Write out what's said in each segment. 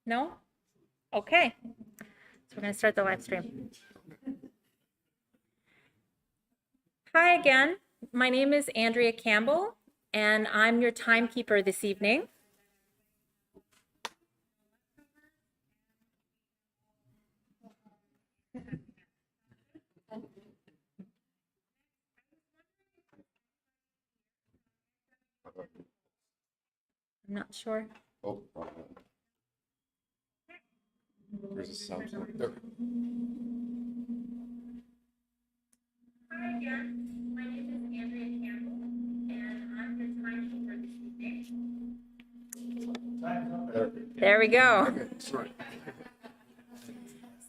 No? Okay. So we're going to start the live stream. Hi again. My name is Andrea Campbell, and I'm your timekeeper this evening. I'm not sure. Oh, where's the sound? There. Hi again. My name is Andrea Campbell, and I'm your timekeeper this evening. There we go. Okay, sorry.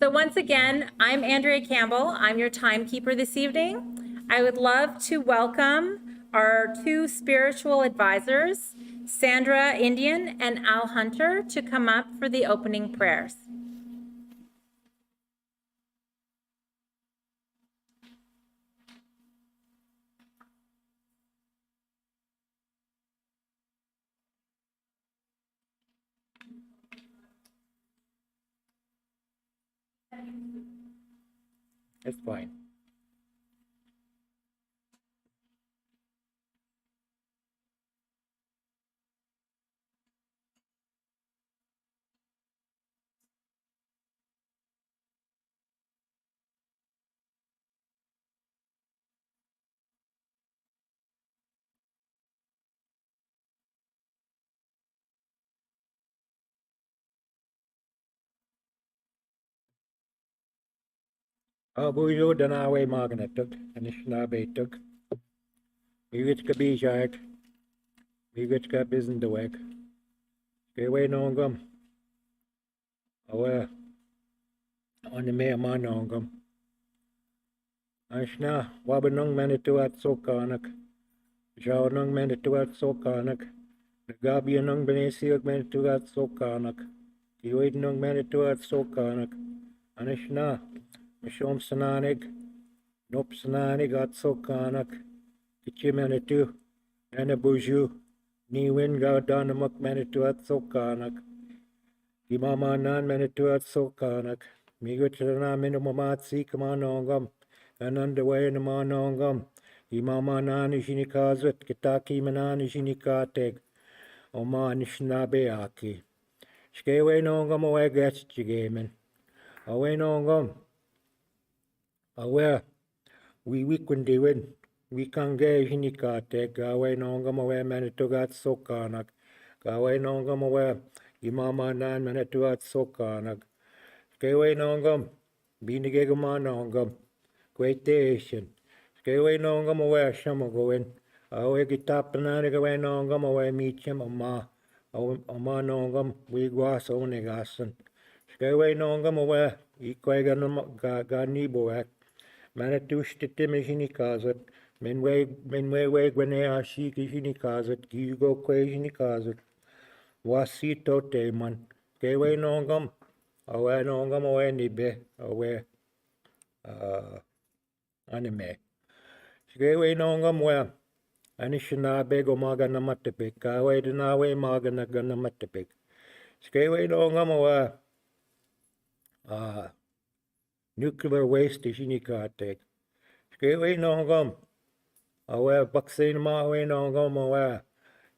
So once again, I'm Andrea Campbell. I'm your timekeeper this evening. I would love to welcome our two spiritual advisors, Sandra Indian and Al Hunter, to come up for the opening prayers. That's fine. Abuyo danawe magnetuk, anishnabetuk. Migitska bijak, migitska bizendawek. Kewe nongum. Awe, on the mea manongum. Ashna, wabanong manituat sokanak. Jawanong manituat sokanak. Nagabianong benesiok manituat sokanak. Kiwidnong manituat sokanak. Anishna, Mishom sananig. Nop sananig at sokanak. Kichimanitu, Anabuju, Niwin Gaudanamak Manituat Sokanak, Imama Nan Manituat Sokanak, Migutrana Minumamatsi Kamanongam, and underway in the Manongam, Imama Nan Ishinikazut, Kitaki Manan Ishinikatek, Oman Ishnabeaki. Skewe Nongam away gets Jigamen. Away Nongam. Aware, we weekend win. We can get hinikate, gawe nongam away manitugat sokanak, gawe nongam away, imama nan manitugat sokanak, gawe nongam, binigegama nongam, great nation, gawe nongam away shamagoin, awe gitapanani gawe nongam away meechim ama, ama nongam, we guas onigasan, gawe nongam away, equaganum ganiboak, manitushtitim hinikazat, Menwe gwene ashi kishini kazat kigo kwejini kazat wasito teman kewe nongam awe nibe awe anime kewe nongam we anishna bego magana matepek kawe dinawe magana gana matepek kewe nongam we nuclear waste ishini katek kewe nongam awe vaccine ma awe nongam awe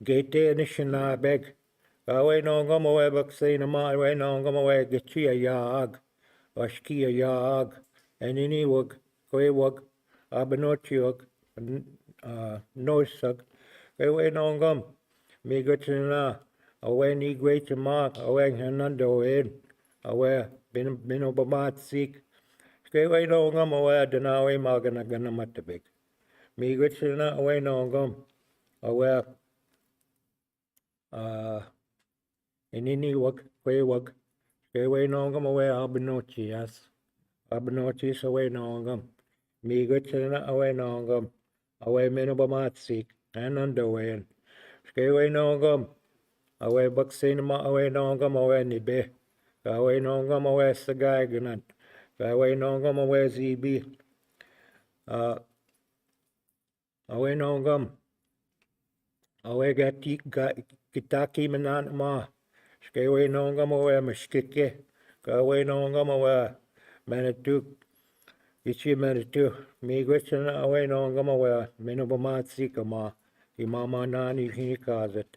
gate nishna beg awe nongam awe vaccine ma awe nongam awe getchi a yag ashki a yag enini wag kwe wag abanochiok nosag awe nongam me gachina awe ni great ma awe hanando en awe bin obamat sik awe nongam awe danawe magana gana matabek me gachina awe nongam awe enini wag kwe wag kewe nongam awe abanochias abanochis awe nongam me gachina awe nongam awe menobamat sik anando en kewe nongam awe vaccine ma awe nongam awe nibe awe nongam awe sagay ganan awe nongam awe zibi awe nongam awe kitaki manan ma Skewe Onigum away Mashkike, Kawe Onigum away Manitou, Ichi Manitou, miigwetch away Onigum away, Minobamatsikama, Imama Nani Hinikazet,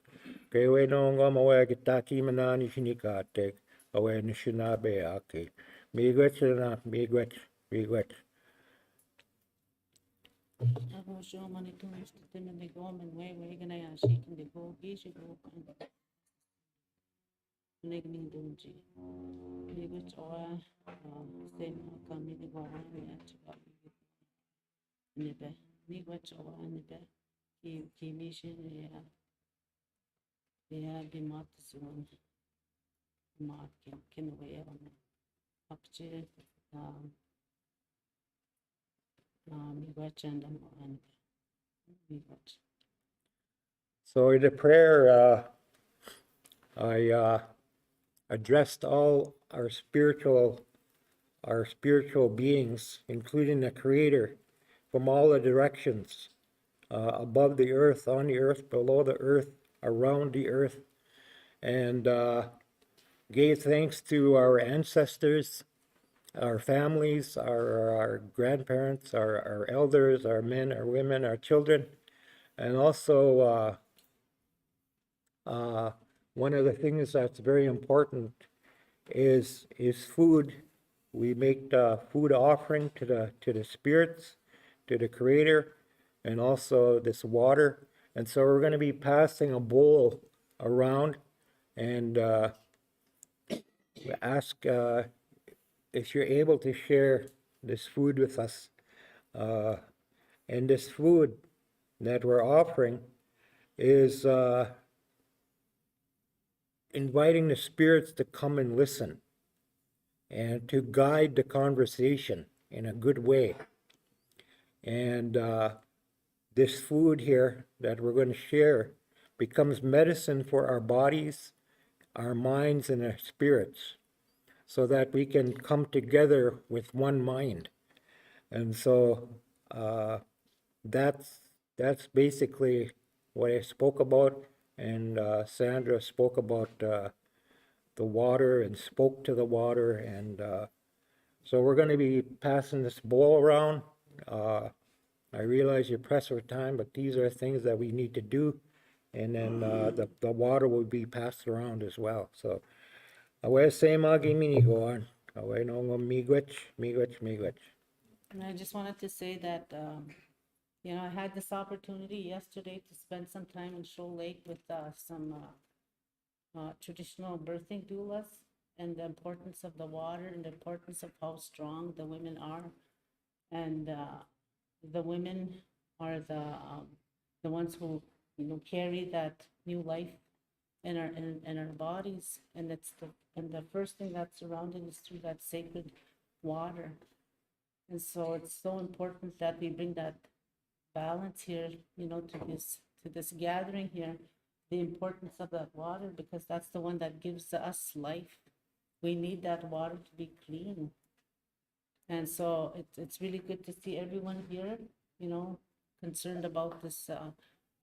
Kawe Onigum away Kitaki Manani Hinikate, away Nishinabe Aki, miigwetch miigwetch. Ako siya manitung gusto tayo na go man way gana ya shake and go gish go kan negning dunji ni go choa same kami ni go an ya choa ni be ni go choa ni be ki mission ya bi mat zon mat ken way on apche miigwetch and miigwetch. So in the prayer, I addressed all our spiritual beings, including the Creator, from all the directions, above the earth, on the earth, below the earth, around the earth, and gave thanks to our ancestors, our families, our grandparents, our elders, our men, our women, our children, and also one of the things that's very important is food. We make the food offering to the spirits, to the Creator, and also this water. And so we're going to be passing a bowl around, and ask if you're able to share this food with us. And this food that we're offering is inviting the spirits to come and listen and to guide the conversation in a good way. And this food here that we're going to share becomes medicine for our bodies, our minds, and our spirits, so that we can come together with one mind. And so that's basically what I spoke about. And Sandra spoke about the water and spoke to the water. And so we're going to be passing this bowl around. I realize you're pressed for time, but these are things that we need to do. And then the water will be passed around as well. So, away say magi mini go on. Away no miigwetch. And I just wanted to say that, I had this opportunity yesterday to spend some time in Shoal Lake with some traditional birthing doulas, and the importance of the water and the importance of how strong the women are. And the women are the ones who carry that new life in our bodies, and the first thing that's surrounded is through that sacred water. And so it's so important that we bring that balance here, to this gathering here, the importance of that water, because that's the one that gives us life. We need that water to be clean. And so it's really good to see everyone here, concerned about this,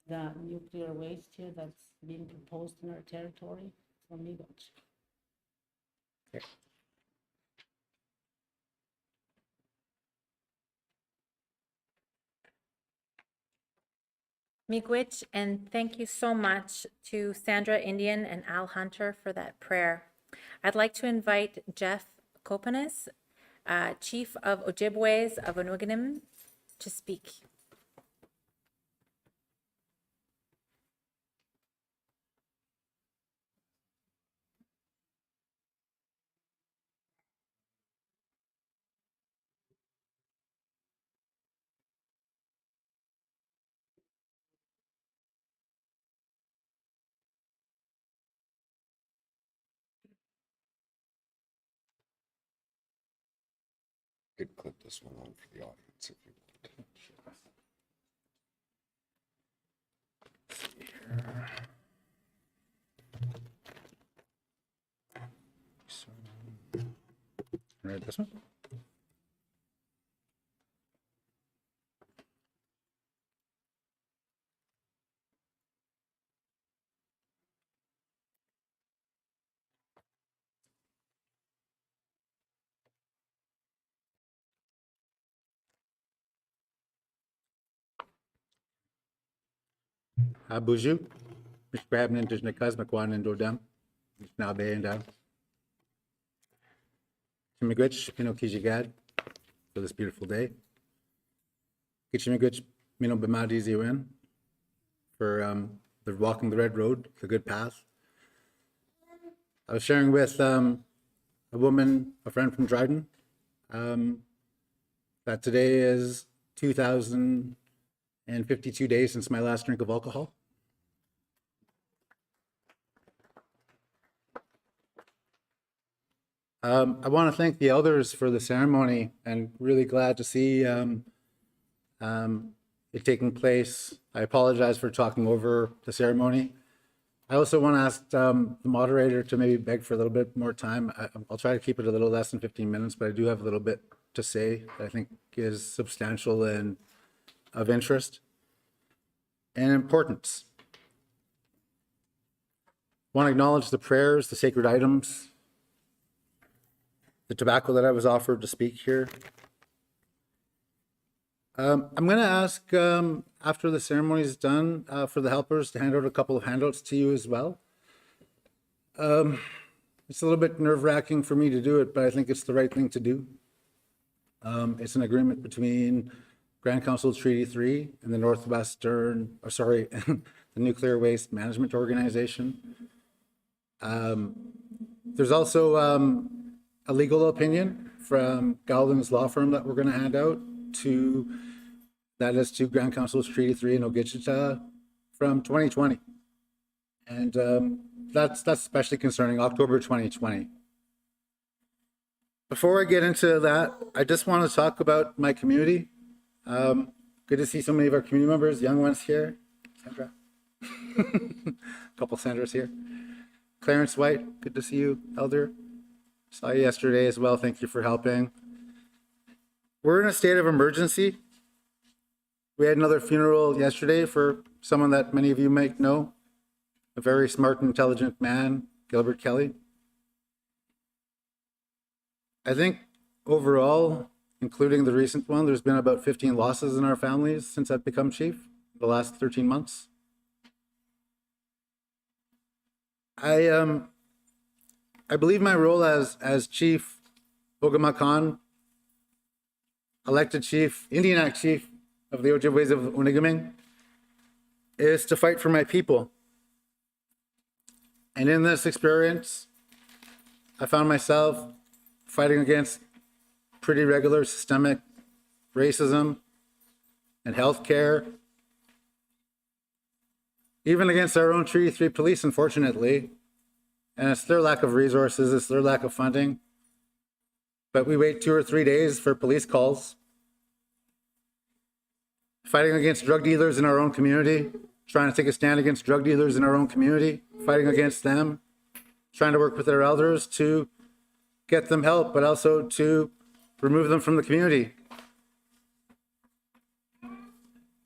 the nuclear waste here that's being proposed in our territory. So miigwetch. Miigwetch, and thank you so much to Sandra Indian and Al Hunter for that prayer. I'd like to invite Jeff Copenace, Chief of Ojibways of Onigum, to speak. Could clip this one on for the audience if you want. All right, this one? Abuju, Mishkrabin and Dijnakas, Makwan and Dodam, now Bay and down. Miigwetch, Kijigad, for this beautiful day. Miigwetch, Bimadi Ziwen, for the walking the red road, the good path. I was sharing with a woman, a friend from Dryden, that today is 2,052 days since my last drink of alcohol. I want to thank the elders for the ceremony, and really glad to see it taking place. I apologize for talking over the ceremony. I also want to ask the moderator to maybe beg for a little bit more time. I'll try to keep it a little less than 15 minutes, but I do have a little bit to say that I think is substantial and of interest and importance. I want to acknowledge the prayers, the sacred items, the tobacco that I was offered to speak here. I'm going to ask, after the ceremony is done, for the helpers to hand out a couple of handouts to you as well. It's a little bit nerve-wracking for me to do it, but I think it's the right thing to do. It's an agreement between Grand Council Treaty 3 and the the Nuclear Waste Management Organization. There's also a legal opinion from Galvin's law firm that we're going to hand out to Grand Council's Treaty 3 in Ogitchita from 2020. And that's especially concerning, October 2020. Before I get into that, I just want to talk about my community. Good to see so many of our community members, young ones here. Sandra. A couple Sandras here. Clarence White, good to see you, Elder. Saw you yesterday as well. Thank you for helping. We're in a state of emergency. We had another funeral yesterday for someone that many of you might know, a very smart and intelligent man, Gilbert Kelly. I think overall, including the recent one, there's been about 15 losses in our families since I've become chief, the last 13 months. I believe my role as Chief Ogamakan, elected chief, Indian Act chief of the Ojibways of Onigum, is to fight for my people. And in this experience, I found myself fighting against pretty regular systemic racism and healthcare, even against our own Treaty 3 police, unfortunately. And it's their lack of resources, it's their lack of funding. But we wait 2 or 3 days for police calls. Fighting against drug dealers in our own community, trying to take a stand against drug dealers in our own community, fighting against them, trying to work with our elders to get them help, but also to remove them from the community.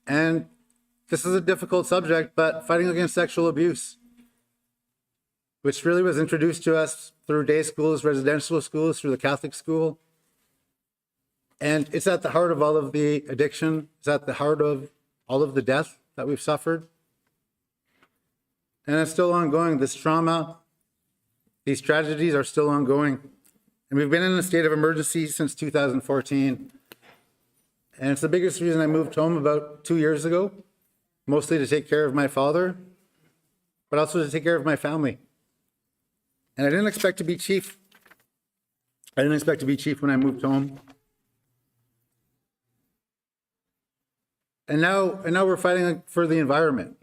And this is a difficult subject, but fighting against sexual abuse, which really was introduced to us through day schools, residential schools, through the Catholic school. And it's at the heart of all of the addiction. It's at the heart of all of the death that we've suffered. And it's still ongoing. This trauma, these tragedies are still ongoing. And we've been in a state of emergency since 2014. And it's the biggest reason I moved home about 2 years ago, mostly to take care of my father, but also to take care of my family. And I didn't expect to be chief. I didn't expect to be chief when I moved home. And now we're fighting for the environment,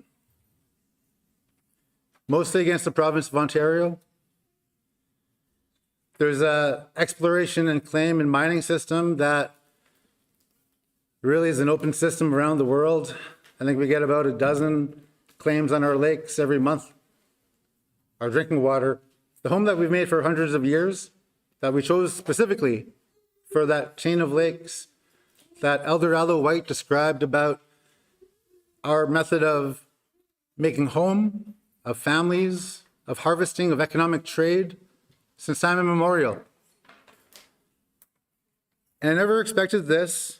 mostly against the province of Ontario. There's a exploration and claim and mining system that really is an open system around the world. I think we get about a dozen claims on our lakes every month. Our drinking water, the home that we've made for hundreds of years, that we chose specifically for that chain of lakes that Elder Allo White described about our method of making home, of families, of harvesting, of economic trade since time immemorial. And I never expected this.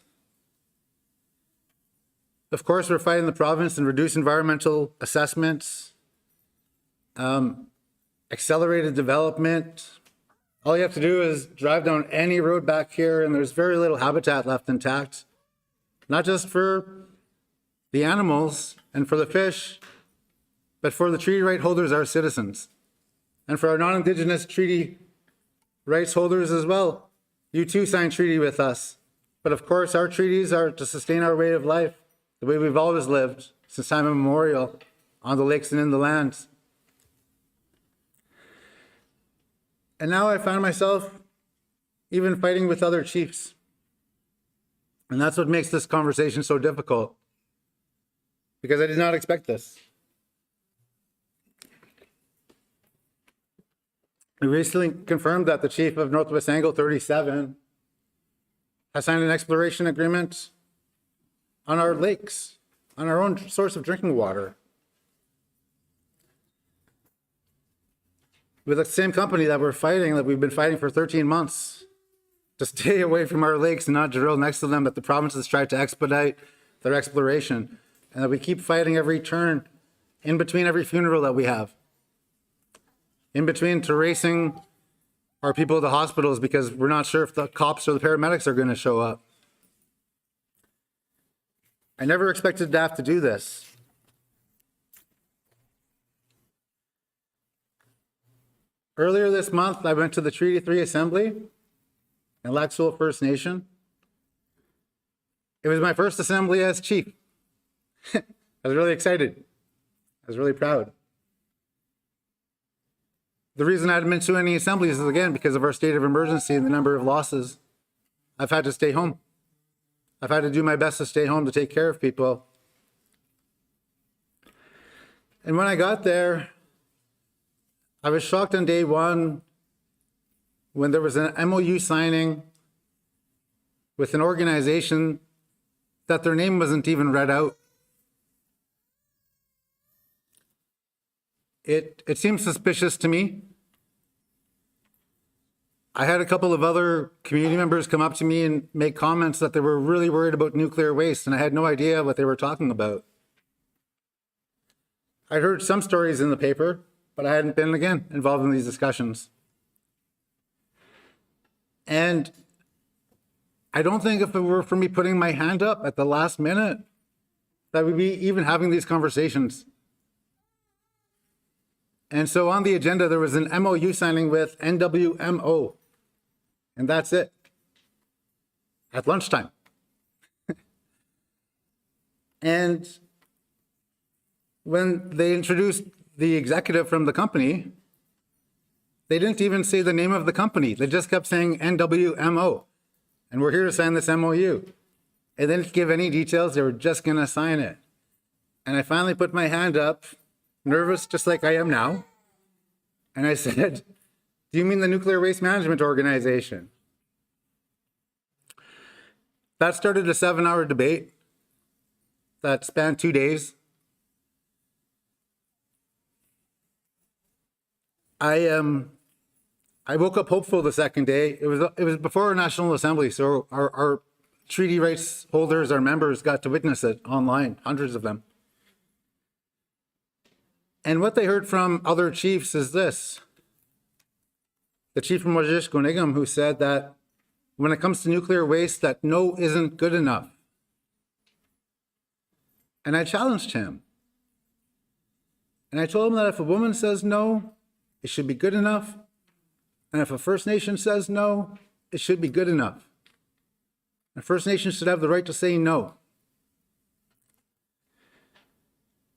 Of course, we're fighting the province and reduce environmental assessments, accelerated development. All you have to do is drive down any road back here and there's very little habitat left intact, not just for the animals and for the fish, but for the treaty right holders, our citizens, and for our non-Indigenous treaty rights holders as well. You too signed treaty with us. But of course, our treaties are to sustain our way of life, the way we've always lived since time immemorial on the lakes and in the lands. And now I find myself even fighting with other chiefs. And that's what makes this conversation so difficult, because I did not expect this. We recently confirmed that the chief of Northwest Angle 37 has signed an exploration agreement on our lakes, on our own source of drinking water, with the same company that we've been fighting for 13 months to stay away from our lakes and not drill next to them, that the province has tried to expedite their exploration, and that we keep fighting every turn, in between every funeral that we have, in between to racing our people to hospitals because we're not sure if the cops or the paramedics are going to show up. I never expected to have to do this. Earlier this month, I went to the Treaty 3 Assembly in Lac Seul First Nation. It was my first assembly as chief. I was really excited. I was really proud. The reason I hadn't been to any assemblies is, again, because of our state of emergency and the number of losses. I've had to stay home. I've had to do my best to stay home to take care of people. And when I got there, I was shocked on day one when there was an MOU signing with an organization that their name wasn't even read out. It seemed suspicious to me. I had a couple of other community members come up to me and make comments that they were really worried about nuclear waste, and I had no idea what they were talking about. I'd heard some stories in the paper, but I hadn't been, again, involved in these discussions. And I don't think if it were for me putting my hand up at the last minute, that we'd be even having these conversations. And so on the agenda, there was an MOU signing with NWMO, and that's it, at lunchtime. And when they introduced the executive from the company, they didn't even say the name of the company. They just kept saying NWMO, and we're here to sign this MOU. They didn't give any details. They were just going to sign it. And I finally put my hand up, nervous just like I am now, and I said, "Do you mean the Nuclear Waste Management Organization?" That started a 7-hour debate that spanned 2 days. I woke up hopeful the second day. It was before our National Assembly, so our treaty rights holders, our members, got to witness it online, hundreds of them. And what they heard from other chiefs is this. The chief from Wauzhushk, Onigum, who said that when it comes to nuclear waste, that no isn't good enough. And I challenged him. And I told him that if a woman says no, it should be good enough. And if a First Nation says no, it should be good enough. And First Nations should have the right to say no.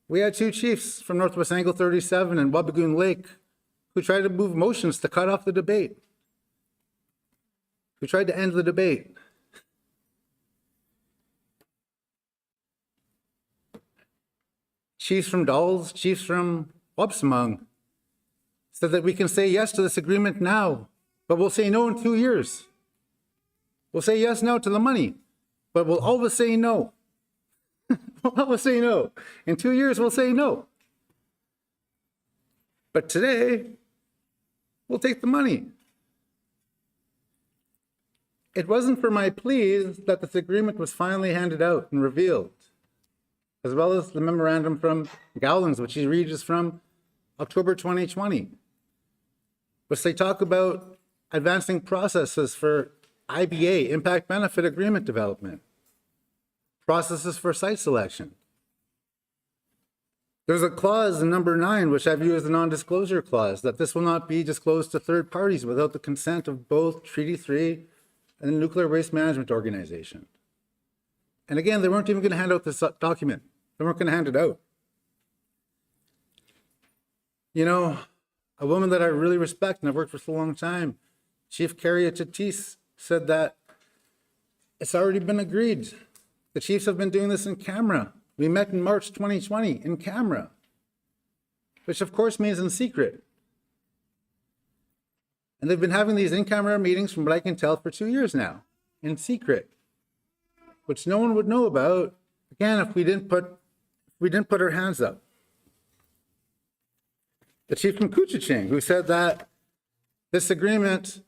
We had 2 chiefs from Northwest Angle 37 and Wabagoon Lake who tried to move motions to cut off the debate, who tried to end the debate. Chiefs from Dawes, chiefs from Wauzhushk said that we can say yes to this agreement now, but we'll say no in 2 years. We'll say yes now to the money, but we'll always say no. We'll always say no. In 2 years, we'll say no. But today, we'll take the money. It wasn't for my pleas that this agreement was finally handed out and revealed. as well as the memorandum from Gowlings, which he reads is from October 2020, which they talk about advancing processes for IBA, impact benefit agreement development, processes for site selection. There's a clause in number 9, which I view as a non-disclosure clause, that this will not be disclosed to third parties without the consent of both Treaty 3 and the Nuclear Waste Management Organization. And again, they weren't even going to hand out this document. They weren't going to hand it out. You know, a woman that I really respect and I've worked with for a long time, Chief Carrie Tatis, said that it's already been agreed. The chiefs have been doing this in camera. We met in March 2020 in camera, which of course means in secret. And they've been having these in-camera meetings, from what I can tell, for 2 years now, in secret, which no one would know about, again, if we didn't put our hands up. The chief from Kuchiching, who said that this agreement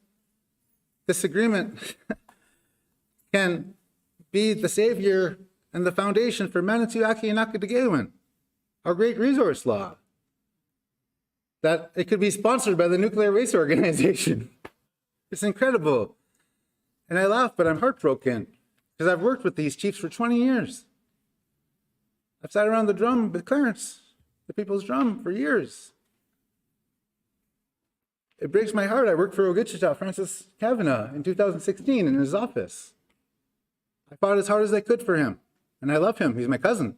can be the savior and the foundation for Manitoulin and Nakadagewin, our great resource law, that it could be sponsored by the Nuclear Waste Organization. It's incredible. And I laugh, but I'm heartbroken, because I've worked with these chiefs for 20 years. I've sat around the drum with Clarence, the people's drum, for years. It breaks my heart. I worked for Ojibway Francis Kavanagh in 2016 in his office. I fought as hard as I could for him, and I love him. He's my cousin.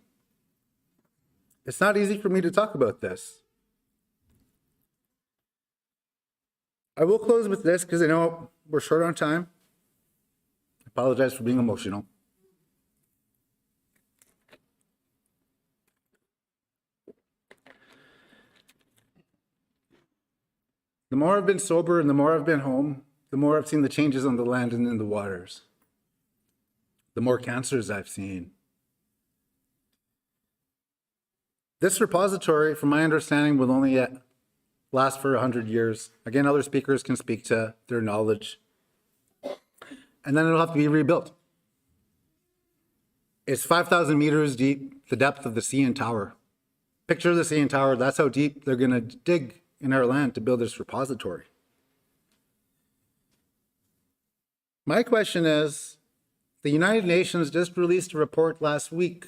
It's not easy for me to talk about this. I will close with this because I know we're short on time. I apologize for being emotional. The more I've been sober and the more I've been home, the more I've seen the changes on the land and in the waters. The more cancers I've seen. This repository, from my understanding, will only last for 100 years. Again, other speakers can speak to their knowledge. And then it'll have to be rebuilt. It's 5,000 meters deep, the depth of the CN Tower. Picture the CN Tower, that's how deep they're going to dig in our land to build this repository. My question is, the United Nations just released a report last week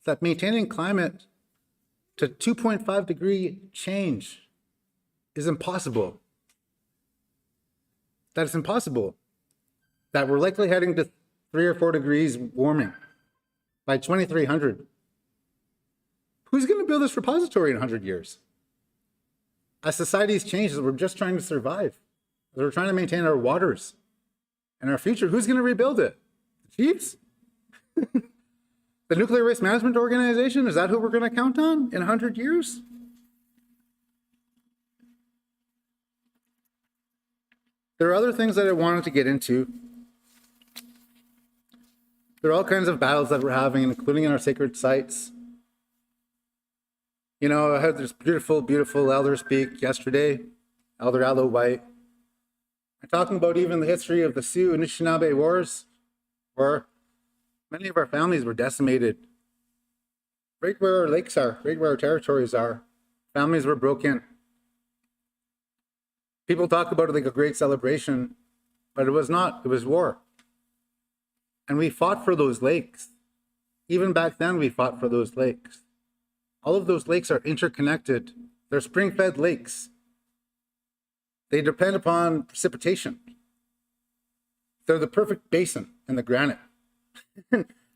that maintaining climate to 2.5 degree change is impossible. That it's impossible. That we're likely heading to 3 or 4 degrees warming by 2300. Who's going to build this repository in 100 years? As society's changes, we're just trying to survive. We're trying to maintain our waters and our future. Who's going to rebuild it? The chiefs? The Nuclear Waste Management Organization? Is that who we're going to count on in 100 years? There are other things that I wanted to get into. There are all kinds of battles that we're having, including in our sacred sites. You know, I had this beautiful, beautiful elder speak yesterday, Elder Allo White, and talking about even the history of the Sioux and Anishinaabe wars, where many of our families were decimated. Right where our lakes are, right where our territories are, families were broken. People talk about it like a great celebration, but it was not, it was war. And we fought for those lakes. Even back then, we fought for those lakes. All of those lakes are interconnected. They're spring-fed lakes. They depend upon precipitation. They're the perfect basin in the granite.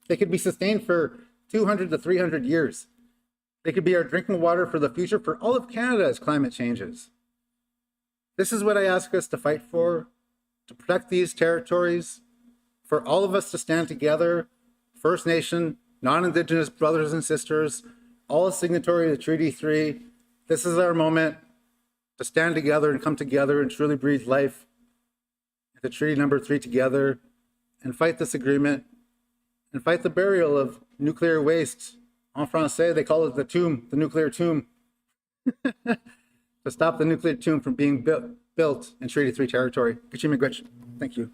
They could be sustained for 200 to 300 years. They could be our drinking water for the future for all of Canada as climate changes. This is what I ask us to fight for, to protect these territories, for all of us to stand together, First Nation, non-Indigenous brothers and sisters, all signatory to Treaty 3. This is our moment to stand together and come together and truly breathe life into Treaty number 3 together and fight this agreement and fight the burial of nuclear waste. En français, they call it the tomb, the nuclear tomb. To stop the nuclear tomb from being built in Treaty 3 territory. Miigwetch. Thank you.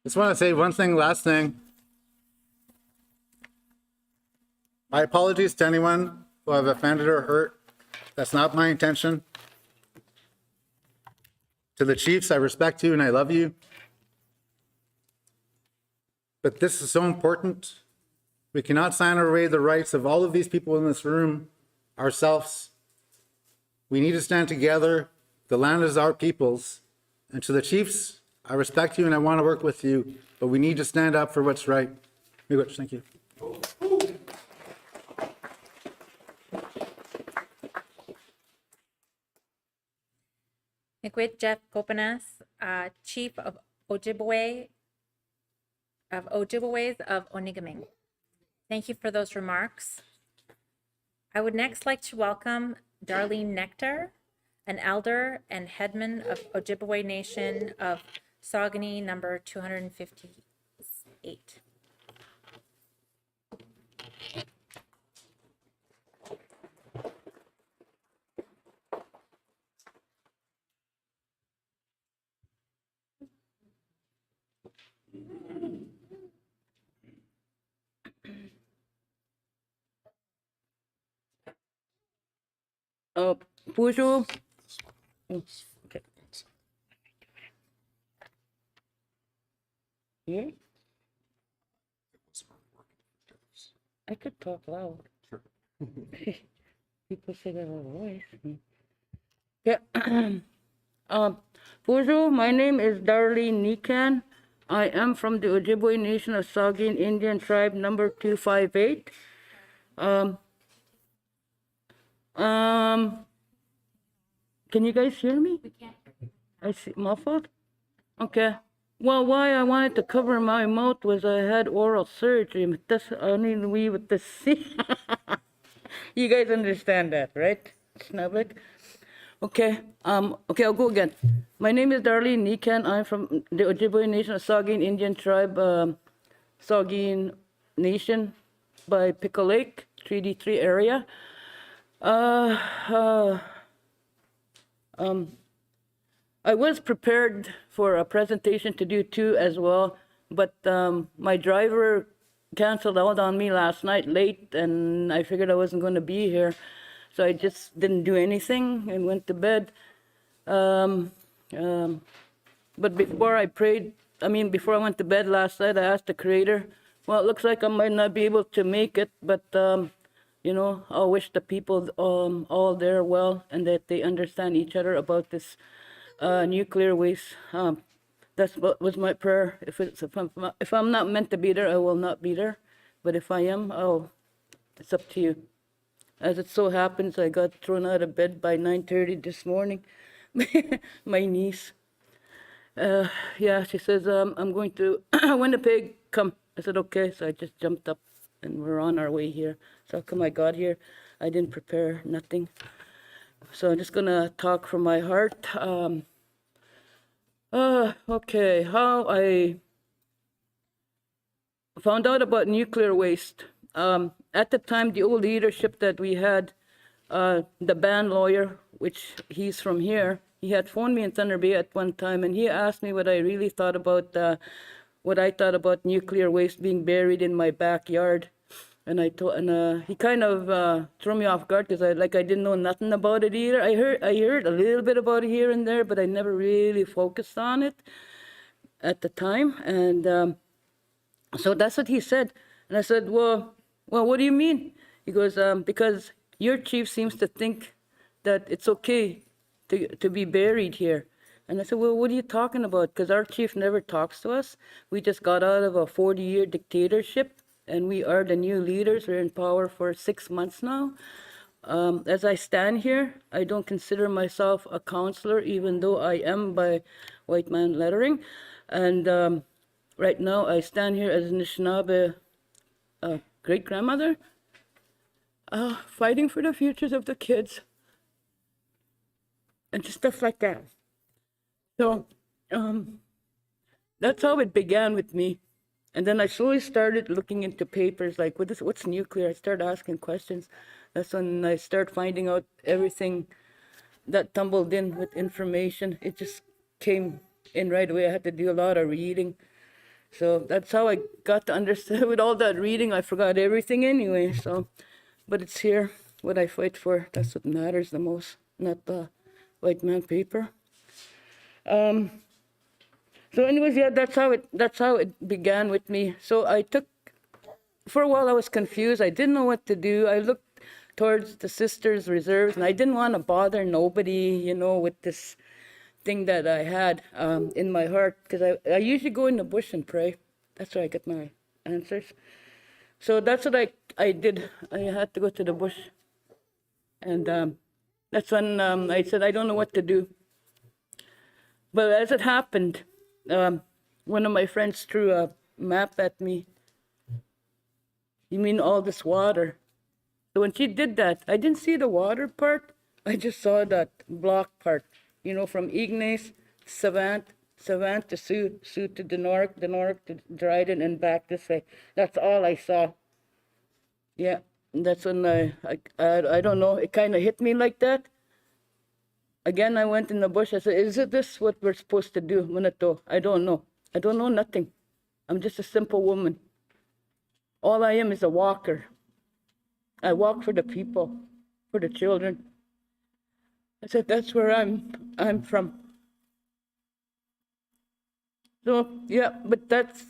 Just want to say one thing, last thing. My apologies to anyone who I've offended or hurt. That's not my intention. To the chiefs, I respect you and I love you. But this is so important. We cannot sign away the rights of all of these people in this room ourselves. We need to stand together. The land is our people's. And to the chiefs, I respect you and I want to work with you, but we need to stand up for what's right. Miigwetch, thank you. Miigwetch Jeff Copenace, Chief of Ojibways of Onigum. Thank you for those remarks. I would next like to welcome Darlene Nectar, an elder and headman of Ojibway Nation of Saugeen number 258. Bonjour. Okay. Yeah, I could talk loud. People say that our voice. Yeah. Bonjour, my name is Darlene Necan. I am from the Ojibway Nation of Saugeen Indian Tribe number 258. Can you guys hear me? We can't. I see muffled. Okay. Well, why I wanted to cover my mouth was I had oral surgery. I mean, we with the C. You guys understand that, right? Snubbick. Okay. Okay, I'll go again. My name is Darlene Necan. I'm from the Ojibway Nation of Saugeen Indian Tribe, Saugeen Nation by Pickle Lake, Treaty 3 area. I was prepared for a presentation to do too as well, but my driver canceled out on me last night late, and I figured I wasn't going to be here, so I just didn't do anything and went to bed. But before I went to bed last night, I asked the Creator, well, it looks like I might not be able to make it, but I'll wish the people all there well and that they understand each other about this nuclear waste. That's what was my prayer. If I'm not meant to be there, I will not be there. But if I am, it's up to you. As it so happens, I got thrown out of bed by 9:30 this morning. My niece. Yeah, she says, I'm going to Winnipeg, come. I said, okay. So I just jumped up and we're on our way here. So how come I got here? I didn't prepare nothing. So I'm just gonna talk from my heart. Okay, how I found out about nuclear waste. At the time, the old leadership that we had, the band lawyer, which he's from here, he had phoned me in Thunder Bay at one time, and he asked me what I really thought about, what I thought about nuclear waste being buried in my backyard. And he kind of threw me off guard because I didn't know nothing about it either. I heard a little bit about it here and there, but I never really focused on it at the time. And so that's what he said. And I said, well, what do you mean? He goes, because your chief seems to think that it's okay to be buried here. And I said, well, what are you talking about? Because our chief never talks to us. We just got out of a 40-year dictatorship. And we are the new leaders. We're in power for 6 months now. As I stand here, I don't consider myself a counselor, even though I am by white man lettering. And right now, I stand here as Anishinaabe great-grandmother, fighting for the futures of the kids, and just stuff like that. So that's how it began with me. And then I slowly started looking into papers, like, what's nuclear? I started asking questions. That's when I started finding out everything that tumbled in with information. It just came in right away. I had to do a lot of reading. So that's how I got to understand. With all that reading, I forgot everything anyway. So, but it's here, what I fight for. That's what matters the most, not the white man paper. So anyways, yeah, that's how it began with me. So for a while I was confused. I didn't know what to do. I looked towards the sisters' reserves, and I didn't want to bother nobody, with this thing that I had in my heart, because I usually go in the bush and pray. That's where I get my answers. So that's what I did. I had to go to the bush. And that's when I said, I don't know what to do. But as it happened, one of my friends threw a map at me. You mean all this water? So when she did that, I didn't see the water part. I just saw that block part, from Ignace, Savant to Sioux to Denoric to Dryden, and back this way. That's all I saw. Yeah, and that's when I don't know, it kind of hit me like that. Again, I went in the bush. I said, is it this what we're supposed to do? Munato? I don't know. I don't know nothing. I'm just a simple woman. All I am is a walker. I walk for the people, for the children. I said, that's where I'm from. So, yeah, but that's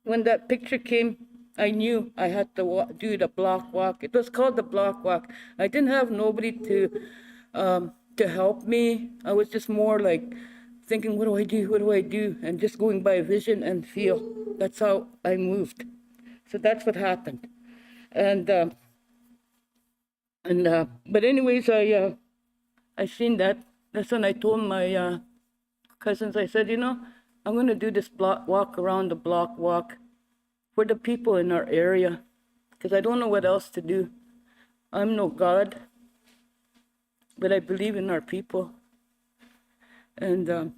when that picture came, I knew I had to do the block walk. It was called the block walk. I didn't have nobody to help me. I was just more like thinking, what do I do? What do I do? And just going by vision and feel. That's how I moved. So that's what happened. But anyways, I seen that. That's when I told my cousins, I said, I'm going to do this walk around the block walk for the people in our area, because I don't know what else to do. I'm no God, but I believe in our people. And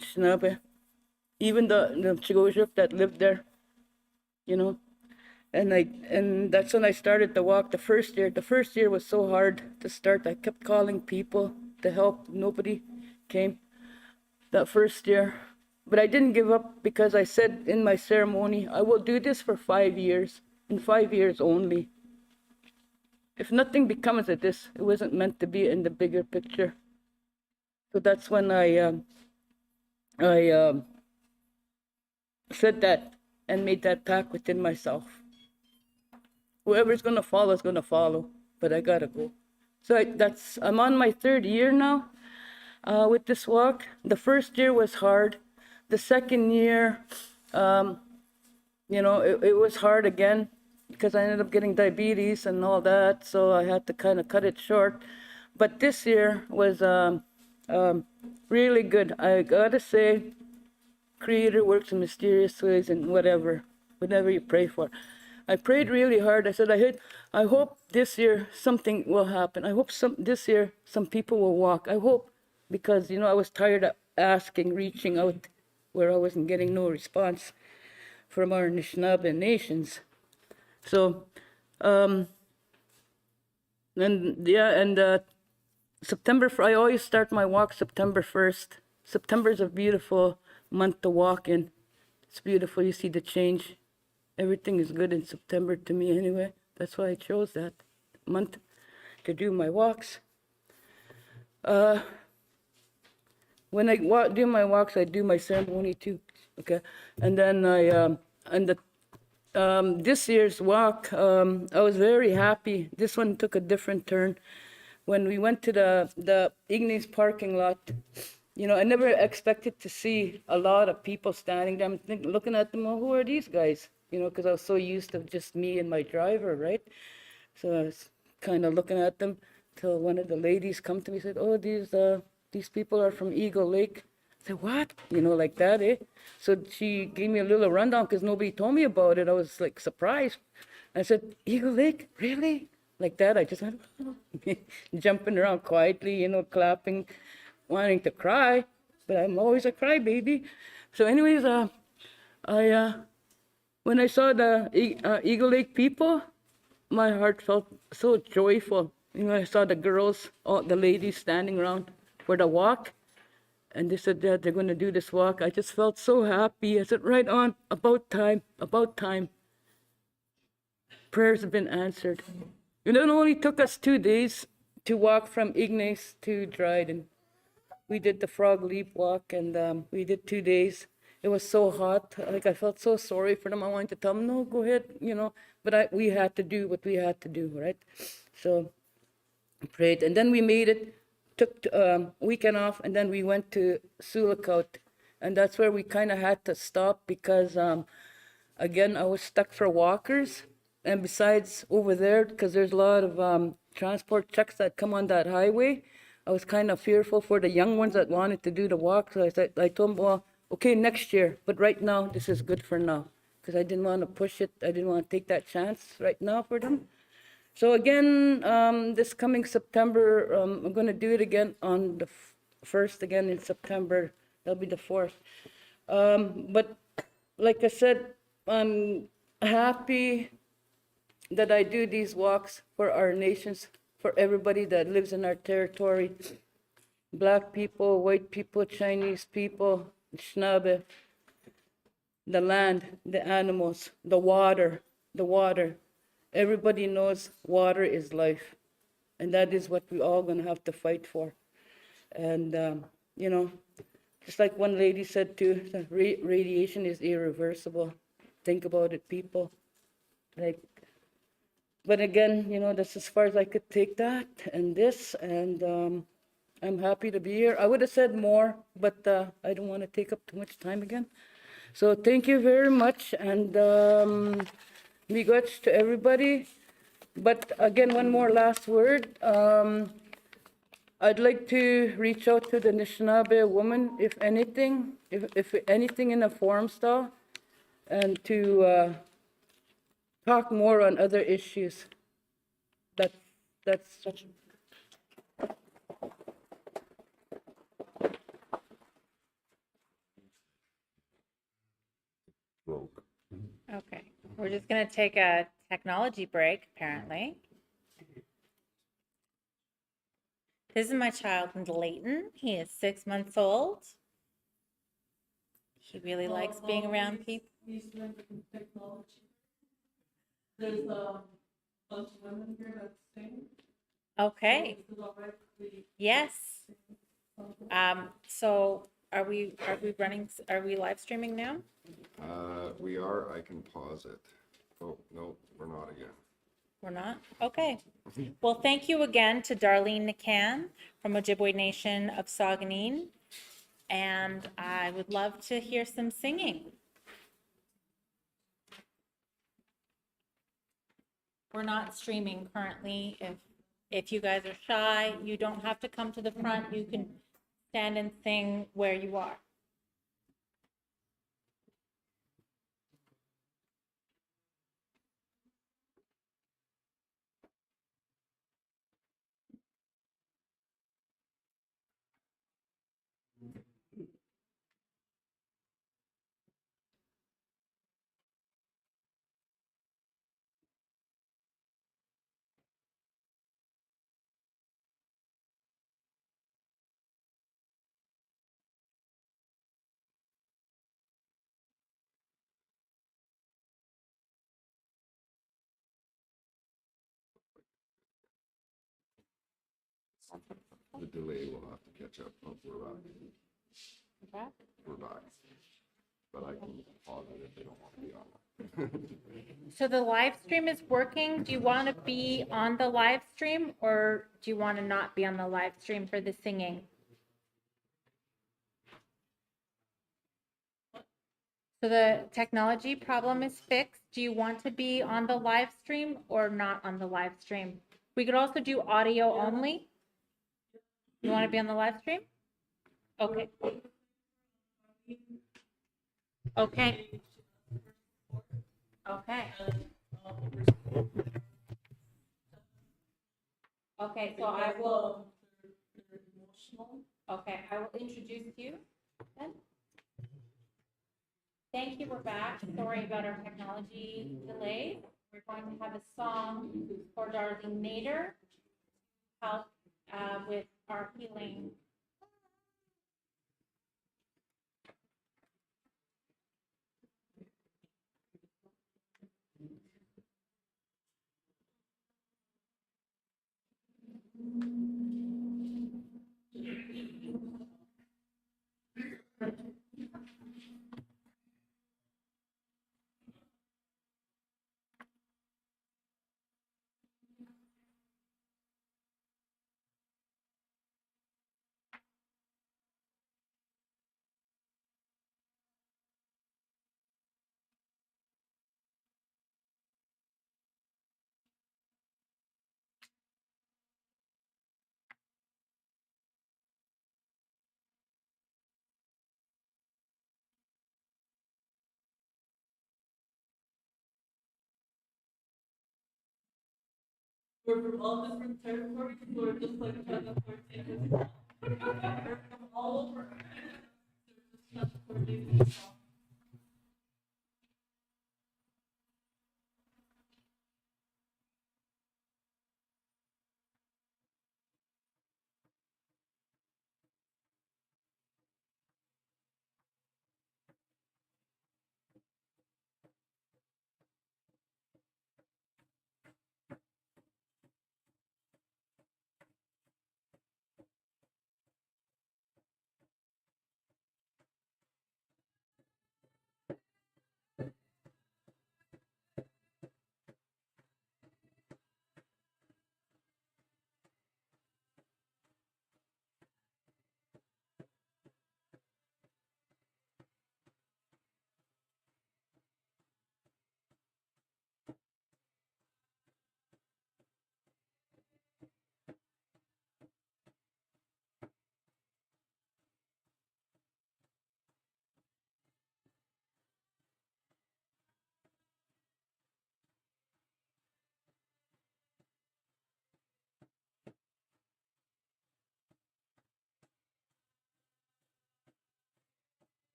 Shinabe, even the Wauzhushk that lived there, and that's when I started the walk the first year. The first year was so hard to start. I kept calling people to help. Nobody came that first year. But I didn't give up, because I said in my ceremony, I will do this for 5 years, in 5 years only. If nothing becomes of this, it wasn't meant to be in the bigger picture. So that's when I said that and made that pact within myself. Whoever's going to follow is going to follow, but I got to go. So I'm on my 3rd year now with this walk. The first year was hard. The second year, it was hard again, because I ended up getting diabetes and all that, so I had to kind of cut it short. But this year was really good. I gotta say, Creator works in mysterious ways, and whatever you pray for. I prayed really hard. I said, I hope this year something will happen. I hope this year some people will walk. I hope, because I was tired of asking, reaching out, where I wasn't getting no response from our Anishinaabe nations. So, September, I always start my walk September 1st. September is a beautiful month to walk in. It's beautiful. You see the change. Everything is good in September to me anyway. That's why I chose that month to do my walks. When I do my walks, I do my ceremony too. Okay, and then this year's walk, I was very happy. This one took a different turn. When we went to the Ignace parking lot, I never expected to see a lot of people standing there. I'm looking at them, oh, who are these guys? Because I was so used to just me and my driver, right? So I was kind of looking at them till one of the ladies come to me and said, oh, these people are from Eagle Lake. I said, what? Like that, eh? So she gave me a little rundown, because nobody told me about it. I was like surprised. I said, Eagle Lake, really? Like that, I just went jumping around quietly, clapping, wanting to cry, but I'm always a crybaby. So anyways, when I saw the Eagle Lake people, my heart felt so joyful. I saw the girls, all the ladies standing around for the walk, and they said that they're going to do this walk. I just felt so happy. I said, right on, about time, about time. Prayers have been answered. And it only took us 2 days to walk from Ignace to Dryden. We did the frog leap walk, and we did 2 days. It was so hot. Like, I felt so sorry for them. I wanted to tell them, no, go ahead, but we had to do what we had to do, right? So I prayed, and then we made it, took weekend off, and then we went to Sulakaut. And that's where we kind of had to stop because, again, I was stuck for walkers. And besides over there, because there's a lot of transport trucks that come on that highway, I was kind of fearful for the young ones that wanted to do the walk. So I told them, well, okay, next year. But right now, this is good for now. Because I didn't want to push it. I didn't want to take that chance right now for them. So again, this coming September, I'm going to do it again on the 1st again in September. That'll be the 4th. But like I said, I'm happy that I do these walks for our nations, for everybody that lives in our territory. Black people, white people, Chinese people, Anishinaabe, the land, the animals, the water, the water. Everybody knows water is life. And that is what we're all going to have to fight for. And, just like one lady said too, radiation is irreversible. Think about it, people. But again, that's as far as I could take that and this, and I'm happy to be here. I would have said more, but I don't want to take up too much time again. So thank you very much, and miigwetch to everybody. But again, one more last word. I'd like to reach out to the Anishinaabe woman, if anything in a forum style, and to talk more on other issues. That's such. Broke. Okay, we're just going to take a technology break, apparently. This is my child, Leighton. He is 6 months old. He really likes being around people. He's learning technology. There's a bunch of women here that sing. Okay, Is it all right if we yes. So are we live streaming now? We are, I can pause it. Oh, no, we're not again. We're not? Okay. Well, thank you again to Darlene Necan from Ojibway Nation of Saugeen. And I would love to hear some singing. We're not streaming currently. If you guys are shy, you don't have to come to the front. You can stand and sing where you are. The delay will have to catch up. Oh, we're back. Okay. We're back. But I can pause it if they don't want to be on. So the live stream is working. Do you want to be on the live stream or do you want to not be on the live stream for the singing? So the technology problem is fixed. Do you want to be on the live stream or not on the live stream? We could also do audio only. You want to be on the live stream? Okay. Okay. Okay. Okay, so I will. Okay, I will introduce you then. Thank you, we're back. Sorry about our technology delay. We're going to have a song for Darlene Nader, help with our healing We're from all different territories, we're just like tug of war takers. We're from all over. They're just tug of war takers.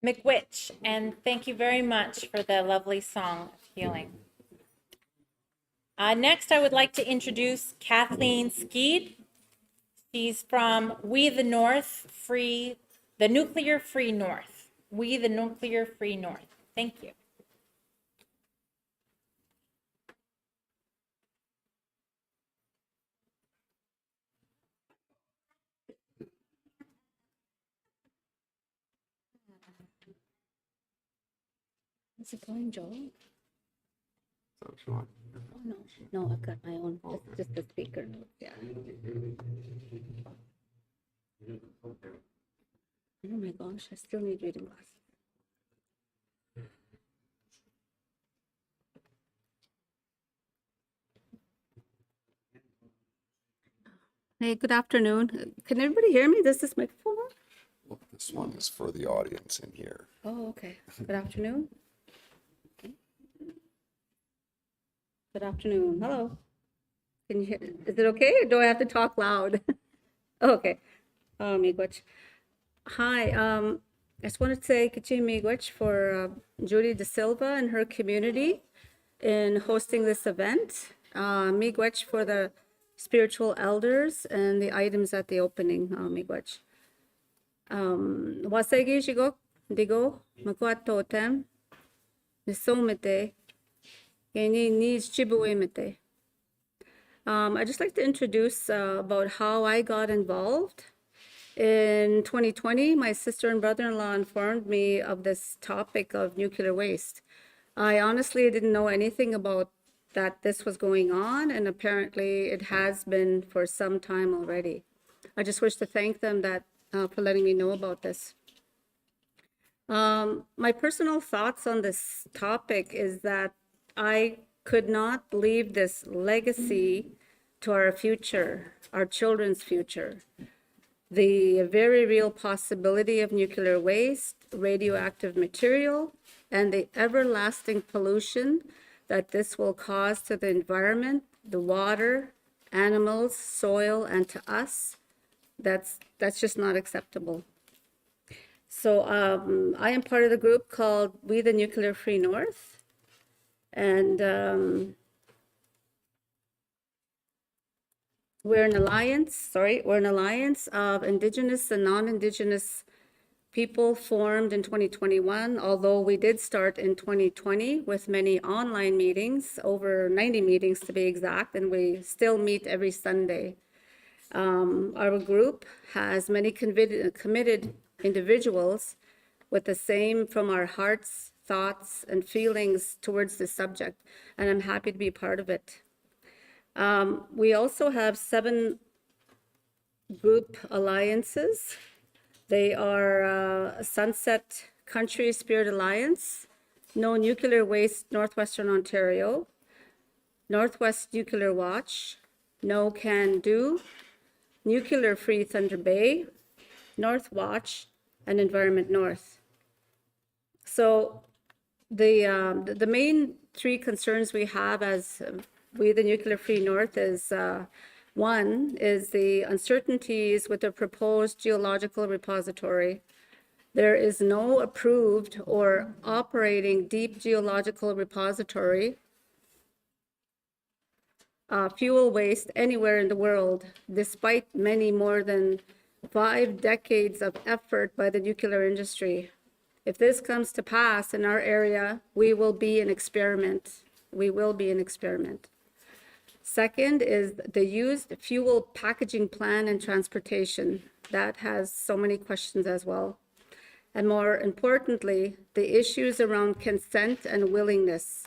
miigwetch, and thank you very much for the lovely song of healing. Next, I would like to introduce Kathleen Skead. She's from We the North Free, the Nuclear Free North. We the Nuclear Free North. Thank you. How's it going, Joel? So, Sean, Oh, no, no, I've got my own, just the speaker notes, yeah. Oh my gosh, I still need reading glasses. Hey, good afternoon. Can everybody hear me? Does this microphone work? well, this one is for the audience in here. Oh, okay. Good afternoon. Good afternoon. Hello. Can you hear? Is it okay, or do I have to talk loud? Okay. Miigwetch. Hi. I just wanted to say Kichi Miigwetch for Judy De Silva and her community in hosting this event. Miigwetch for the spiritual elders and the items at the opening. Miigwetch. Wasegi Shigok Digo Makwat Totem Nisomete Yeni Nis Chibuemete. I'd just like to introduce about how I got involved. In 2020, my sister and brother-in-law informed me of this topic of nuclear waste. I honestly didn't know anything about that this was going on, and apparently it has been for some time already. I just wish to thank them for letting me know about this. My personal thoughts on this topic is that I could not leave this legacy to our future, our children's future. The very real possibility of nuclear waste, radioactive material, and the everlasting pollution that this will cause to the environment, the water, animals, soil, and to us, that's just not acceptable. So I am part of the group called We the Nuclear Free North. And we're an alliance of Indigenous and non-Indigenous people formed in 2021, although we did start in 2020 with many online meetings, over 90 meetings to be exact, and we still meet every Sunday. Our group has many committed individuals with the same from our hearts, thoughts, and feelings towards this subject, and I'm happy to be part of it. We also have 7 group alliances. They are Sunset Country Spirit Alliance, No Nuclear Waste Northwestern Ontario, Northwest Nuclear Watch, No Can Do, Nuclear Free Thunder Bay, North Watch, and Environment North. So the main 3 concerns we have as We the Nuclear Free North is one is the uncertainties with the proposed geological repository. There is no approved or operating deep geological repository fuel waste anywhere in the world, despite many more than 5 decades of effort by the nuclear industry. If this comes to pass in our area, we will be an experiment. We will be an experiment. Second is the used fuel packaging plan and transportation. That has so many questions as well. And more importantly, the issues around consent and willingness.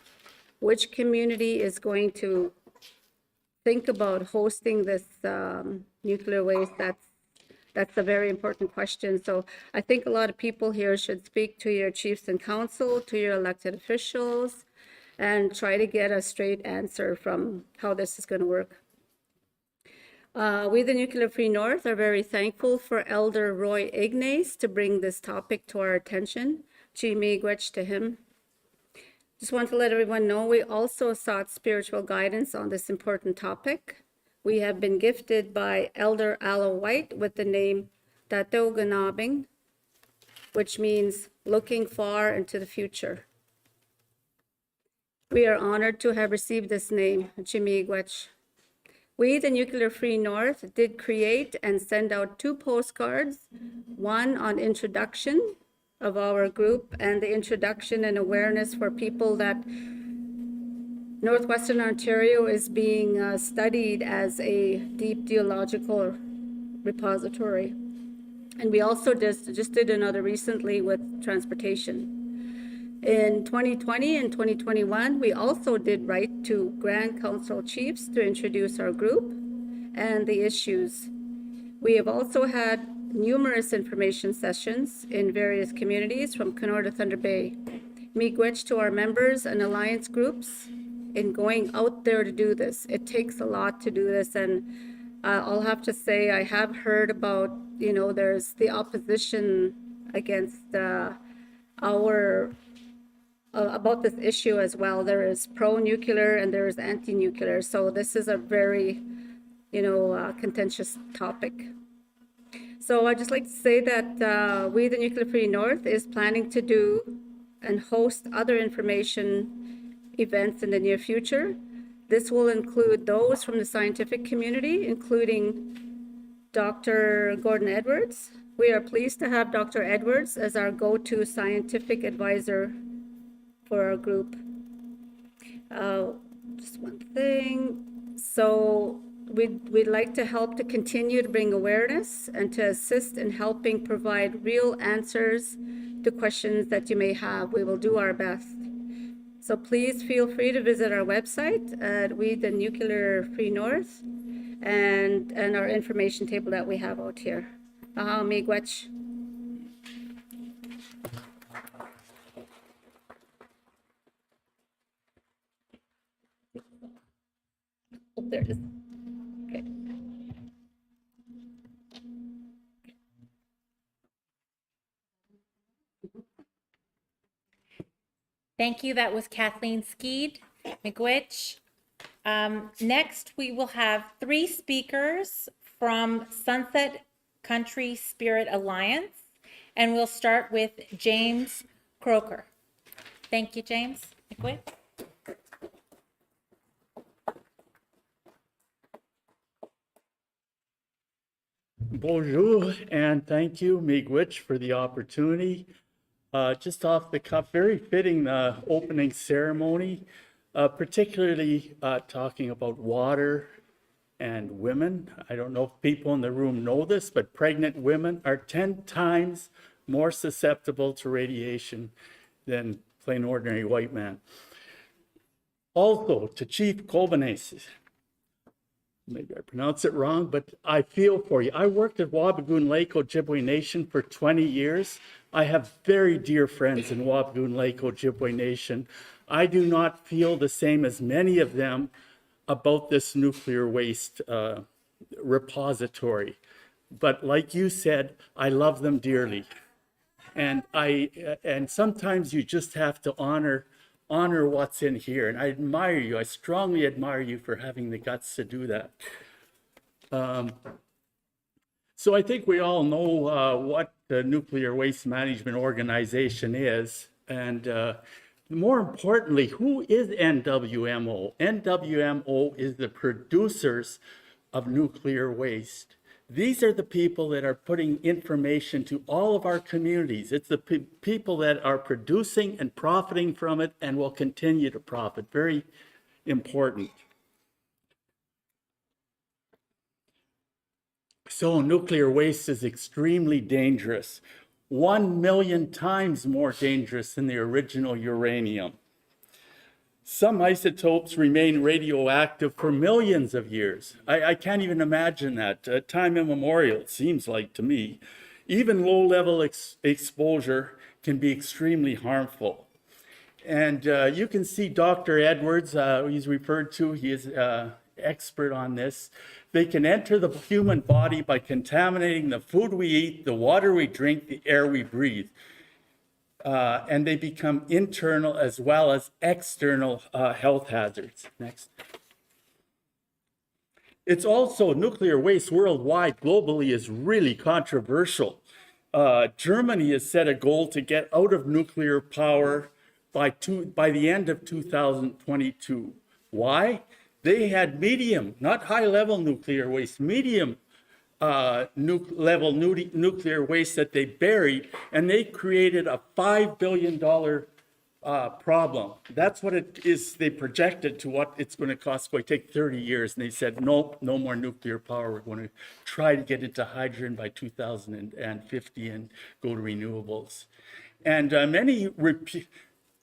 Which community is going to think about hosting this nuclear waste? That's a very important question. So I think a lot of people here should speak to your chiefs and council, to your elected officials, and try to get a straight answer from how this is going to work. We, the Nuclear Free North, are very thankful for Elder Roy Ignace to bring this topic to our attention. Chi miigwetch to him. Just want to let everyone know we also sought spiritual guidance on this important topic. We have been gifted by Elder Aloe White with the name Tateo Ganabing which means looking far into the future. We are honored to have received this name, miigwetch. We, the Nuclear Free North, did create and send out 2 postcards, one on introduction of our group and the introduction and awareness for people that Northwestern Ontario is being studied as a deep geological repository. And we also just did another recently with transportation. In 2020 and 2021, we also did write to Grand Council chiefs to introduce our group and the issues. We have also had numerous information sessions in various communities from Kenora to Thunder Bay, miigwetch to our members and alliance groups in going out there to do this. It takes a lot to do this, and I'll have to say I have heard about, there's the opposition against about this issue as well. There is pro-nuclear and there is anti-nuclear. So this is a very, contentious topic. So I'd just like to say that we, the Nuclear Free North, is planning to do and host other information events in the near future. This will include those from the scientific community, including Dr. Gordon Edwards. We are pleased to have Dr. Edwards as our go-to scientific advisor for our group. Just one thing. So we'd like to help to continue to bring awareness and to assist in helping provide real answers to questions that you may have. We will do our best. So please feel free to visit our website at We the Nuclear Free North and our information table that we have out here. Miigwetch. Oh, there it is. Okay. Thank you. That was Kathleen Skead, miigwetch. Next, we will have 3 speakers from Sunset Country Spirit Alliance, and we'll start with James Croker. Thank you, James. miigwetch. Bonjour, and thank you, miigwetch, for the opportunity. Just off the cuff, very fitting opening ceremony, particularly talking about water and women. I don't know if people in the room know this, but pregnant women are 10 times more susceptible to radiation than plain ordinary white man. Also, to Chief Copenace, maybe I pronounce it wrong, but I feel for you. I worked at Wauzhushk Lake Ojibway Nation for 20 years. I have very dear friends in Wauzhushk Lake Ojibway Nation. I do not feel the same as many of them about this nuclear waste repository. But like you said, I love them dearly. And sometimes you just have to honor what's in here. And I admire you. I strongly admire you for having the guts to do that. So I think we all know what the Nuclear Waste Management Organization is. And more importantly, who is NWMO? NWMO is the producers of nuclear waste. These are the people that are putting information to all of our communities. It's the people that are producing and profiting from it and will continue to profit. Very important. So nuclear waste is extremely dangerous. 1 million times more dangerous than the original uranium. Some isotopes remain radioactive for millions of years. I can't even imagine that. Time immemorial, it seems like to me. Even low-level exposure can be extremely harmful. And you can see Dr. Edwards, he's referred to, he is expert on this. They can enter the human body by contaminating the food we eat, the water we drink, the air we breathe. And they become internal as well as external health hazards. Next. It's also, nuclear waste worldwide, globally, is really controversial. Germany has set a goal to get out of nuclear power by the end of 2022. Why? They had medium, not high-level nuclear waste, medium level nuclear waste that they buried, and they created a $5 billion problem. That's what it is. They projected to what it's going to cost. It's going to take 30 years. And they said, nope, no more nuclear power. We're going to try to get into hydrogen by 2050 and go to renewables. And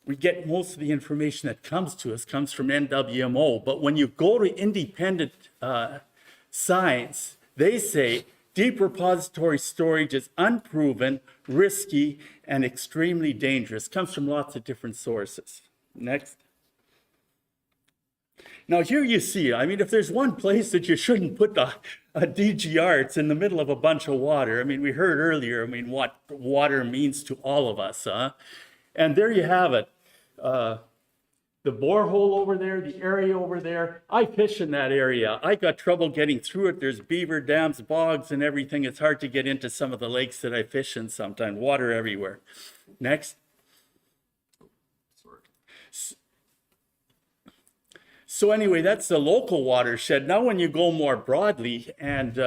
we get most of the information that comes to us comes from NWMO. But when you go to independent science, they say deep repository storage is unproven, risky, and extremely dangerous. Comes from lots of different sources. Next. Now here you see, I mean, if there's one place that you shouldn't put a DGR, it's in the middle of a bunch of water. I mean, we heard earlier, I mean, what water means to all of us, huh? And there you have it. The borehole over there, the area over there. I fish in that area. I got trouble getting through it. There's beaver dams, bogs, and everything. It's hard to get into some of the lakes that I fish in sometimes. Water everywhere. Next. So anyway, that's the local watershed. Now when you go more broadly and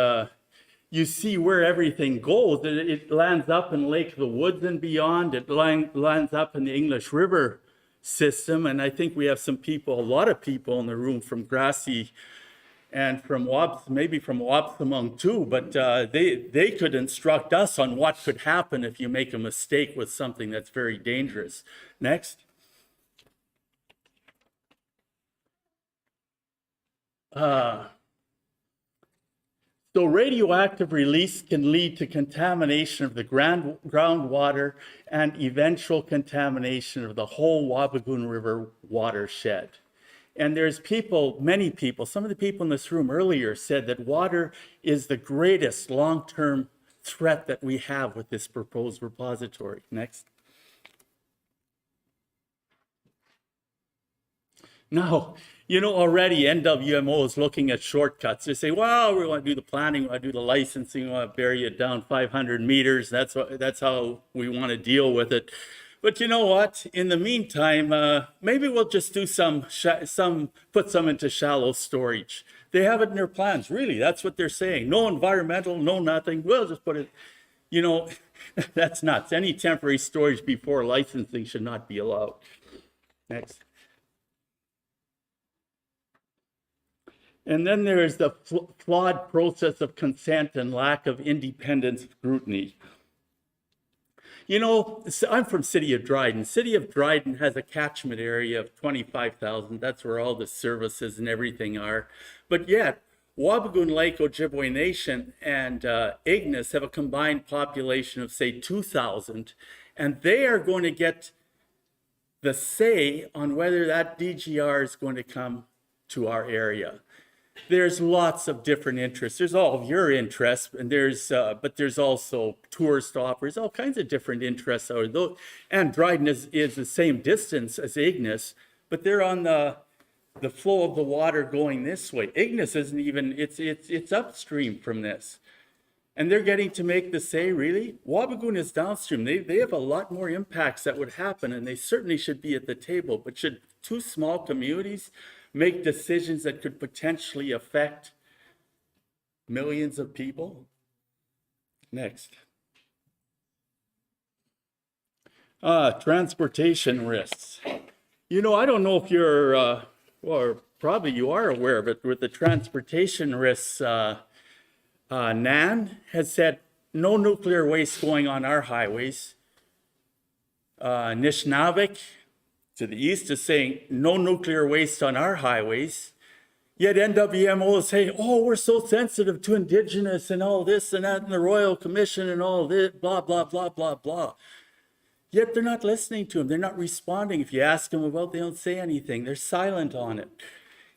you see where everything goes, it lands up in Lake of the Woods and beyond. It lands up in the English River system. And I think we have some people, a lot of people in the room from Grassy and from maybe from Wapsamung too, but they could instruct us on what could happen if you make a mistake with something that's very dangerous. Next. So radioactive release can lead to contamination of the groundwater and eventual contamination of the whole Wabigoon River watershed. And there's people, many people, some of the people in this room earlier said that water is the greatest long-term threat that we have with this proposed repository. Next. Now, you know, already NWMO is looking at shortcuts. They say, well, we want to do the planning, we want to do the licensing, we want to bury it down 500 meters. That's how we want to deal with it. But you know what? In the meantime, maybe we'll just do put some into shallow storage. They have it in their plans. Really, that's what they're saying. No environmental, no nothing. We'll just put it, you know, that's nuts. Any temporary storage before licensing should not be allowed. Next. And then there is the flawed process of consent and lack of independent scrutiny. You know, I'm from City of Dryden. City of Dryden has a catchment area of 25,000. That's where all the services and everything are. But yet, Wabigoon Lake Ojibway Nation and Ignace have a combined population of, say, 2,000. And they are going to get the say on whether that DGR is going to come to our area. There's lots of different interests. There's all of your interests, and but there's also tourist operators, all kinds of different interests out of those. And Dryden is the same distance as Ignace, but they're on the flow of the water going this way. Ignace isn't even, it's upstream from this. And they're getting to make the say, really? Wabigoon is downstream. They have a lot more impacts that would happen, and they certainly should be at the table. But should two small communities make decisions that could potentially affect millions of people? Next. Transportation risks. You know, I don't know if you're, or probably you are aware of it, with the transportation risks. Necan has said no nuclear waste going on our highways. Nishnawik to the east is saying no nuclear waste on our highways. Yet NWMO is saying, oh, we're so sensitive to Indigenous and all this and that and the Royal Commission and all this, blah, blah, blah, blah, blah. Yet they're not listening to them. They're not responding. If you ask them about, they don't say anything. They're silent on it.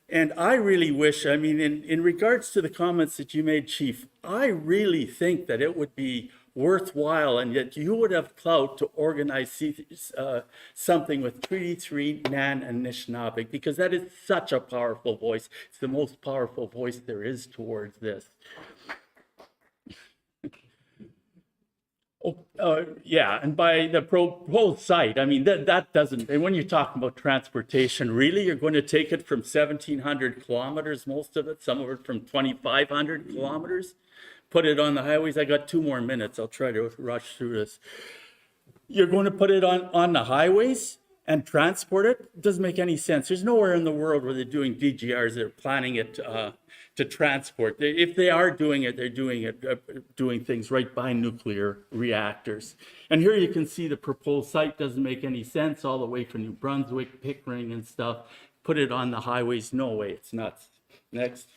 And I really wish, I mean, in regards to the comments that you made, Chief, I really think that it would be worthwhile and yet you would have clout to organize something with Treaty 3, Necan, and Nishnawik, because that is such a powerful voice. It's the most powerful voice there is towards this. Yeah, and by the proposed site, I mean, that doesn't, and when you're talking about transportation, really, you're going to take it from 1,700 kilometers, most of it, some of it from 2,500 kilometers, put it on the highways. I got 2 more minutes. I'll try to rush through this. You're going to put it on the highways and transport it? Doesn't make any sense. There's nowhere in the world where they're doing DGRs, they're planning it to transport. If they are doing it, they're doing things right by nuclear reactors. And here you can see the proposed site doesn't make any sense, all the way from New Brunswick, Pickering and stuff. Put it on the highways, no way, it's nuts. Next.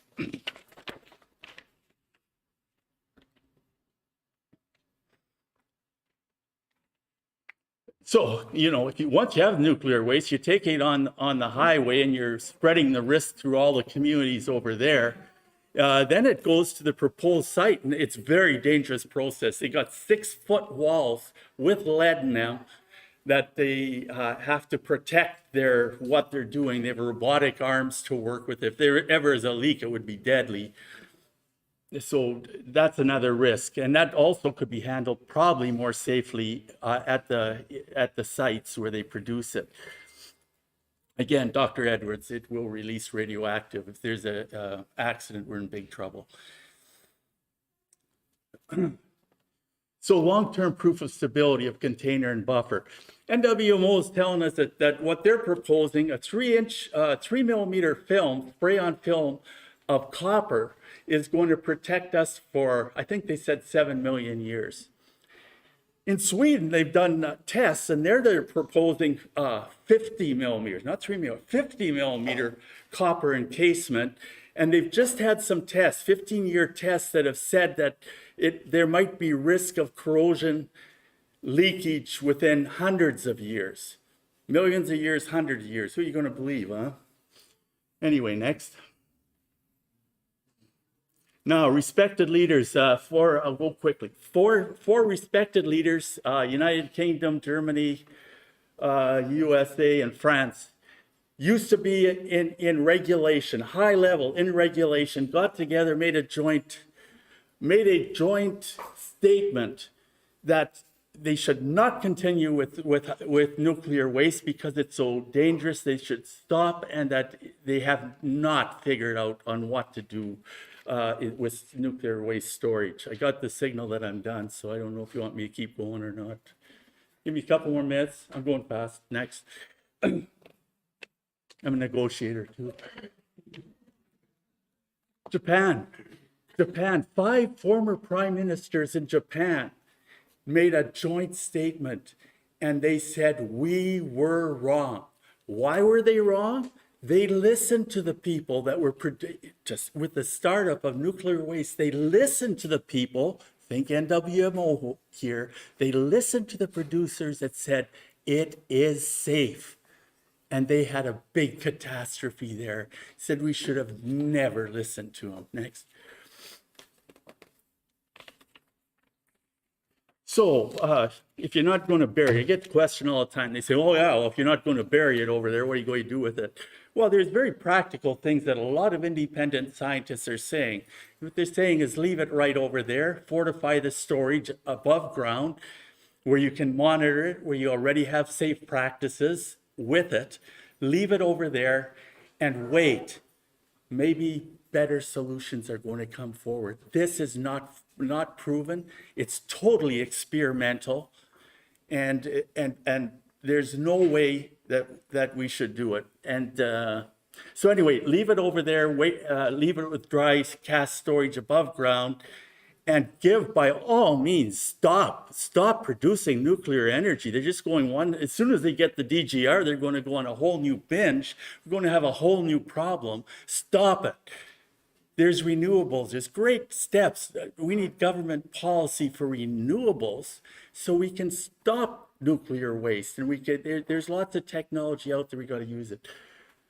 So, you know, once you have nuclear waste, you take it on the highway and you're spreading the risk through all the communities over there. Then it goes to the proposed site, and it's a very dangerous process. They got 6-foot walls with lead in them that they have to protect what they're doing. They have robotic arms to work with. If there ever is a leak, it would be deadly. So that's another risk, and that also could be handled probably more safely at the sites where they produce it. Again, Dr. Edwards, it will release radioactive. If there's a accident, we're in big trouble. So long-term proof of stability of container and buffer. NWMO is telling us that what they're proposing, a 3 millimeter film, spray-on film of copper, is going to protect us for, I think they said 7 million years. In Sweden, they've done tests, and they're proposing 50 millimeters, not 3 millimeters, 50 millimeter copper encasement. And they've just had some tests, 15-year tests, that have said that there might be risk of corrosion leakage within hundreds of years. Millions of years, hundreds of years. Who are you going to believe, huh? Anyway, next. Now, respected leaders, I'll go quickly. Four respected leaders, United Kingdom, Germany, USA, and France, used to be in regulation, high level in regulation, got together, made a joint statement that they should not continue with nuclear waste because it's so dangerous. They should stop, and that they have not figured out on what to do with nuclear waste storage. I got the signal that I'm done, so I don't know if you want me to keep going or not. Give me a couple more minutes. I'm going fast. Next. I'm a negotiator too. Japan. 5 former prime ministers in Japan made a joint statement, and they said, we were wrong. Why were they wrong? They listened to the people that were, just with the startup of nuclear waste, they listened to the people, think NWMO here, they listened to the producers that said, it is safe. And they had a big catastrophe there. Said we should have never listened to them. Next. So if you're not going to bury it, I get the question all the time. They say, oh yeah, well, if you're not going to bury it over there, what are you going to do with it? Well, there's very practical things that a lot of independent scientists are saying. What they're saying is leave it right over there, fortify the storage above ground, where you can monitor it, where you already have safe practices with it, leave it over there and wait. Maybe better solutions are going to come forward. This is not proven. It's totally experimental, and there's no way that we should do it. And so anyway, leave it over there, wait, leave it with dry cast storage above ground, and give, by all means, stop producing nuclear energy. They're just going as soon as they get the DGR, they're going to go on a whole new binge. We're going to have a whole new problem. Stop it. There's renewables, there's great steps. We need government policy for renewables so we can stop nuclear waste. And there's lots of technology out there, we got to use it.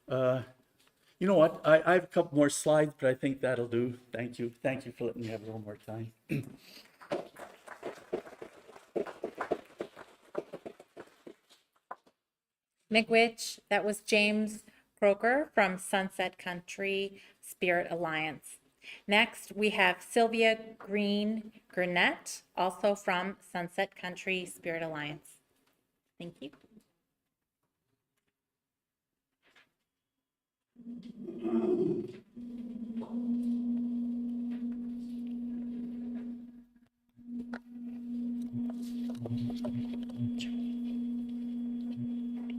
You know what? I have a couple more slides, but I think that'll do. Thank you. Thank you for letting me have a little more time. Miigwetch, that was James Croker from Sunset Country Spirit Alliance. Next, we have Sylvia Green Gurnett, also from Sunset Country Spirit Alliance. Thank you.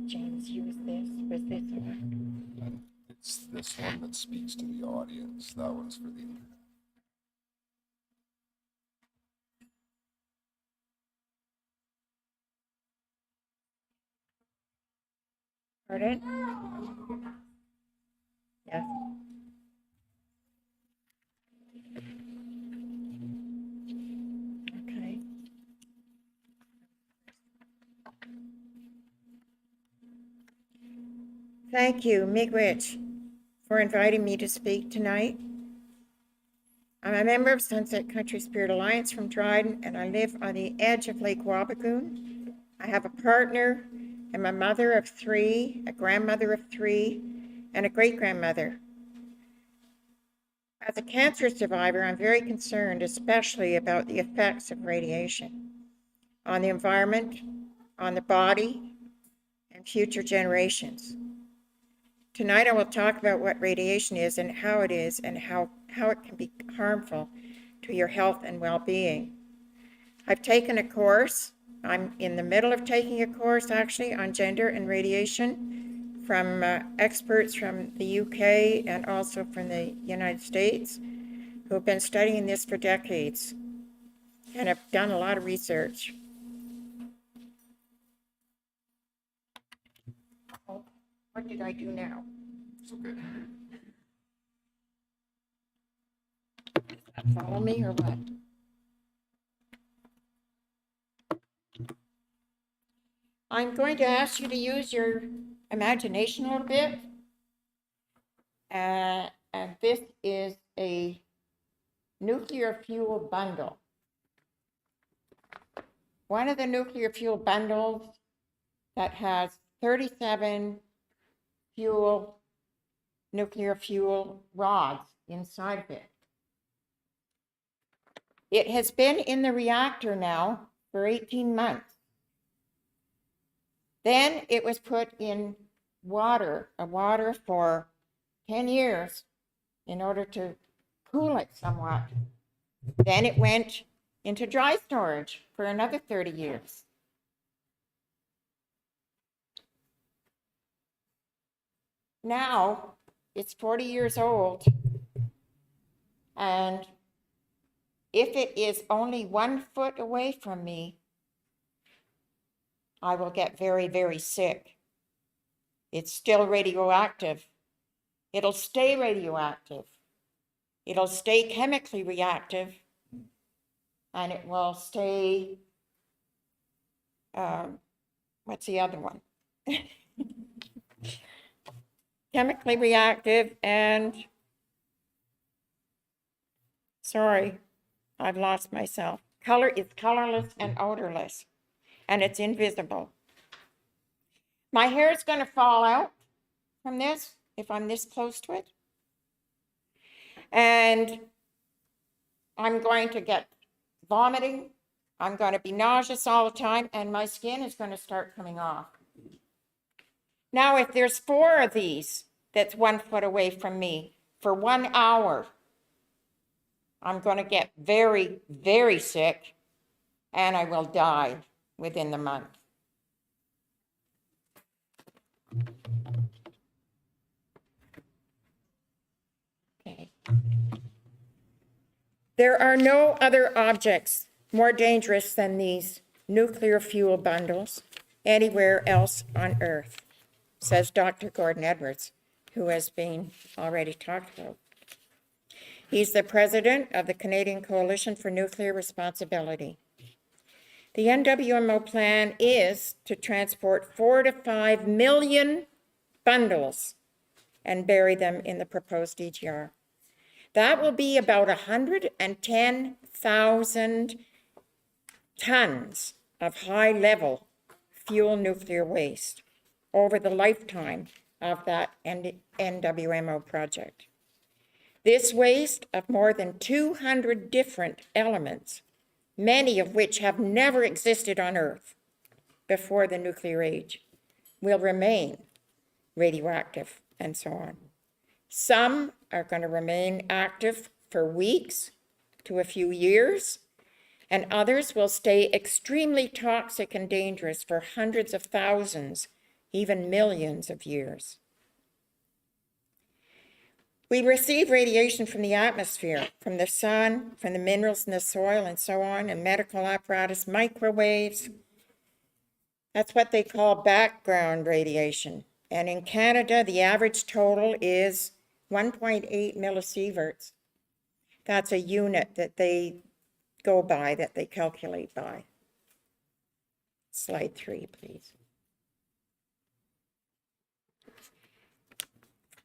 James used this. Was this one? It's this one that speaks to the audience. That one's for the internet. Pardon? Yes. Okay. Thank you, miigwetch, for inviting me to speak tonight. I'm a member of Sunset Country Spirit Alliance from Dryden, and I live on the edge of Lake Wabigoon. I have a partner and a mother of 3, a grandmother of 3, and a great-grandmother. As a cancer survivor, I'm very concerned, especially about the effects of radiation on the environment, on the body, and future generations. Tonight, I will talk about what radiation is and how it is and how it can be harmful to your health and well-being. I've taken a course. I'm in the middle of taking a course, actually, on gender and radiation from experts from the UK and also from the United States who have been studying this for decades and have done a lot of research. Oh, what did I do now? It's okay. Follow me or what? I'm going to ask you to use your imagination a little bit. And this is a nuclear fuel bundle. One of the nuclear fuel bundles that has 37 nuclear fuel rods inside of it. It has been in the reactor now for 18 months. Then it was put in water for 10 years in order to cool it somewhat. Then it went into dry storage for another 30 years. Now it's 40 years old, and if it is only 1 foot away from me, I will get very, very sick. It's still radioactive. It'll stay radioactive. It'll stay chemically reactive, and it will stay, what's the other one? Chemically reactive and, sorry, I've lost myself. It's colorless and odorless, and it's invisible. My hair is going to fall out from this if I'm this close to it. And I'm going to get vomiting. I'm going to be nauseous all the time, and my skin is going to start coming off. Now, if there's 4 of these that's 1 foot away from me for 1 hour, I'm going to get very, very sick, and I will die within the month. Okay. There are no other objects more dangerous than these nuclear fuel bundles anywhere else on Earth, says Dr. Gordon Edwards, who has been already talked about. He's the president of the Canadian Coalition for Nuclear Responsibility. The NWMO plan is to transport 4 to 5 million bundles and bury them in the proposed EGR. That will be about 110,000 tons of high-level fuel nuclear waste over the lifetime of that NWMO project. This waste of more than 200 different elements many of which have never existed on Earth before the nuclear age, will remain radioactive and so on. Some are going to remain active for weeks to a few years, and others will stay extremely toxic and dangerous for hundreds of thousands, even millions of years. We receive radiation from the atmosphere, from the sun, from the minerals in the soil and so on, and medical apparatus, microwaves. That's what they call background radiation. And in Canada, the average total is 1.8 millisieverts. That's a unit that they go by, that they calculate by. Slide 3, please.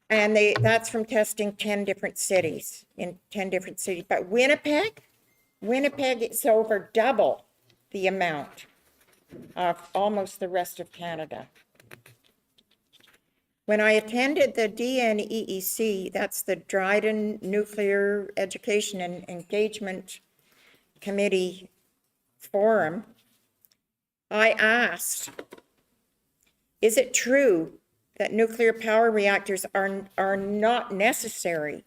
And that's from testing 10 different cities, in 10 different cities. But Winnipeg is over double the amount of almost the rest of Canada. When I attended the DNEEC, that's the Dryden Nuclear Education and Engagement Committee Forum, I asked, is it true that nuclear power reactors are not necessary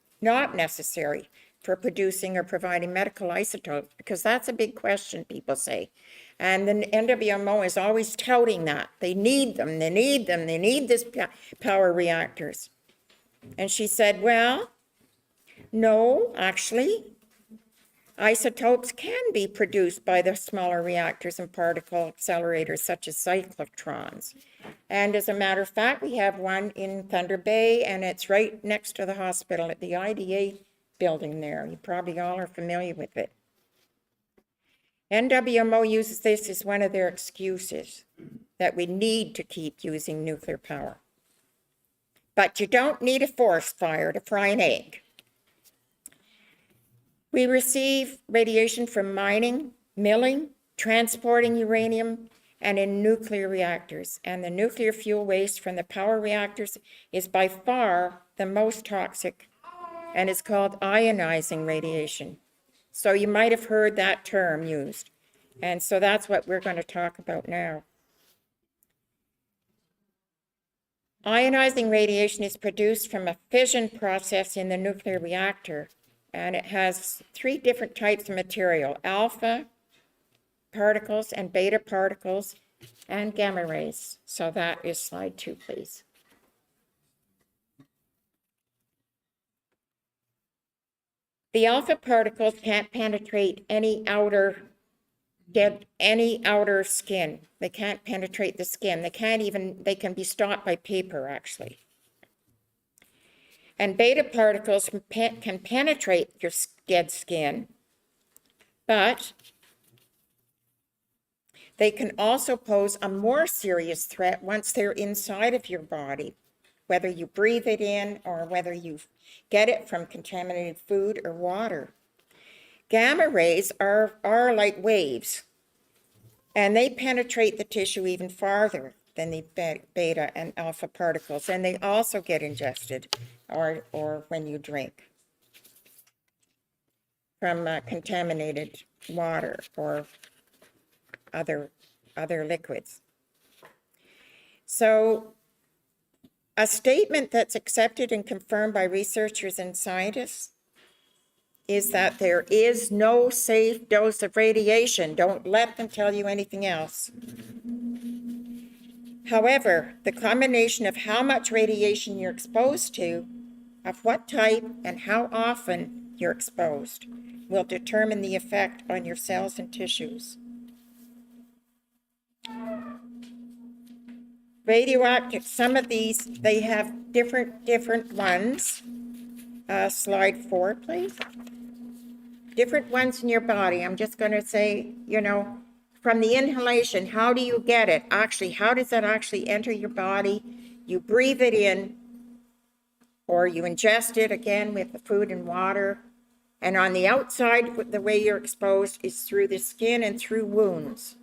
for producing or providing medical isotopes? Because that's a big question, people say. And the NWMO is always touting that. They need them, they need this power reactors. And she said, well, no, actually, isotopes can be produced by the smaller reactors and particle accelerators such as cyclotrons. And as a matter of fact, we have one in Thunder Bay, and it's right next to the hospital at the IDA building there. You probably all are familiar with it. NWMO uses this as one of their excuses that we need to keep using nuclear power. But you don't need a forest fire to fry an egg. We receive radiation from mining, milling, transporting uranium, and in nuclear reactors. And the nuclear fuel waste from the power reactors is by far the most toxic and is called ionizing radiation. So you might have heard that term used. And so that's what we're going to talk about now. Ionizing radiation is produced from a fission process in the nuclear reactor, and it has 3 different types of material: alpha particles and beta particles and gamma rays. So that is slide 2, please. The alpha particles can't penetrate any outer skin. They can't penetrate the skin. They can be stopped by paper, actually. And beta particles can penetrate your dead skin, but they can also pose a more serious threat once they're inside of your body, whether you breathe it in or whether you get it from contaminated food or water. Gamma rays are like waves, and they penetrate the tissue even farther than the beta and alpha particles, and they also get ingested or when you drink from contaminated water or other liquids. So a statement that's accepted and confirmed by researchers and scientists is that there is no safe dose of radiation. Don't let them tell you anything else. However, the combination of how much radiation you're exposed to, of what type, and how often you're exposed will determine the effect on your cells and tissues. Radioactive, some of these, they have different ones. Slide 4, please. Different ones in your body. I'm just going to say, from the inhalation, how do you get it? Actually, how does that actually enter your body? You breathe it in, or you ingest it again with the food and water. And on the outside, the way you're exposed is through the skin and through wounds.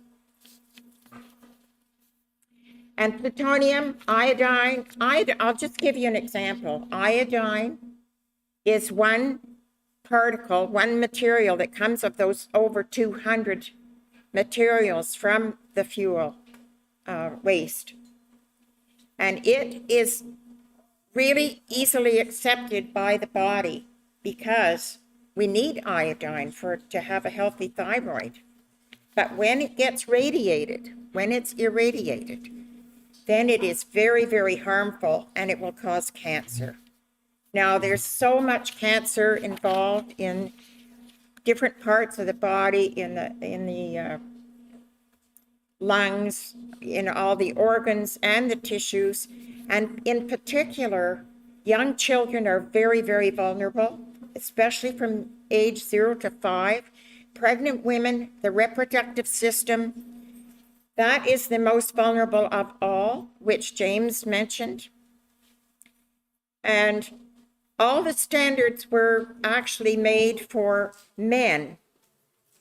And plutonium, iodine, I'll just give you an example. Iodine is one particle, one material that comes of those over 200 materials from the fuel waste. And it is really easily accepted by the body because we need iodine to have a healthy thyroid. But when it gets radiated, when it's irradiated, then it is very, very harmful and it will cause cancer. Now, there's so much cancer involved in different parts of the body, in the lungs, in all the organs and the tissues. And in particular, young children are very, very vulnerable, especially from age 0 to 5. Pregnant women, the reproductive system, that is the most vulnerable of all, which James mentioned. And all the standards were actually made for men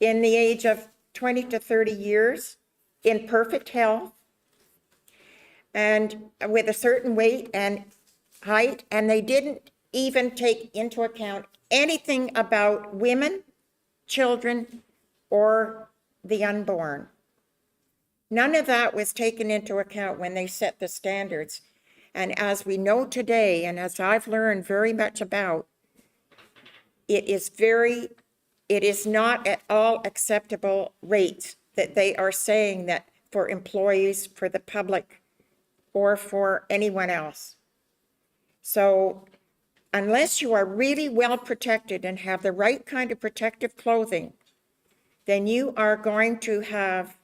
in the age of 20 to 30 years in perfect health and with a certain weight and height, and they didn't even take into account anything about women, children, or the unborn. None of that was taken into account when they set the standards. And as we know today, and as I've learned very much about, it is not at all acceptable rates that they are saying that for employees, for the public, or for anyone else. So unless you are really well protected and have the right kind of protective clothing, then you are going to have,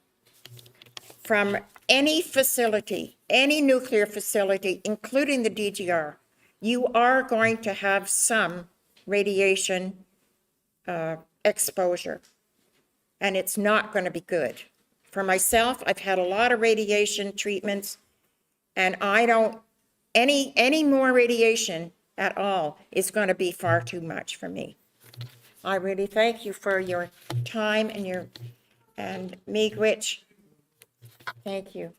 from any facility, any nuclear facility, including the DGR, you are going to have some radiation exposure, and it's not going to be good. For myself, I've had a lot of radiation treatments, and I don't, any more radiation at all is going to be far too much for me. I really thank you for your time and miigwetch. Thank you.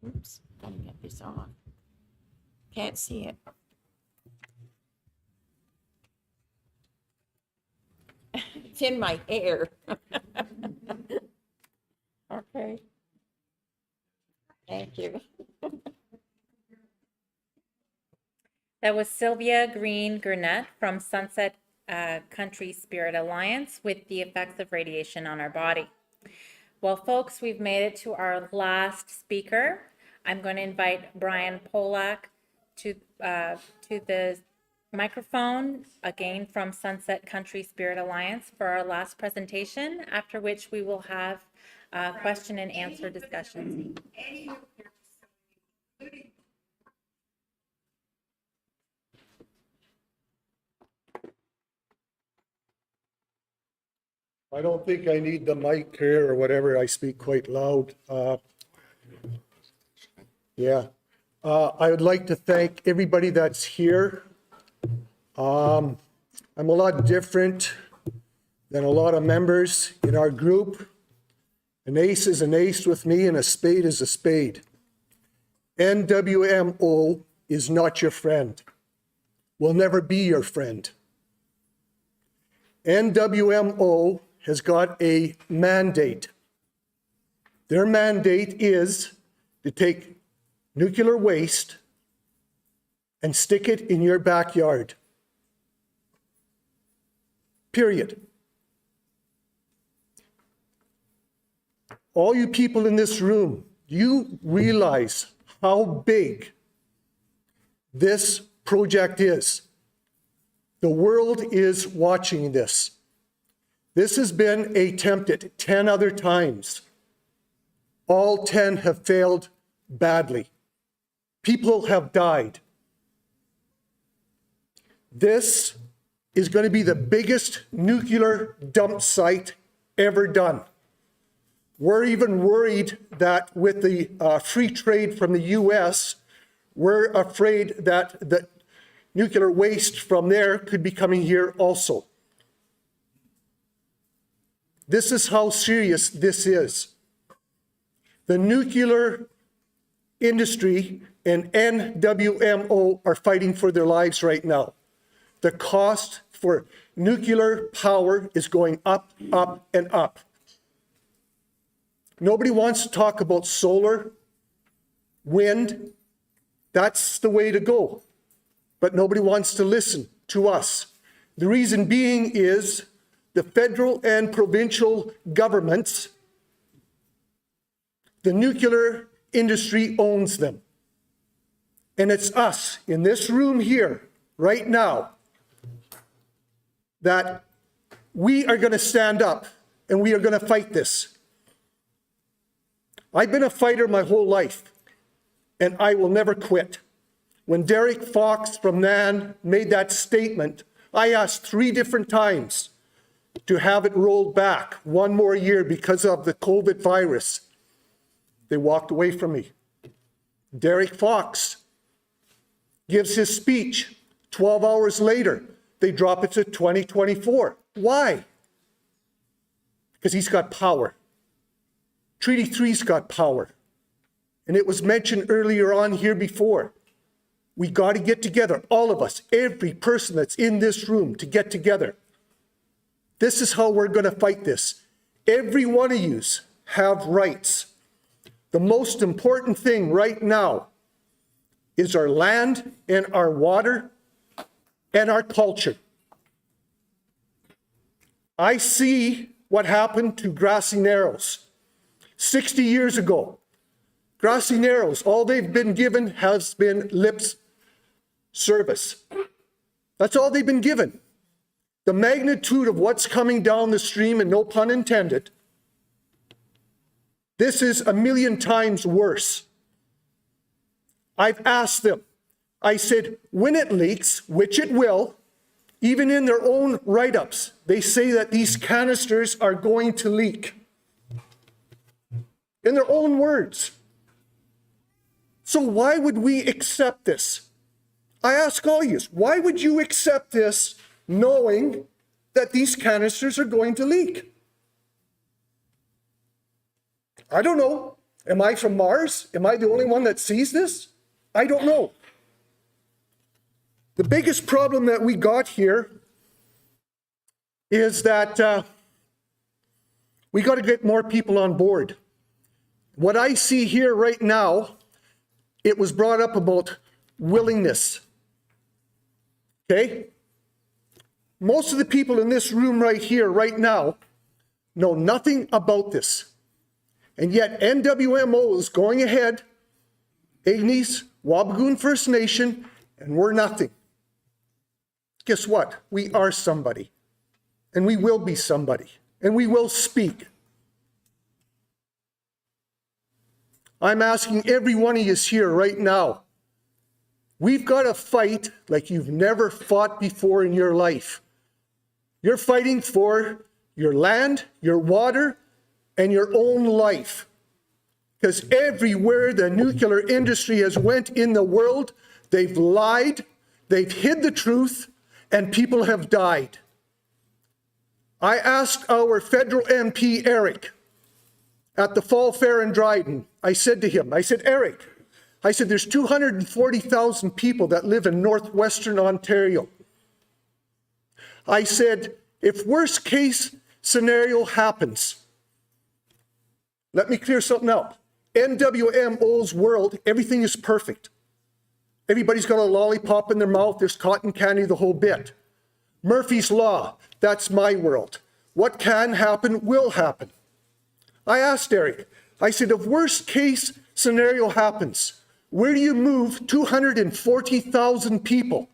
Oops, gotta get this on. Can't see it. It's in my hair. Okay. Thank you. That was Sylvia Green Gurnett from Sunset Country Spirit Alliance with the effects of radiation on our body. Well, folks, we've made it to our last speaker. I'm going to invite Brian Polak to the microphone, again from Sunset Country Spirit Alliance, for our last presentation, after which we will have question and answer discussions. I don't think I need the mic here or whatever. I speak quite loud. I would like to thank everybody that's here. I'm a lot different than a lot of members in our group. An ace is an ace with me, and a spade is a spade. NWMO is not your friend. Will never be your friend. NWMO has got a mandate. Their mandate is to take nuclear waste and stick it in your backyard. Period. All you people in this room, you realize how big this project is. The world is watching this. This has been attempted 10 other times. All 10 have failed badly. People have died. This is going to be the biggest nuclear dump site ever done. We're even worried that with the free trade from the US, we're afraid that the nuclear waste from there could be coming here also. This is how serious this is. The nuclear industry and NWMO are fighting for their lives right now. The cost for nuclear power is going up, up, and up. Nobody wants to talk about solar, wind. That's the way to go. But nobody wants to listen to us. The reason being is the federal and provincial governments, the nuclear industry owns them. And it's us in this room here right now that we are going to stand up and we are going to fight this. I've been a fighter my whole life, and I will never quit. When Derek Fox from Necan made that statement, I asked 3 different times to have it rolled back 1 more year because of the COVID virus. They walked away from me. Derek Fox gives his speech. 12 hours later, they drop it to 2024. Why? Because he's got power. Treaty 3's got power. And it was mentioned earlier on here before. We got to get together, all of us, every person that's in this room, to get together. This is how we're going to fight this. Every one of yous have rights. The most important thing right now is our land and our water and our culture. I see what happened to Grassy Narrows 60 years ago. Grassy Narrows, all they've been given has been lip service. That's all they've been given. The magnitude of what's coming down the stream, and no pun intended, this is 1,000,000 times worse. I've asked them, I said, when it leaks, which it will, even in their own write-ups, they say that these canisters are going to leak. In their own words. So why would we accept this? I ask all of you, why would you accept this knowing that these canisters are going to leak? I don't know. Am I from Mars? Am I the only one that sees this? I don't know. The biggest problem that we got here is that we got to get more people on board. What I see here right now, it was brought up about willingness. Okay? Most of the people in this room right here, right now, know nothing about this. And yet NWMO is going ahead, Ignace, Wabagoon First Nation, and we're nothing. Guess what? We are somebody. And we will be somebody. And we will speak. I'm asking every one of you here right now, we've got to fight like you've never fought before in your life. You're fighting for your land, your water, and your own life. Because everywhere the nuclear industry has went in the world, they've lied, they've hid the truth, and people have died. I asked our federal MP, Eric, at the Fall Fair in Dryden, I said to him, I said, Eric, I said, there's 240,000 people that live in northwestern Ontario. I said, if worst case scenario happens, let me clear something up. NWMO's world, everything is perfect. Everybody's got a lollipop in their mouth, there's cotton candy, the whole bit. Murphy's Law, that's my world. What can happen will happen. I asked Eric, I said, if worst case scenario happens, where do you move 240,000 people?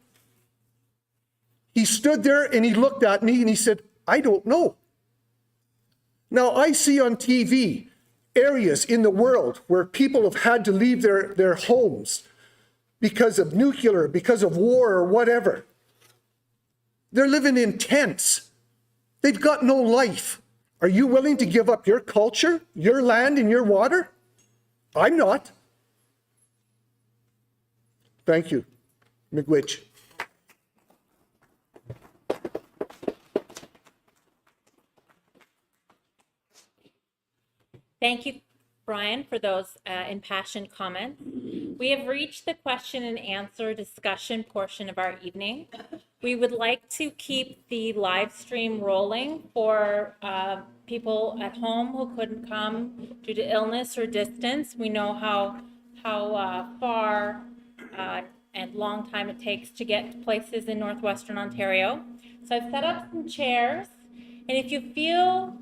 He stood there and he looked at me and he said, I don't know. Now I see on TV areas in the world where people have had to leave their homes because of nuclear, because of war or whatever. They're living in tents. They've got no life. Are you willing to give up your culture, your land, and your water? I'm not. Thank you. Miigwetch. Thank you, Brian, for those impassioned comments. We have reached the question and answer discussion portion of our evening. We would like to keep the live stream rolling for people at home who couldn't come due to illness or distance. We know how far and long time it takes to get to places in northwestern Ontario. So I've set up some chairs, and if you feel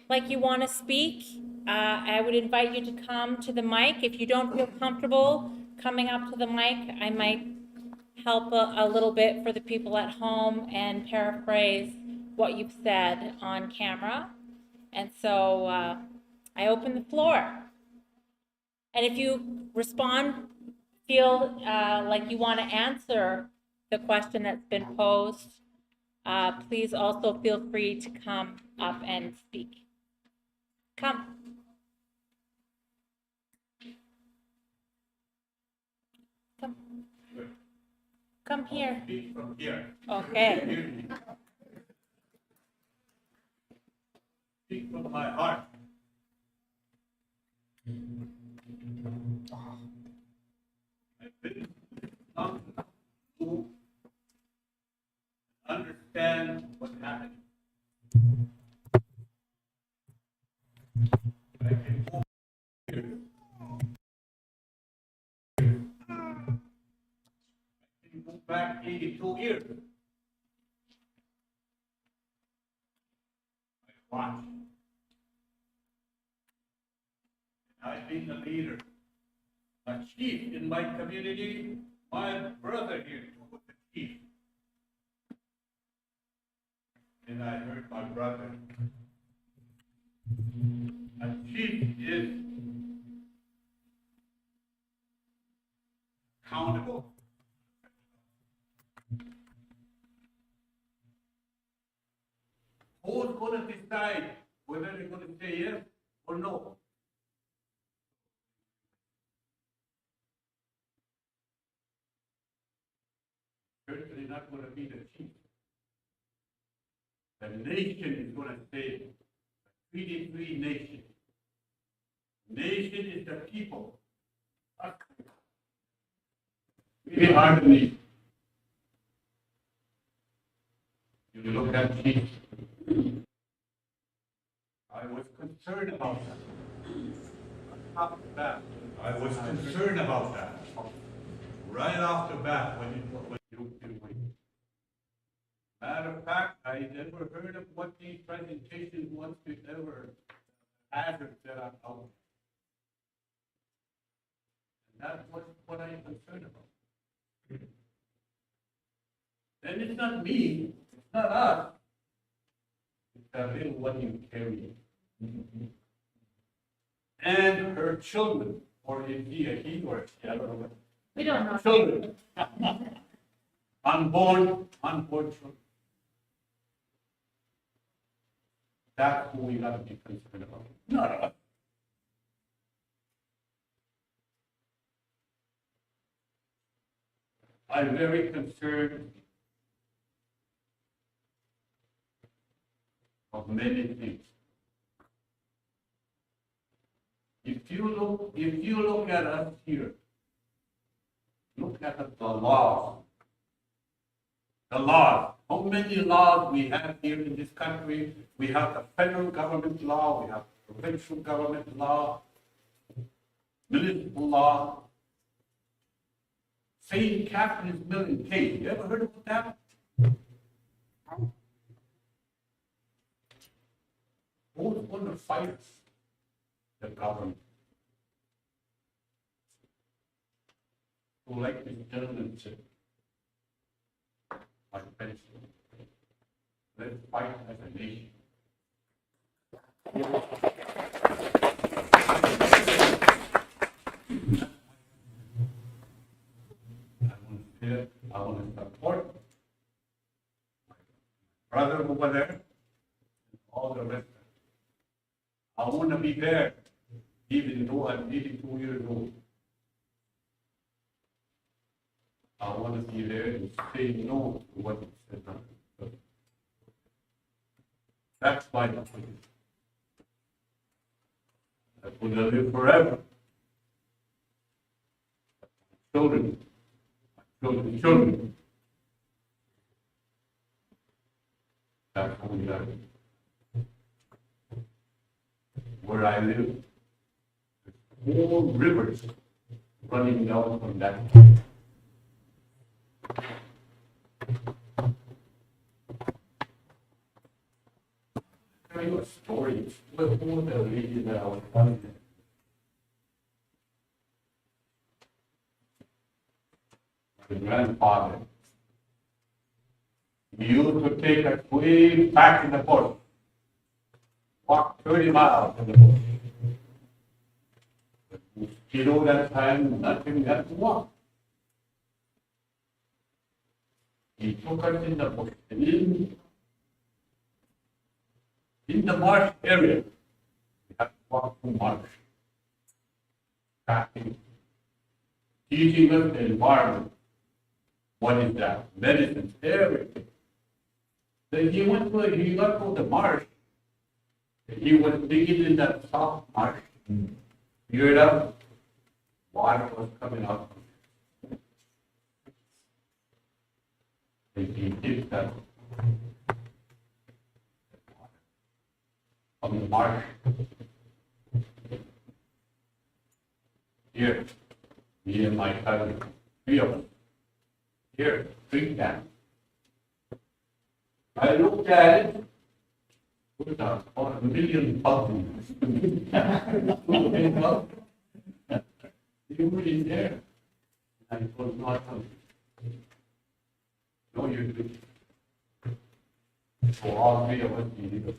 like you want to speak, I would invite you to come to the mic. If you don't feel comfortable coming up to the mic, I might help a little bit for the people at home and paraphrase what you've said on camera. And so I open the floor. And if you feel like you want to answer the question that's been posed, please also feel free to come up and speak. Come. Come. Come here. Speak from here. Okay. Speak from my heart. I've been long enough to understand what happened. I can go here. I can go back 82 years. I watched. I've been a leader, a chief in my community. My brother here was the chief. And I heard my brother. A chief is accountable. Who's going to decide whether they're going to say yes or no? Certainly not going to be the chief. The nation is going to say, a treaty-free nation. Nation is the people. We are the nation. You look at chief. I was concerned about that. Off the bat, I was concerned about that. Right off the bat, when you matter of fact, I never heard of what these presentations once they ever hazards that I'm out. And that's what I'm concerned about. And it's not me, it's not us. It's that little one you carry. And her children, or is he a he or a she? I don't know what. We don't know. Children. Unborn children. That's who we got to be concerned about. Not us. I'm very concerned of many things. If you look at us here, look at the laws. The laws. How many laws we have here in this country? We have the federal government law, we have provincial government law, municipal law. St. Catherine's Mill in Kane, you ever heard about that? Who's going to fight the government? Who, like this gentleman said, like pension. Let's fight as a nation. I want to support my brother over there and all the rest. I want to be there, even though I'm 82 years old. I want to be there and say no to what is said. That's my opinion. I'm going to live forever. children, children. That's only that. Where I live, there's 4 rivers running down from that. Tell you a story. It's with one of the ladies that I was telling you. My grandfather, he used to take us way back in the bush, walk 30 miles in the bush. But mosquito that time, nothing had to walk. He took us in the bush, and in the marsh area, we have to walk through marsh. Tracking, teaching us the environment. What is that? Medicine, everything. Then he got to the marsh. He was digging in that soft marsh. Figured out water was coming out. And he did that from the marsh. Here, me and my cousin, 3 of us. Here, drink that. I looked at it, put about 1,000,000 bubbles. You were in there. And it was not something. No, you did. So all 3 of us needed it.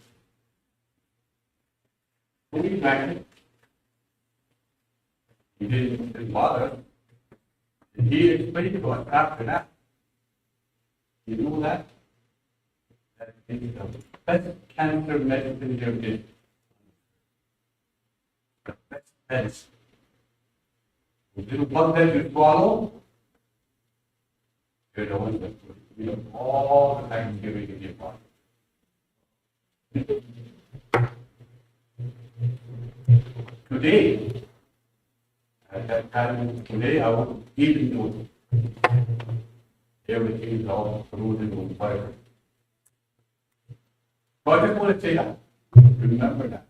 So we drank it. He didn't bother. And he explained to us after that. You know that? That is the best cancer medicine there is. The best medicine. The little bug that you swallow, you're the one that you know all the Thanksgiving in your body. Today, at that time, today I was eating those. Everything is all frozen on fire. So I just want to say that. Remember that.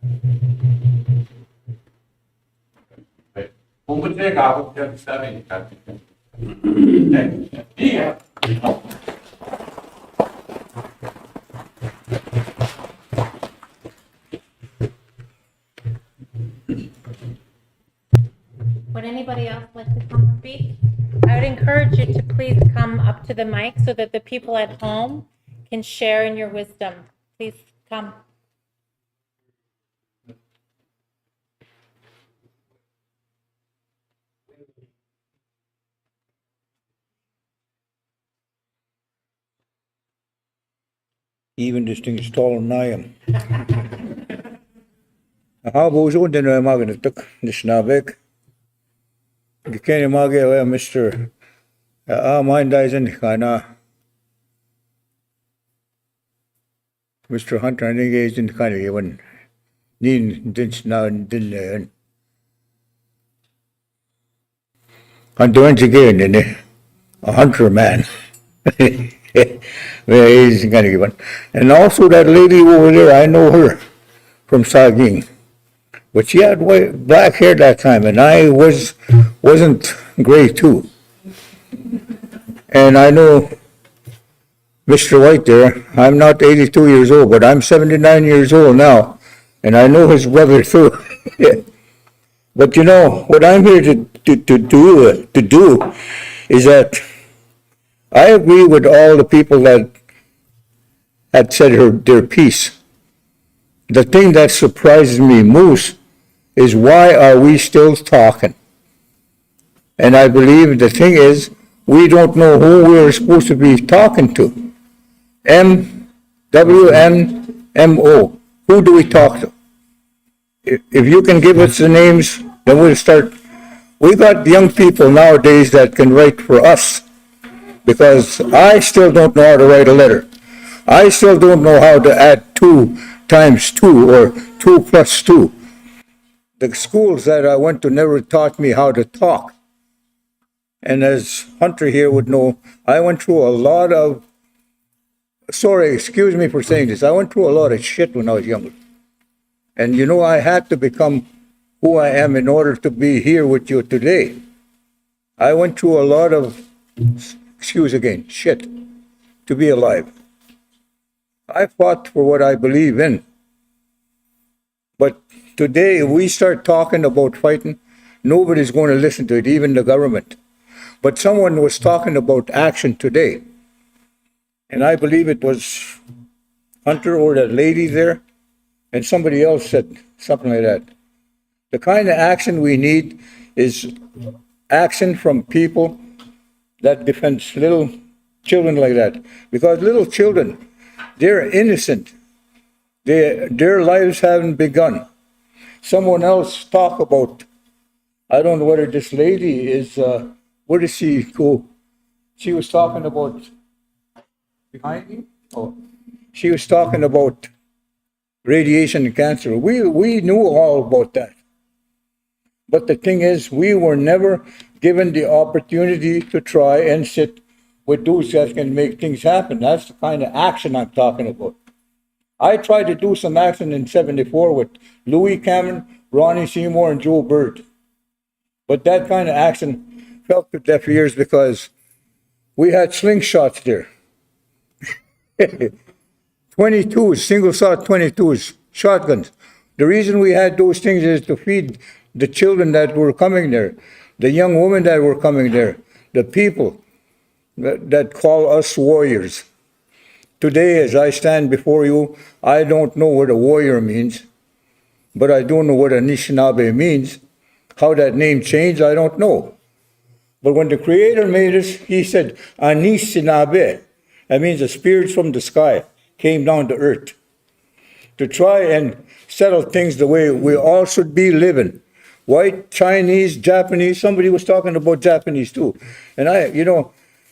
Kung saya gawat yang sabi Kathleen. Iya. Would anybody else like to come speak? I would encourage you to please come up to the mic so that the people at home can share in your wisdom. Please come. Even this thing's taller than I am. How bozo din na magnetic this nabek. Can mage Mr. Mind eyes in kana. Mr. Hunter and engaged in kind of even Nin didn't now didn't I'm doing again in a hunter man. Well, he's kind of given. And also that lady over there, I know her from Saugeen. But she had black hair that time, and I wasn't gray too. And I know Mr. White there. I'm not 82 years old, but I'm 79 years old now, and I know his brother too. But you know what I'm here to do is that I agree with all the people that had said their piece. The thing that surprises me most is why are we still talking? And I believe the thing is, we don't know who we're supposed to be talking to. WNMO. Who do we talk to? If you can give us the names, then we'll start. We got young people nowadays that can write for us, because I still don't know how to write a letter. I still don't know how to add 2 times 2 or 2 plus 2. The schools that I went to never taught me how to talk. And as Hunter here would know, I went through a lot of, sorry, excuse me for saying this, I went through a lot of shit when I was younger. And you know, I had to become who I am in order to be here with you today. I went through a lot of, excuse again, shit to be alive. I fought for what I believe in. But today, we start talking about fighting, nobody's going to listen to it, even the government. But someone was talking about action today. And I believe it was Hunter or that lady there, and somebody else said something like that. The kind of action we need is action from people that defends little children like that. Because little children, they're innocent. Their lives haven't begun. Someone else talk about, I don't know whether this lady is, where did she go? She was talking about, behind me? Oh, she was talking about radiation and cancer. We knew all about that. But the thing is, we were never given the opportunity to try and sit with those that can make things happen. That's the kind of action I'm talking about. I tried to do some action in 74 with Louis Cameron, Ronnie Seymour, and Joe Bird. But that kind of action fell to deaf ears because we had slingshots there. 22s, single shot 22s, shotguns. The reason we had those things is to feed the children that were coming there, the young women that were coming there, the people that call us warriors. Today, as I stand before you, I don't know what a warrior means, but I do know what Anishinaabe means. How that name changed, I don't know. But when the Creator made us, He said, Anishinaabe. That means the spirits from the sky came down to earth to try and settle things the way we all should be living. White, Chinese, Japanese, somebody was talking about Japanese too. And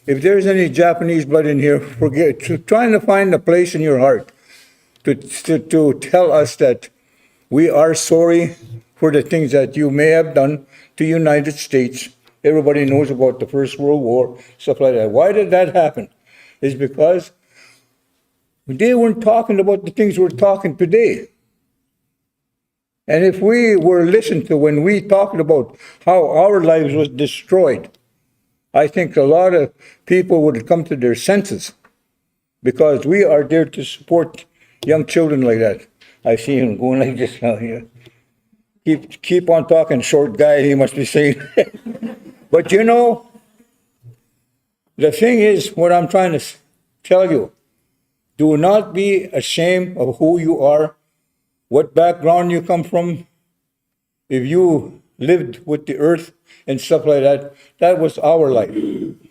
if there's any Japanese blood in here, forget, trying to find a place in your heart to tell us that we are sorry for the things that you may have done to the United States. Everybody knows about the First World War, stuff like that. Why did that happen? It's because they weren't talking about the things we're talking today. And if we were listened to when we talked about how our lives was destroyed, I think a lot of people would come to their senses, because we are there to support young children like that. I see him going like this now here. Keep on talking, short guy, he must be saying. But the thing is, what I'm trying to tell you, do not be ashamed of who you are, what background you come from. If you lived with the earth and stuff like that, that was our life.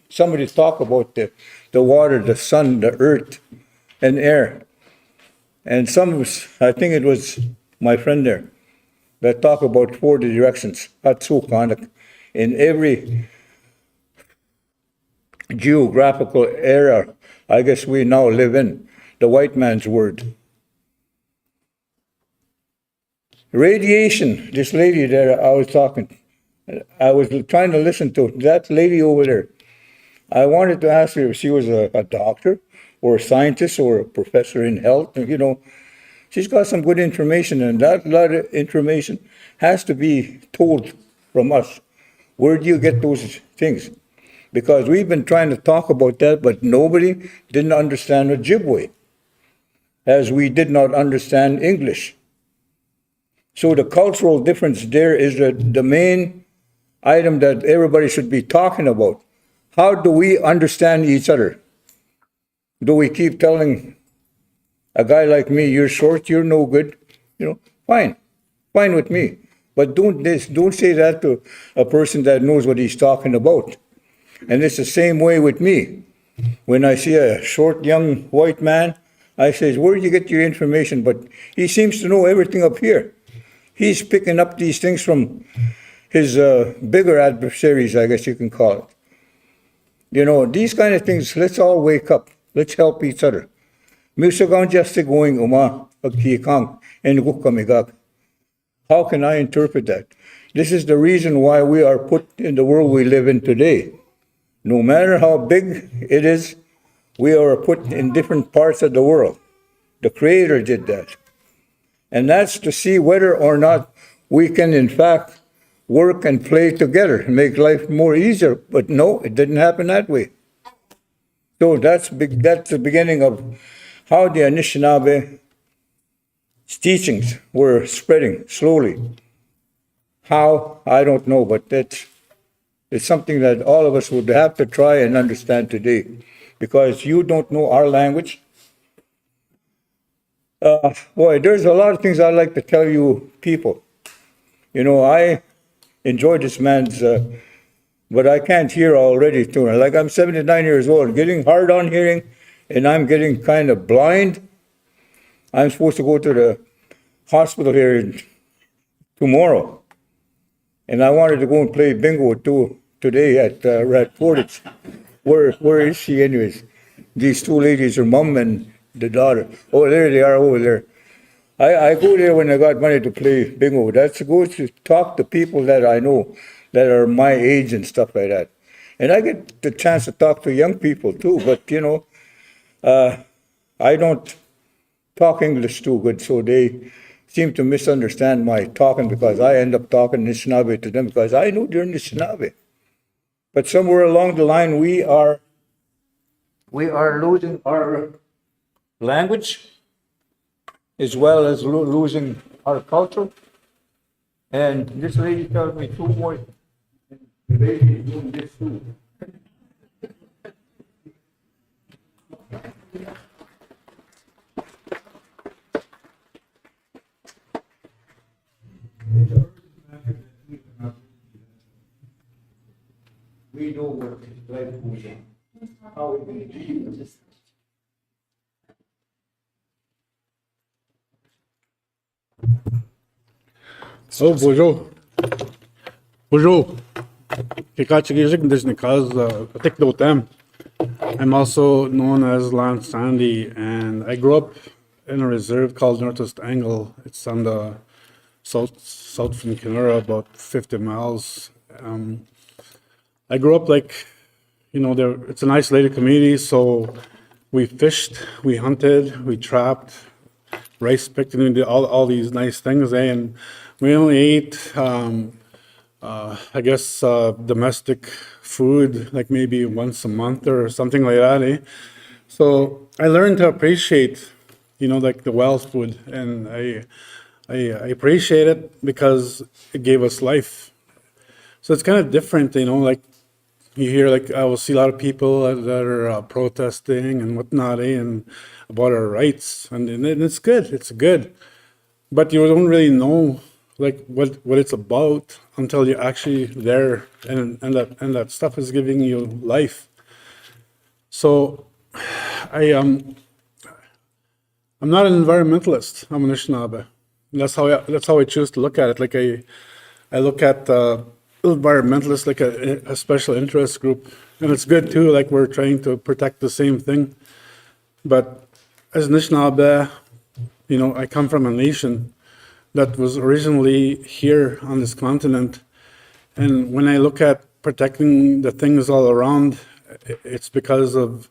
Somebody talk about the water, the sun, the earth, and air. And I think it was my friend there, that talk about 40 directions, Hatsukanak, in every geographical area I guess we now live in, the white man's word. Radiation, this lady there I was talking, I was trying to listen to, that lady over there. I wanted to ask her if she was a doctor or a scientist or a professor in health. She's got some good information, and that lot of information has to be told from us. Where do you get those things? Because we've been trying to talk about that, but nobody didn't understand Ojibway, as we did not understand English. So the cultural difference there is the main item that everybody should be talking about. How do we understand each other? Do we keep telling a guy like me, you're short, you're no good? Fine with me. But don't say that to a person that knows what he's talking about. And it's the same way with me. When I see a short, young white man, I say, where do you get your information? But he seems to know everything up here. He's picking up these things from his bigger adversaries, I guess you can call it. These kind of things, let's all wake up. Let's help each other. How can I interpret that? This is the reason why we are put in the world we live in today. No matter how big it is, we are put in different parts of the world. The Creator did that. And that's to see whether or not we can, in fact, work and play together and make life more easier. But no, it didn't happen that way. So that's the beginning of how the Anishinaabe teachings were spreading slowly. How, I don't know, but it's something that all of us would have to try and understand today. Because you don't know our language. Boy, there's a lot of things I'd like to tell you people. You know, I enjoy this man's, but I can't hear already too. Like I'm 79 years old, getting hard on hearing, and I'm getting kind of blind. I'm supposed to go to the hospital here tomorrow. And I wanted to go and play bingo too today at Rat Portage. Where is she anyways? These two ladies, her mom and the daughter. Oh, there they are over there. I go there when I got money to play bingo. That's to go to talk to people that I know that are my age and stuff like that. And I get the chance to talk to young people too, but you know, I don't talk English too good, so they seem to misunderstand my talking because I end up talking Anishinaabe to them because I know they're Anishinaabe. But somewhere along the line, we are losing our language as well as losing our culture. And this lady tells me two more. The lady is doing this too. We know what life goes on. How we live. Oh, bonjour. Bonjour. I'm also known as Lance Sandy, and I grew up in a reserve called Northwest Angle. It's on the south from Kenora, about 50 miles. I grew up it's an isolated community, so we fished, we hunted, we trapped, rice picked, and we did all these nice things, and we only ate, domestic food, like maybe once a month or something like that, So I learned to appreciate, the wild food, and I appreciate it because it gave us life. So it's kind of different, you hear, I will see a lot of people that are protesting and whatnot, and about our rights, and it's good. But you don't really know, what it's about until you're actually there, and that stuff is giving you life. So I'm not an environmentalist. I'm an Anishinaabe. That's how I choose to look at it. I look at environmentalists like a special interest group, and it's good too. We're trying to protect the same thing. But as Anishinaabe, I come from a nation that was originally here on this continent, and when I look at protecting the things all around, it's because of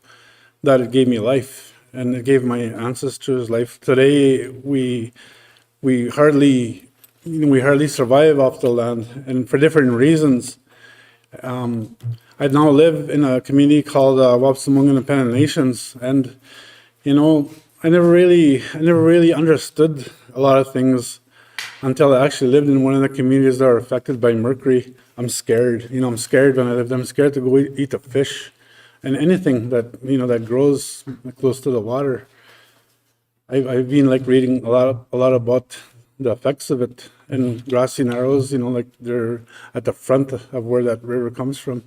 that it gave me life, and it gave my ancestors life. Today we hardly survive off the land, and for different reasons. I now live in a community called Wauzhushk Independent Nations, and I never really understood a lot of things until I actually lived in one of the communities that are affected by mercury. I'm scared. I'm scared when I lived. I'm scared to go eat the fish and anything that that grows close to the water. I've been reading a lot about the effects of it, and grassy narrows, they're at the front of where that river comes from.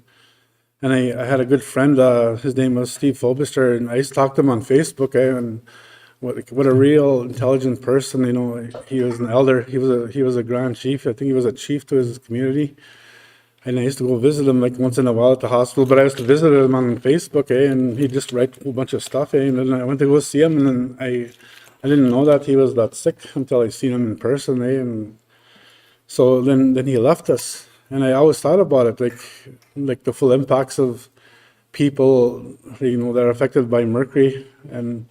And I had a good friend, his name was Steve Fulbister, and I used to talk to him on Facebook, and what a real intelligent person, he was an elder, he was a grand chief, I think he was a chief to his community. And I used to go visit him once in a while at the hospital, but I used to visit him on Facebook, and he'd just write a whole bunch of stuff, and then I went to go see him, and then I didn't know that he was that sick until I seen him in person, and so then he left us, and I always thought about it, the full impacts of people, that are affected by mercury. And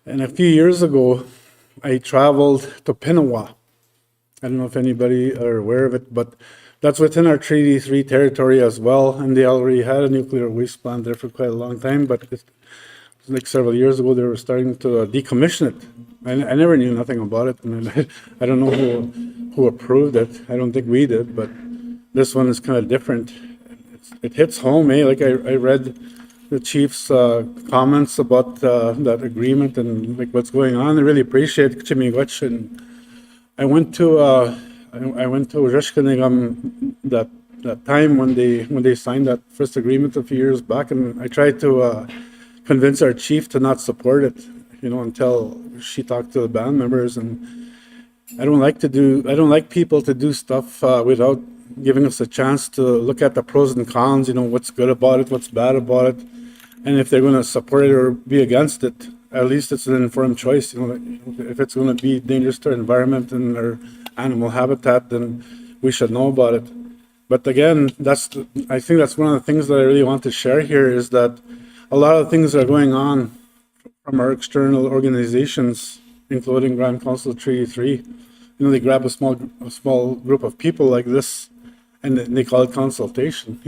a few years ago, I traveled to Pinawa. I don't know if anybody are aware of it, but that's within our Treaty 3 territory as well. And they already had a nuclear waste plant there for quite a long time, but it was like several years ago, they were starting to decommission it. I never knew nothing about it. And I don't know who approved it. I don't think we did, but this one is kind of different. It hits home, eh? Like I read the chief's comments about that agreement and like what's going on. I really appreciate miigwetch. And I went to Wauzhushk that time when they signed that first agreement a few years back, and I tried to convince our chief to not support it, until she talked to the band members. And I don't like people to do stuff without giving us a chance to look at the pros and cons, what's good about it, what's bad about it. And if they're going to support it or be against it, at least it's an informed choice. If it's going to be dangerous to our environment and our animal habitat, then we should know about it. But again, I think that's one of the things that I really want to share here, is that a lot of things are going on from our external organizations, including Grand Council Treaty 3. They grab a small group of people like this, and they call it consultation.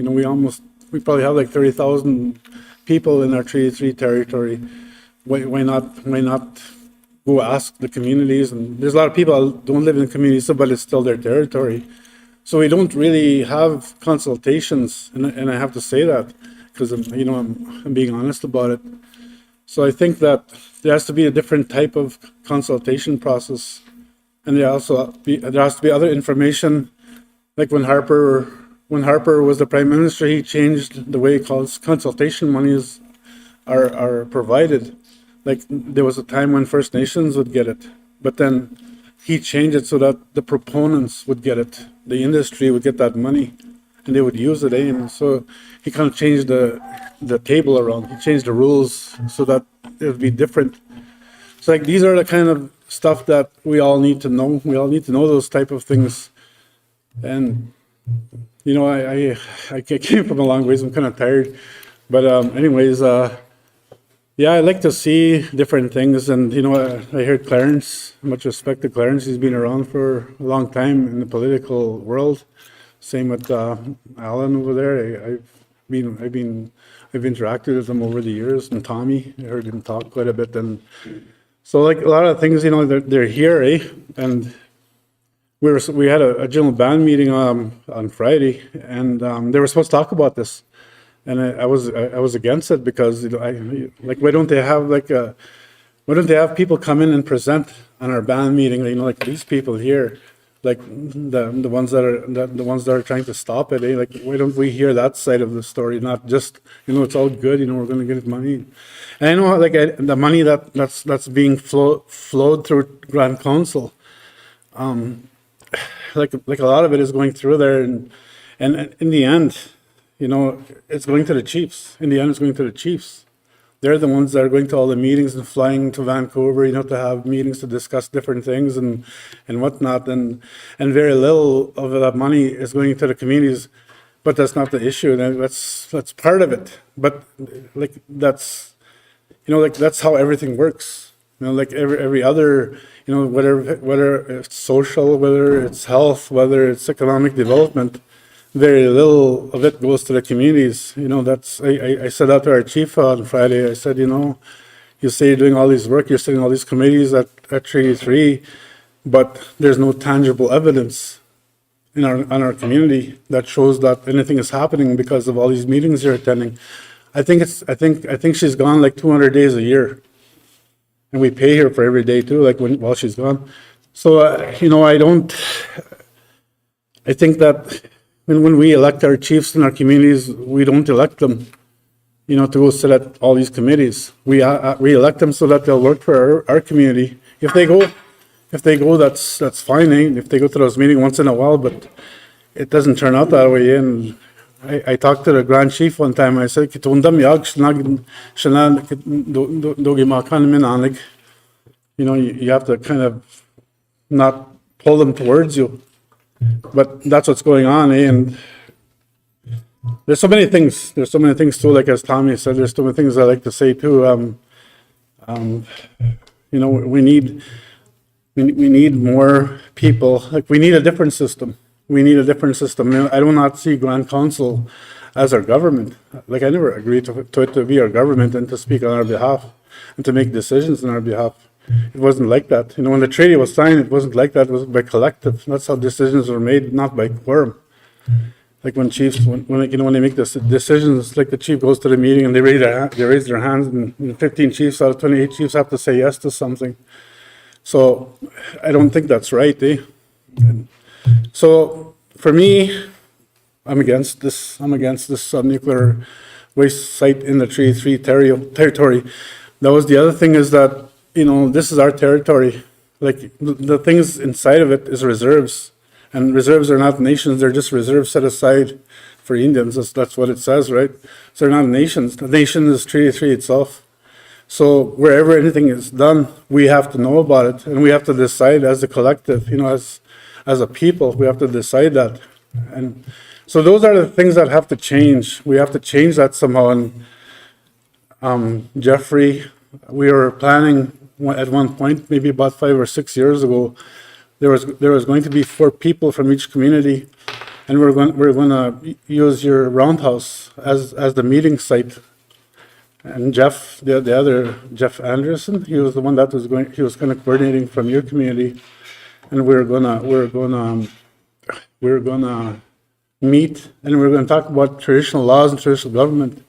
We probably have like 30,000 people in our Treaty 3 territory. Why not go ask the communities? And there's a lot of people that don't live in the communities, but it's still their territory. So we don't really have consultations, and I have to say that because I'm being honest about it. So I think that there has to be a different type of consultation process, and there has to be other information. Like when Harper was the prime minister, he changed the way consultation monies are provided. Like there was a time when First Nations would get it, but then he changed it so that the proponents would get it. The industry would get that money and they would use it. And so he kind of changed the table around. He changed the rules so that it would be different. So like these are the kind of stuff that we all need to know. We all need to know those type of things. And I came from a long ways. I'm kind of tired, but anyways, yeah, I like to see different things. And I heard Clarence. Much respect to Clarence. He's been around for a long time in the political world. Same with Alan over there. I've interacted with him over the years. And Tommy, I heard him talk quite a bit. And so like a lot of things, they're here, eh? And we had a general band meeting on Friday, and they were supposed to talk about this, and I was against it because why don't they have people come in and present on our band meeting, like these people here, like the ones that are trying to stop it, eh? Like why don't we hear that side of the story, not just it's all good, we're going to get money. And I know the money that's being flowed through Grand Council. Like a lot of it is going through there, and in the end, it's going to the chiefs. In the end, it's going to the chiefs. They're the ones that are going to all the meetings and flying to Vancouver, to have meetings to discuss different things and whatnot. And very little of that money is going to the communities, but that's not the issue. That's part of it. But that's how everything works. Like every other, whether it's social, whether it's health, whether it's economic development, very little of it goes to the communities. I said that to our chief on Friday. I said, you say you're doing all this work, you're sitting all these committees at Treaty 3, but there's no tangible evidence on our community that shows that anything is happening because of all these meetings you're attending. I think she's gone like 200 days a year. And we pay her for every day too, while she's gone. So, I think that when we elect our chiefs in our communities, we don't elect them, to go sit at all these committees. We elect them so that they'll work for our community. If they go, that's fine. Eh? If they go to those meetings once in a while, but it doesn't turn out that way. And I talked to the Grand Chief one time. I said, you have to kind of not pull them towards you. But that's what's going on, eh? And there's so many things. There's so many things too. Like as Tommy said, there's so many things I like to say too. You know, we need more people. Like we need a different system. We need a different system. I do not see Grand Council as our government. Like I never agreed to it to be our government and to speak on our behalf and to make decisions on our behalf. It wasn't like that. You know, when the treaty was signed, it wasn't like that. It was by collective. That's how decisions were made, not by quorum. Like when chiefs, when they make this decisions, like the chief goes to the meeting and they raise their hands, and 15 chiefs out of 28 chiefs have to say yes to something. So I don't think that's right, eh? And so for me, I'm against this nuclear waste site in the Treaty 3 territory. That was the other thing, is that, you know, this is our territory. Like the things inside of it is reserves. And reserves are not nations, they're just reserves set aside for Indians. That's what it says, right? So they're not nations. The nation is Treaty 3 itself. So wherever anything is done, we have to know about it, and we have to decide as a collective, you know, as a people, we have to decide that. And so those are the things that have to change. We have to change that somehow. And Jeffrey, we were planning at one point, maybe about 5 or 6 years ago, there was going to be 4 people from each community, and we're going to use your roundhouse as the meeting site. And Jeff, the other Jeff Anderson, he was the one that he was kind of coordinating from your community, and we're gonna meet, and we're gonna talk about traditional laws and traditional government.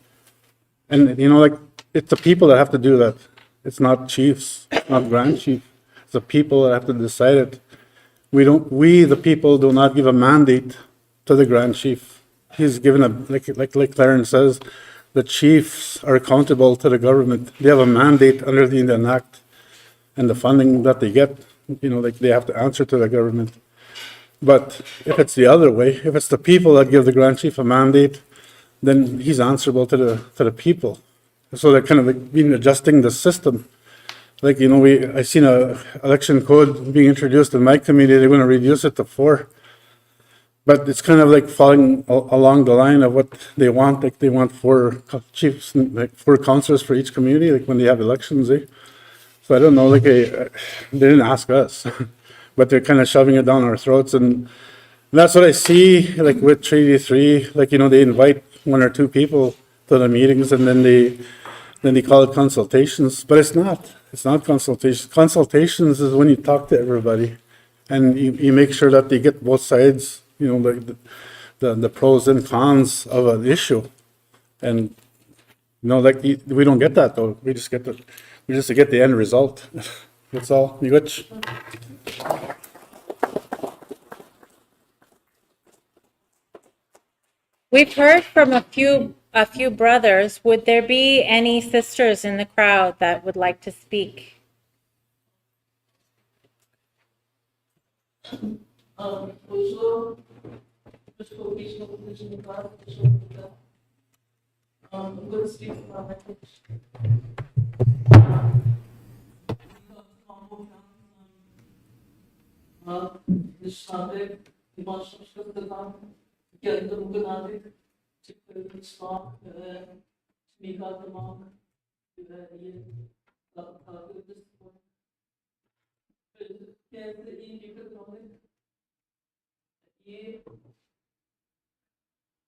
And you know, like, it's the people that have to do that. It's not chiefs, not grand chief. It's the people that have to decide it. We the people do not give a mandate to the grand chief. He's given like Clarence says, the chiefs are accountable to the government. They have a mandate under the Indian Act, and the funding that they get, you know, like they have to answer to the government. But if it's the other way, if it's the people that give the grand chief a mandate, then he's answerable to the people. So they're kind of like being adjusting the system. Like, you know, I seen a election code being introduced in my committee. They're going to reduce it to 4. But it's kind of like falling along the line of what they want. Like they want 4 chiefs, like 4 councillors for each community, like when they have elections, eh? So I don't know, like they didn't ask us, but they're kind of shoving it down our throats. And that's what I see, like with Treaty 3, like, you know, they invite 1 or 2 people to the meetings, and then they call it consultations, but it's not consultations. Consultations is when you talk to everybody and you make sure that they get both sides, you know, the pros and cons of an issue. And, you know, like we don't get that though. We just get the end result. That's all. Miigwetch. We've heard from a few brothers. Would there be any sisters in the crowd that would like to speak? Also, just vocational position in class, I'm going to speak about my coach. Dışarıda bir başlamıştık da geldi bugün artık çıktık çıkmak, miigwetch ve iyi takipçiler. Kendisi iyi bir konu. İyi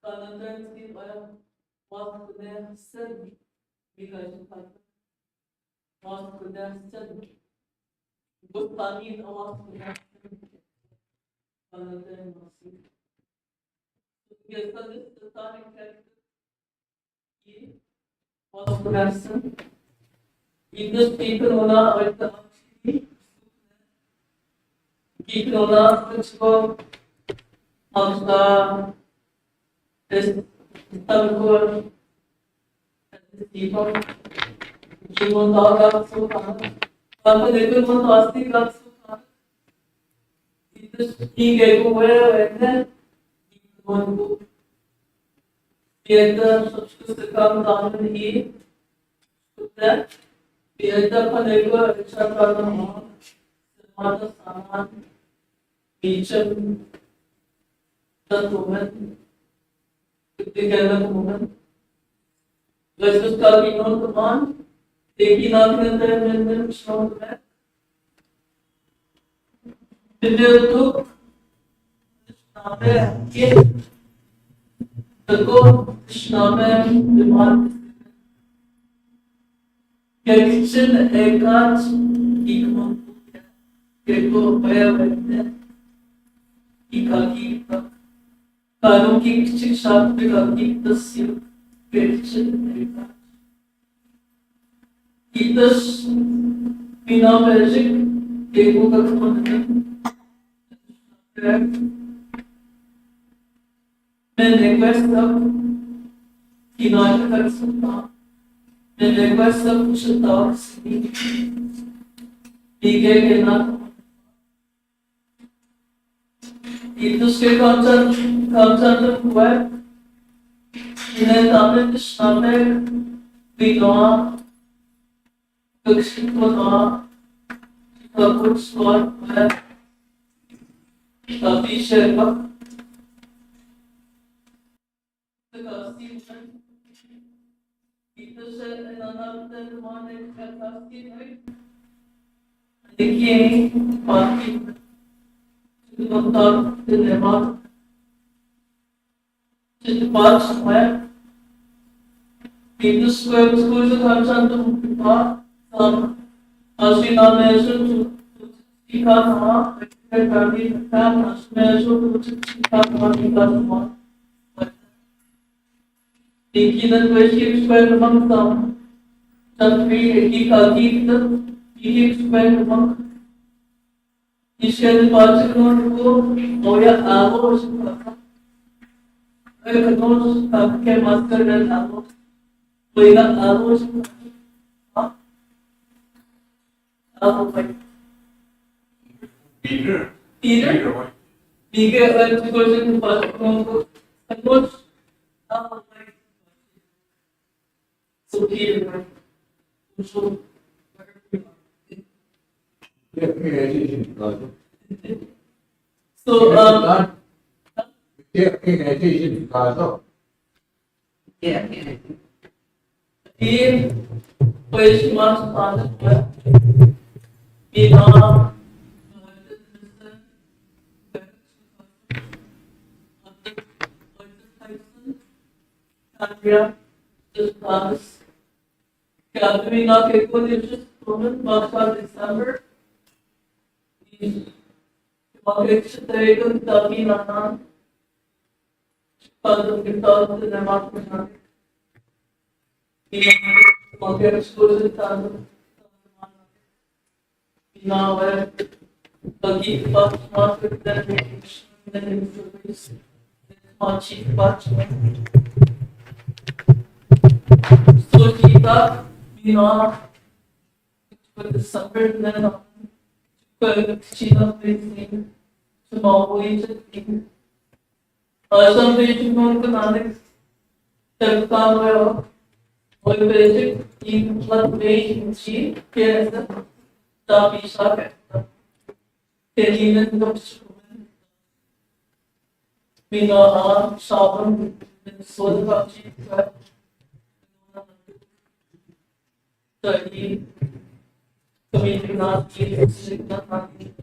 kanaldan bir bayağı vakti dersen miigwetch takip. Vakti dersen bu tarihin vakti dersen. Ignace Kenora, Kenora, Frisco, Mazda, Tabor, Tipo, Jimondaga, Sukan, Papadekun, Astika, Sukan. He gave away and then he won book. The other subscription come down and he took that. The other Panego, Chaparama, Mother Saman, Beecham, the woman, together movement. Let's just call it on command. Taking out in the amendment from the back. Video took the go Shnamen demand. Kitchen a cut equal. Go where Ikaki कानों की किसी शाप पे काकी तस्वीर पेश करेगा इतस बिना magic देखो का खमन मैं रिक्वेस्ट अब किनारे कर सकता मैं रिक्वेस्ट अब कुछ तार सी ठीक है कि ना इतस के concept of web, in the stomach, we know the good spot web, the fish the costume, people said another one that costume, the king, party, to the top, to the mouth. The box where people square schools comes under as we now measure to speak out as measure to speak out thinking that way she square among some three he square among he said the parts go or hours. Those que master del agua, pueda agua, agua. Peter, Peter, to go to the first Congo, and what's so Peter, so Yeah, he was much on the web. We know Andrea, just class. Kathleen, not a good just woman, much on December. He's very good, talking on. Father, we thought the Nemat Market schools in Tanzania. Now, where the gift box market that we then introduce on cheap box. So, keep up, you know, with the summer, then she's not facing small wages. Some basic economics, self-control, or basic inflation sheet, yes, the piece of it. We know how sovereign and so the cheap. Study, community not eat, not eat.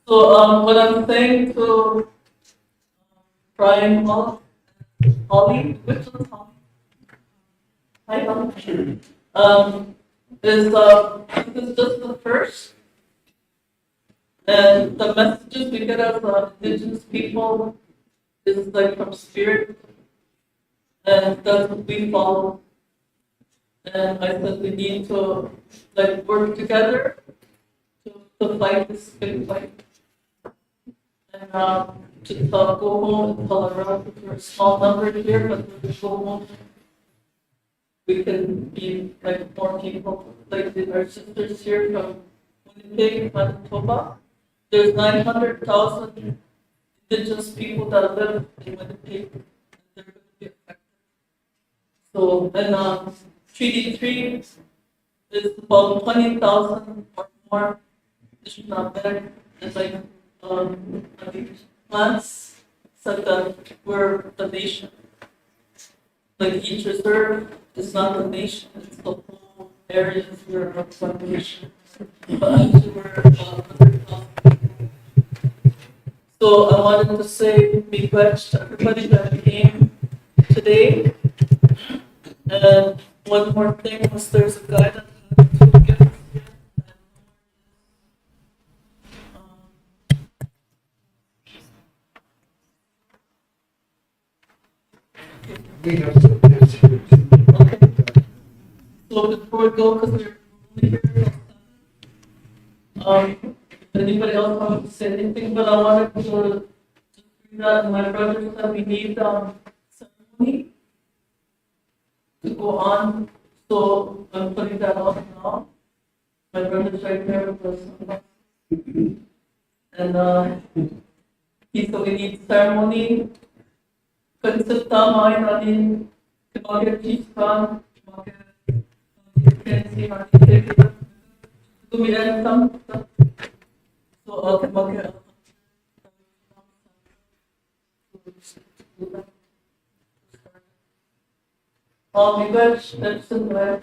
So what I'm saying to Brian Holly, which one's Holly? Hi Holly. Is this is just the first, and the messages we get as indigenous people is like from spirit, and that's what we follow. And I said we need to like work together to fight this big fight. And to go home and tell around for a small number here, but when we go home, we can be like more people, like our sisters here from Winnipeg, Manitoba. There's 900,000 indigenous people that live in Winnipeg, and they're going to be affected. So, and Treaty 3 is about 20,000 or more. It's not better. It's like, I think plants, such that we're the nation. Like each reserve is not the nation, it's the whole areas we're representation. But actually we're, 100,000 people. So I wanted to say miigwetch to everybody that came today. And one more thing was there's a guy that had 2 gifts here. Okay. So before we go, because we're only here, anybody else want to say anything? But I wanted to bring that my brothers that we need ceremony to go on. So I'm putting that on now. My brother's right there with us. And so we need ceremony. Concept namin natin mag-cheese-pan, mag-fancy, mag-tumilan so, miigwetch, that's the way.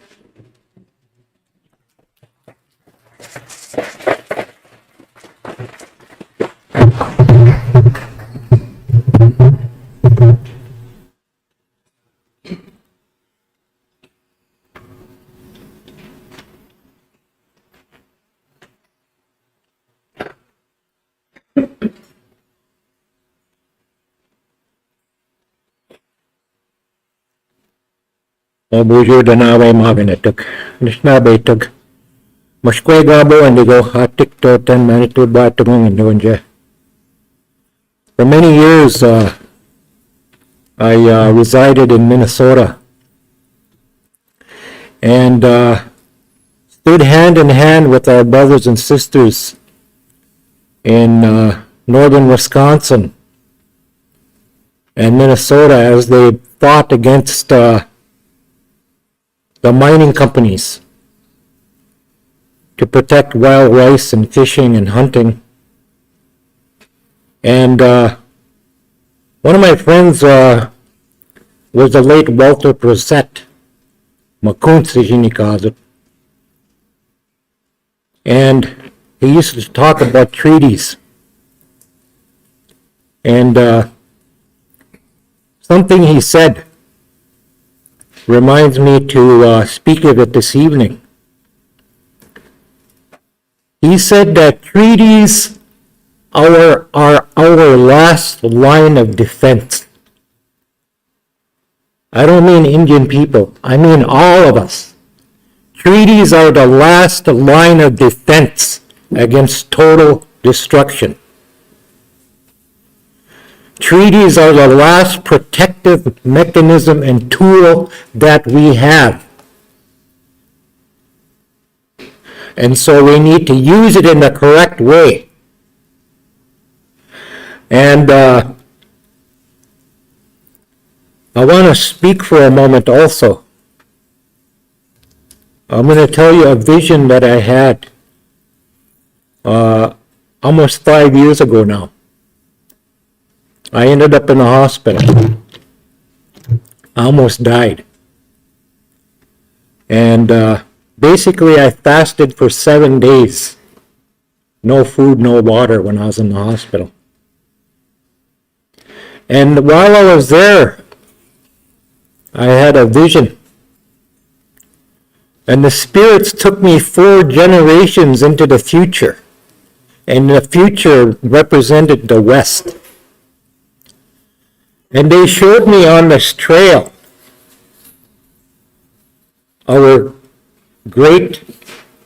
Obujo danawe mavinetuk. Nishnabetuk. Moshkwe gabo indigo hatik toten manitud batumung indonje. For many years, I resided in Minnesota and stood hand in hand with our brothers and sisters in northern Wisconsin and Minnesota as they fought against the mining companies to protect wild rice and fishing and hunting. And one of my friends was the late Walter Brissett, Makuntsijinikazu. And he used to talk about treaties. And something he said reminds me to speak of it this evening. He said that treaties are our last line of defense. I don't mean Indian people, I mean all of us. Treaties are the last line of defense against total destruction. Treaties are the last protective mechanism and tool that we have. And so we need to use it in the correct way. And I want to speak for a moment also. I'm going to tell you a vision that I had almost 5 years ago now. I ended up in the hospital. I almost died. And basically I fasted for 7 days. No food, no water when I was in the hospital. And while I was there, I had a vision. And the spirits took me 4 generations into the future. And the future represented the West. And they showed me on this trail our great,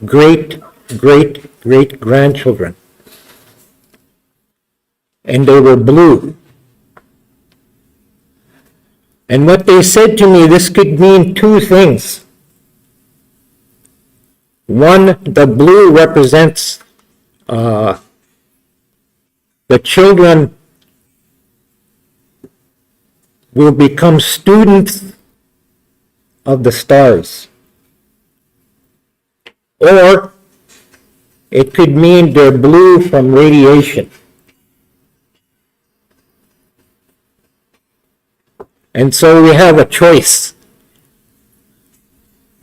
great, great, great grandchildren. And they were blue. And what they said to me, this could mean 2 things. One, the blue represents the children will become students of the stars. Or It could mean they're blue from radiation. And so we have a choice.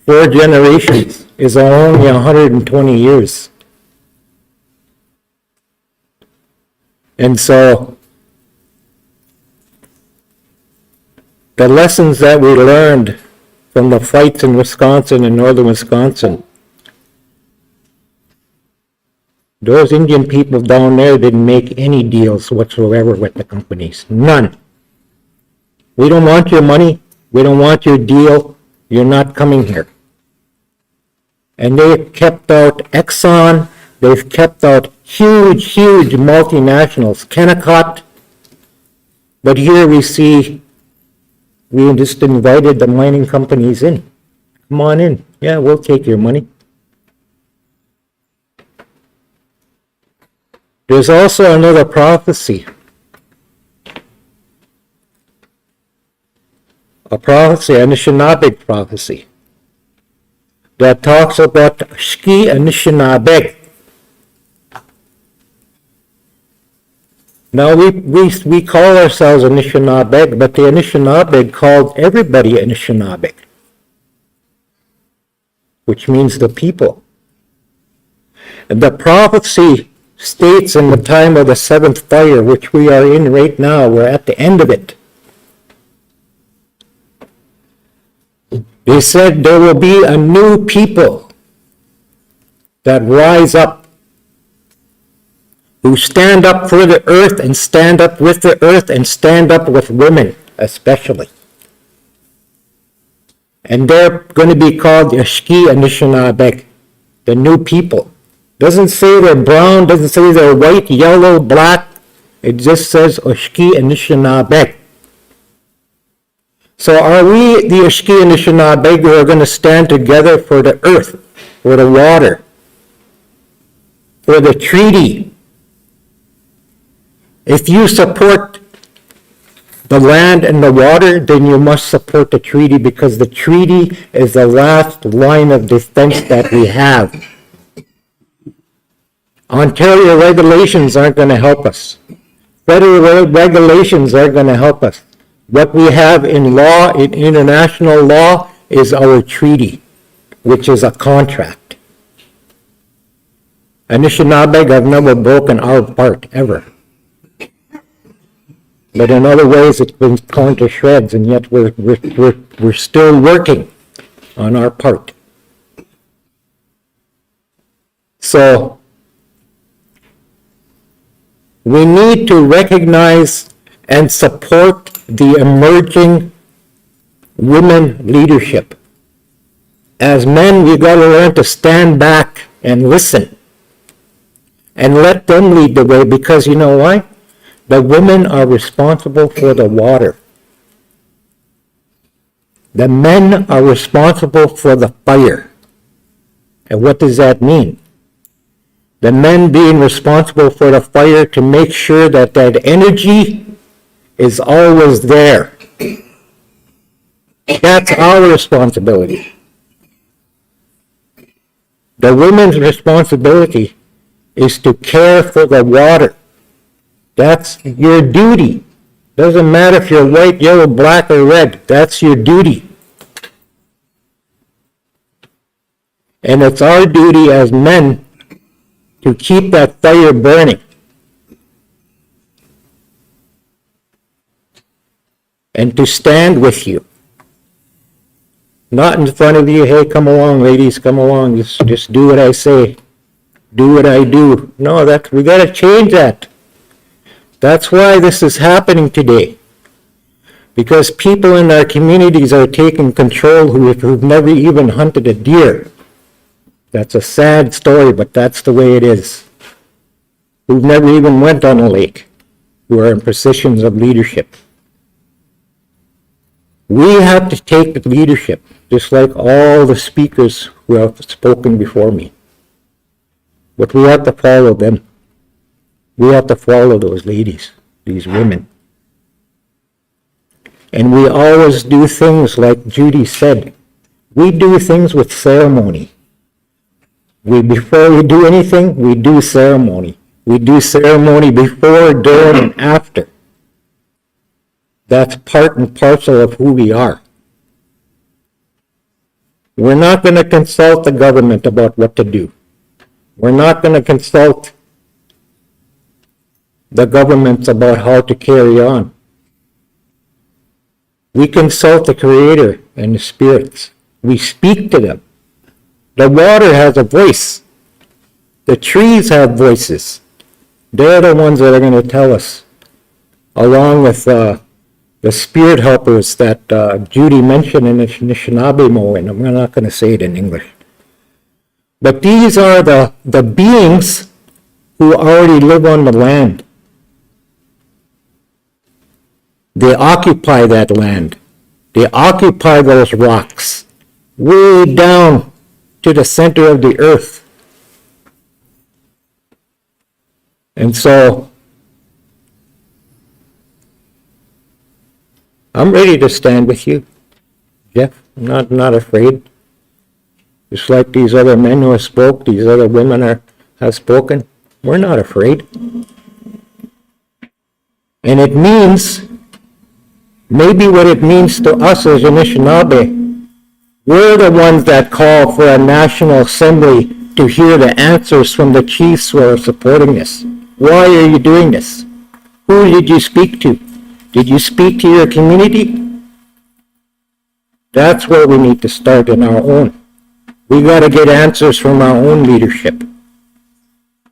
4 generations is only 120 years. And so the lessons that we learned from the fights in Wisconsin and northern Wisconsin, those Indian people down there didn't make any deals whatsoever with the companies. None. We don't want your money. We don't want your deal. You're not coming here. And they've kept out Exxon. They've kept out huge, huge multinationals, Kennecott. But here we see, we just invited the mining companies in. Come on in. Yeah, we'll take your money. There's also another prophecy. A prophecy, an Anishinaabe prophecy, that talks about Shki Anishinaabe. Now we call ourselves Anishinaabe, but the Anishinaabe called everybody Anishinaabe, which means the people. And the prophecy states in the time of the 7th fire, which we are in right now, we're at the end of it. They said there will be a new people that rise up, who stand up for the earth and stand up with the earth and stand up with women especially. And they're going to be called Yashki Anishinaabe, the new people. Doesn't say they're brown, doesn't say they're white, yellow, black. It just says Oshki Anishinaabe. So are we the Oshki Anishinaabe who are going to stand together for the earth, for the water, for the treaty? If you support the land and the water, then you must support the treaty, because the treaty is the last line of defense that we have. Ontario regulations aren't going to help us. Federal regulations aren't going to help us. What we have in law, in international law, is our treaty, which is a contract. Anishinaabe have never broken our part, ever. But in other ways, it's been torn to shreds, and yet we're still working on our part. So we need to recognize and support the emerging women leadership. As men, we got to learn to stand back and listen and let them lead the way, because you know why? The women are responsible for the water. The men are responsible for the fire. And what does that mean? The men being responsible for the fire to make sure that that energy is always there. That's our responsibility. The women's responsibility is to care for the water. That's your duty. Doesn't matter if you're white, yellow, black, or red. That's your duty. And it's our duty as men to keep that fire burning. And to stand with you. Not in front of you, hey, come along, ladies, come along, just do what I say. Do what I do. No, we got to change that. That's why this is happening today. Because people in our communities are taking control who've never even hunted a deer. That's a sad story, but that's the way it is. Who've never even went on a lake, who are in positions of leadership. We have to take the leadership, just like all the speakers who have spoken before me. But we have to follow them. We have to follow those ladies, these women. And we always do things like Judy said. We do things with ceremony. Before we do anything, we do ceremony. We do ceremony before, during, and after. That's part and parcel of who we are. We're not going to consult the government about what to do. We're not going to consult the governments about how to carry on. We consult the Creator and the spirits. We speak to them. The water has a voice. The trees have voices. They're the ones that are going to tell us, along with the spirit helpers that Judy mentioned in the Anishinaabe, and I'm not going to say it in English. But these are the beings who already live on the land. They occupy that land. They occupy those rocks way down to the center of the earth. And so I'm ready to stand with you, Jeff. I'm not afraid. Just like these other men who have spoke, these other women have spoken. We're not afraid. And it means, maybe what it means to us as Anishinaabe, we're the ones that call for a national assembly to hear the answers from the chiefs who are supporting this. Why are you doing this? Who did you speak to? Did you speak to your community? That's where we need to start in our own. We got to get answers from our own leadership.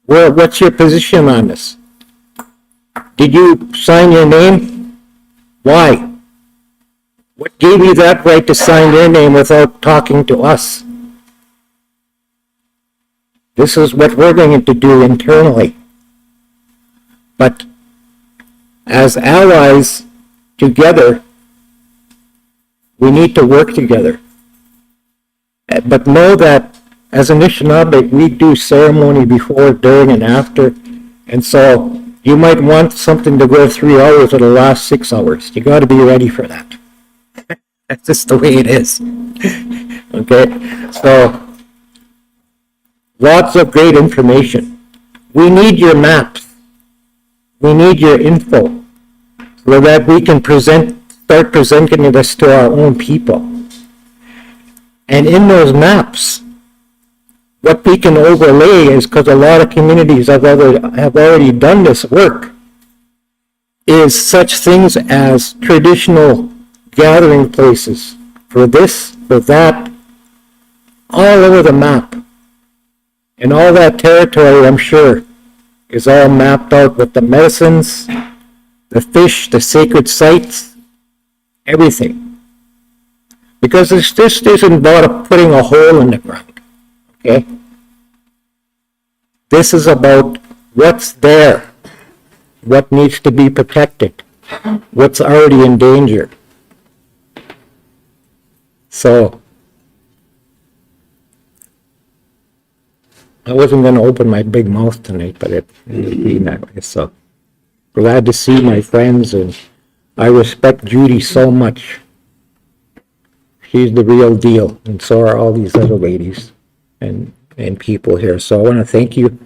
What's your position on this? Did you sign your name? Why? What gave you that right to sign your name without talking to us? This is what we're going to do internally. But as allies together, we need to work together. But know that as Anishinaabe, we do ceremony before, during, and after. And so you might want something to go 3 hours or the last 6 hours. You got to be ready for that. That's just the way it is. Okay? So, lots of great information. We need your maps. We need your info so that we can start presenting this to our own people. And in those maps, what we can overlay is, because a lot of communities have already done this work, is such things as traditional gathering places for this, for that, all over the map. And all that territory, I'm sure, is all mapped out with the medicines, the fish, the sacred sites, everything. Because this isn't about putting a hole in the ground, okay? This is about what's there, what needs to be protected, what's already in danger. So, I wasn't going to open my big mouth tonight, but it ended up being that way. So, glad to see my friends, and I respect Judy so much. She's the real deal, and so are all these other ladies and people here. So I want to thank you,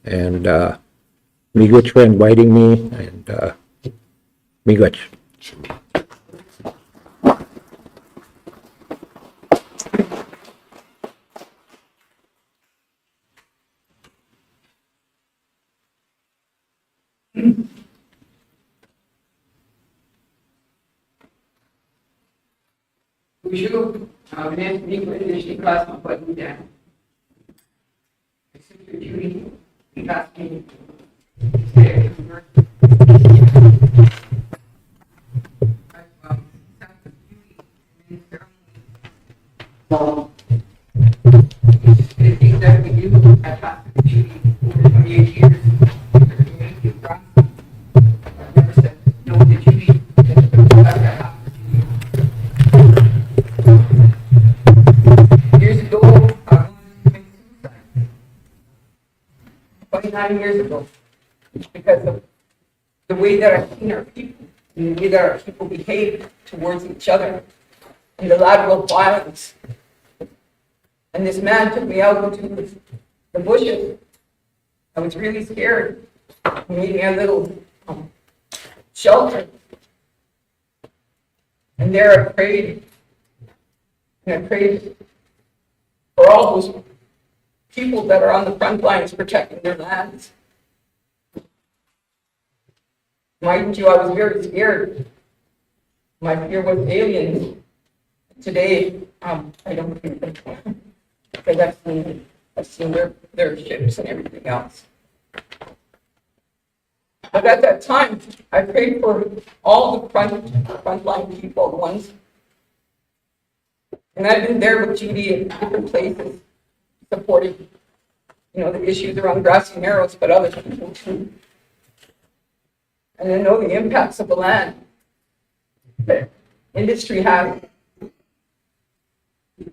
and miigwetch for inviting me, and miigwetch. Bonjour, bienvenue de chez Classe en Polynésie. C'est Julie, Kathleen, Skead. The things that we do at Classe Julie for 28 years, the community of Bronx. I've never said no to Julie. Years ago, I wanted to commit suicide. 29 years ago, because of the way that I've seen our people, and the way that our people behave towards each other, and the lateral violence. And this man took me out into the bushes. I was really scared. We made me a little shelter. And there I prayed. And I prayed for all those people that are on the front lines protecting their lands. Mind you, I was very scared. My fear was aliens. Today, I don't fear them. Because I've seen their ships and everything else. But at that time, I prayed for all the frontline people, the ones. And I've been there with Judy in different places, supporting, the issues around grassy narrows, but other people too. And I know the impacts of the land that industry has.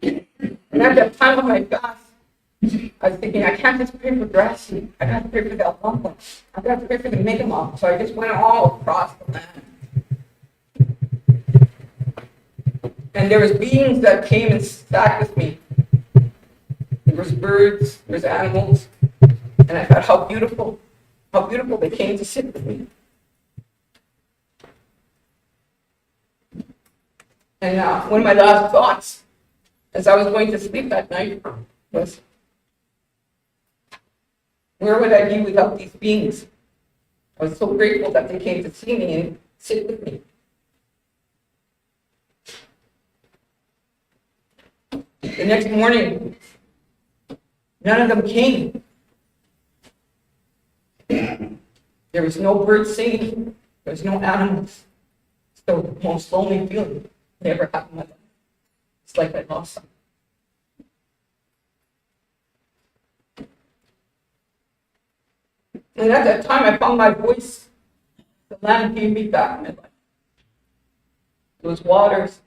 And at that time of my fast, I was thinking, I can't just pray for grassy. I got to pray for the alfalfa. I got to pray for the miigwetch. So I just went all across the land. And there was beings that came and sat with me. There was birds, there was animals. And I thought, how beautiful they came to sit with me. And one of my last thoughts, as I was going to sleep that night, was, where would I be without these beings? I was so grateful that they came to see me and sit with me. The next morning, none of them came. There was no birds singing. There was no animals. It's the most lonely feeling I ever had in my life. It's like I lost something. And at that time, I found my voice. The land gave me back my life. Those waters.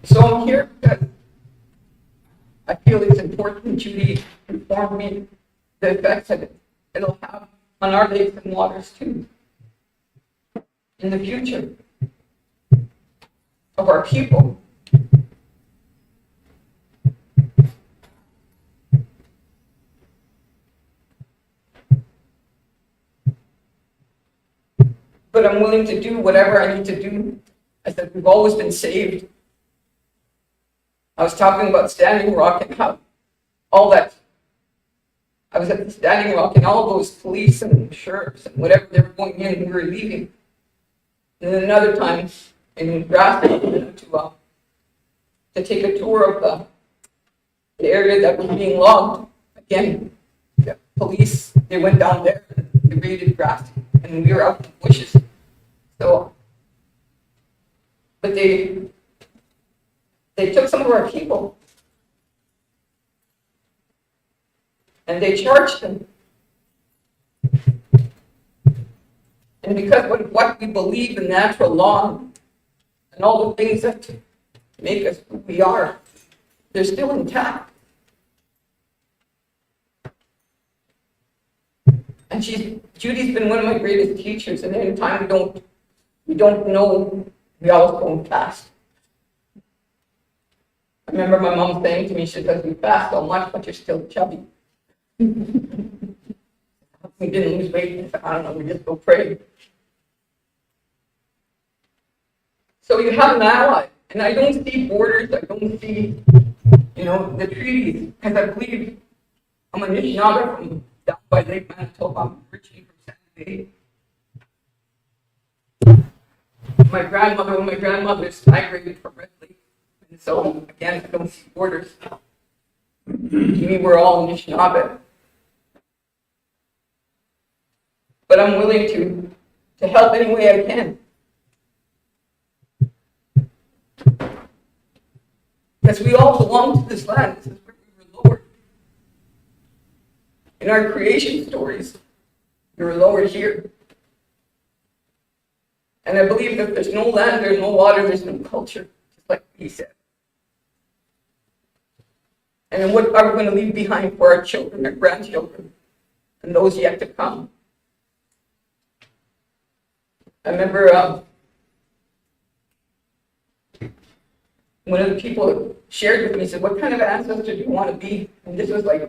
So I'm here because I feel it's important. Judy informed me the effects that it'll have on our lakes and waters too. In the future of our people. But I'm willing to do whatever I need to do. I said, we've always been saved. I was talking about Standing Rock and how all that, I was at the Standing Rock and all those police and sheriffs and whatever, they were going in and we were leaving. And then another time in Grassland to take a tour of the area that was being logged. Again, the police, they went down there and they raided grass and we were out in the bushes. So, but they took some of our people and they charged them. And because of what we believe in natural law and all the things that make us who we are, they're still intact. And Judy's been one of my greatest teachers, and anytime we don't know, we always go and fast. I remember my mom saying to me, she says, we fast so much, but you're still chubby. We didn't lose weight. I don't know, we just go pray. So you have an ally, and I don't see borders, I don't see, the treaties, because I believe I'm a Anishinaabe from down by Lake Manitoba. I'm originally from San Jose. One of my grandmothers migrated from Red Lake. And so, again, I don't see borders. To me, we're all Anishinaabe. But I'm willing to help any way I can. Because we all belong to this land. This is where we were lowered. In our creation stories, we were lowered here. And I believe that there's no land, there's no water, there's no culture, just like he said. And then what are we going to leave behind for our children, our grandchildren, and those yet to come? I remember One of the people shared with me, said, what kind of ancestor do you want to be? And this was like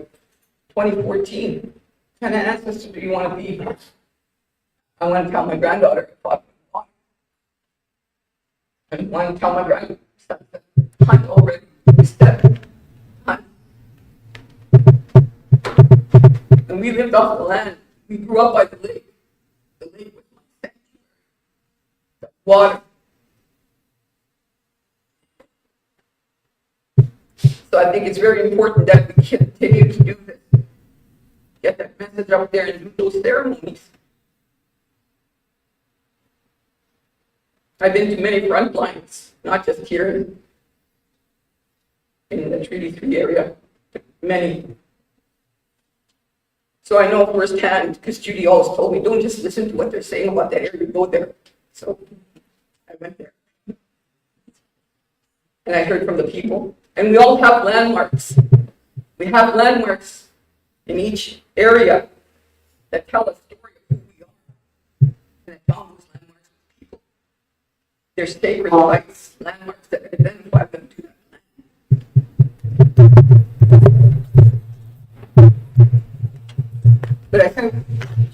2014. What kind of ancestor do you want to be? I want to tell my granddaughter, I want to tell my grandson, hunt already, step, hunt. And we lived off the land. We grew up by the lake. The lake was my sanctuary. The water. So I think it's very important that we continue to do this. Get that message out there and do those ceremonies. I've been to many front lines, not just here in the Treaty 3 area, many. So I know firsthand, because Judy always told me, don't just listen to what they're saying about that area, go there. So I went there. And I heard from the people. And we all have landmarks. We have landmarks in each area that tell a story of who we are. And that tell those landmarks to people. They're sacred sites, landmarks that identify them to that land. But I think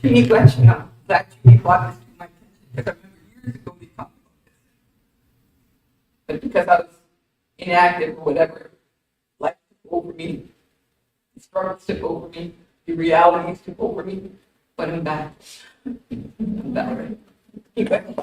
miigwetch, and I'm glad Judy brought this to my attention, because I remember years ago we talked about this. But because I was inactive or whatever, life took over me, the struggles took over me, the realities took over me, but I'm back. I'm back. Keep going.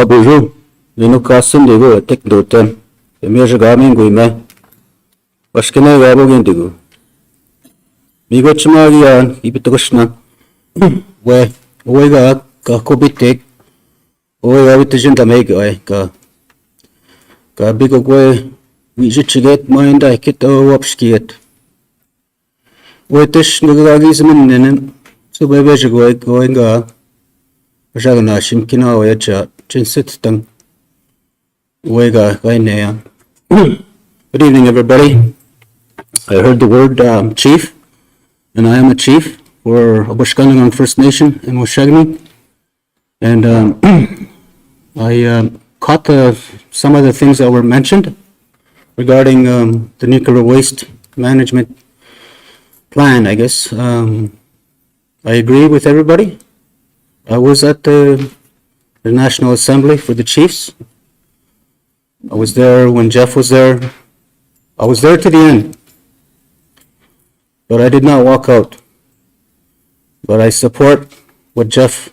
Bonjour, nous nous cassons de vous, tek d'automne. Et moi, je gagne un gouime. Parce que nous avons un dégoût. Miigwetch Marian, il peut te ouais, ouais, gars, car cobitek. Ouais, avec des gens d'Amérique, car big away, we should get mind, I get a wapskiet. Ouais, tish, nous avons un minute. So, baby, je go, going, Jaganashim Kina Oyacha, Chinsit Tang Wega Gainea. Good evening, everybody. I heard the word chief, and I am a chief for Sabaskong First Nation in Wauzhushk. And I caught some of the things that were mentioned regarding the nuclear waste management plan, I guess. I agree with everybody. I was at the National Assembly for the Chiefs. I was there when Jeff was there. I was there to the end. But I did not walk out. But I support what Jeff...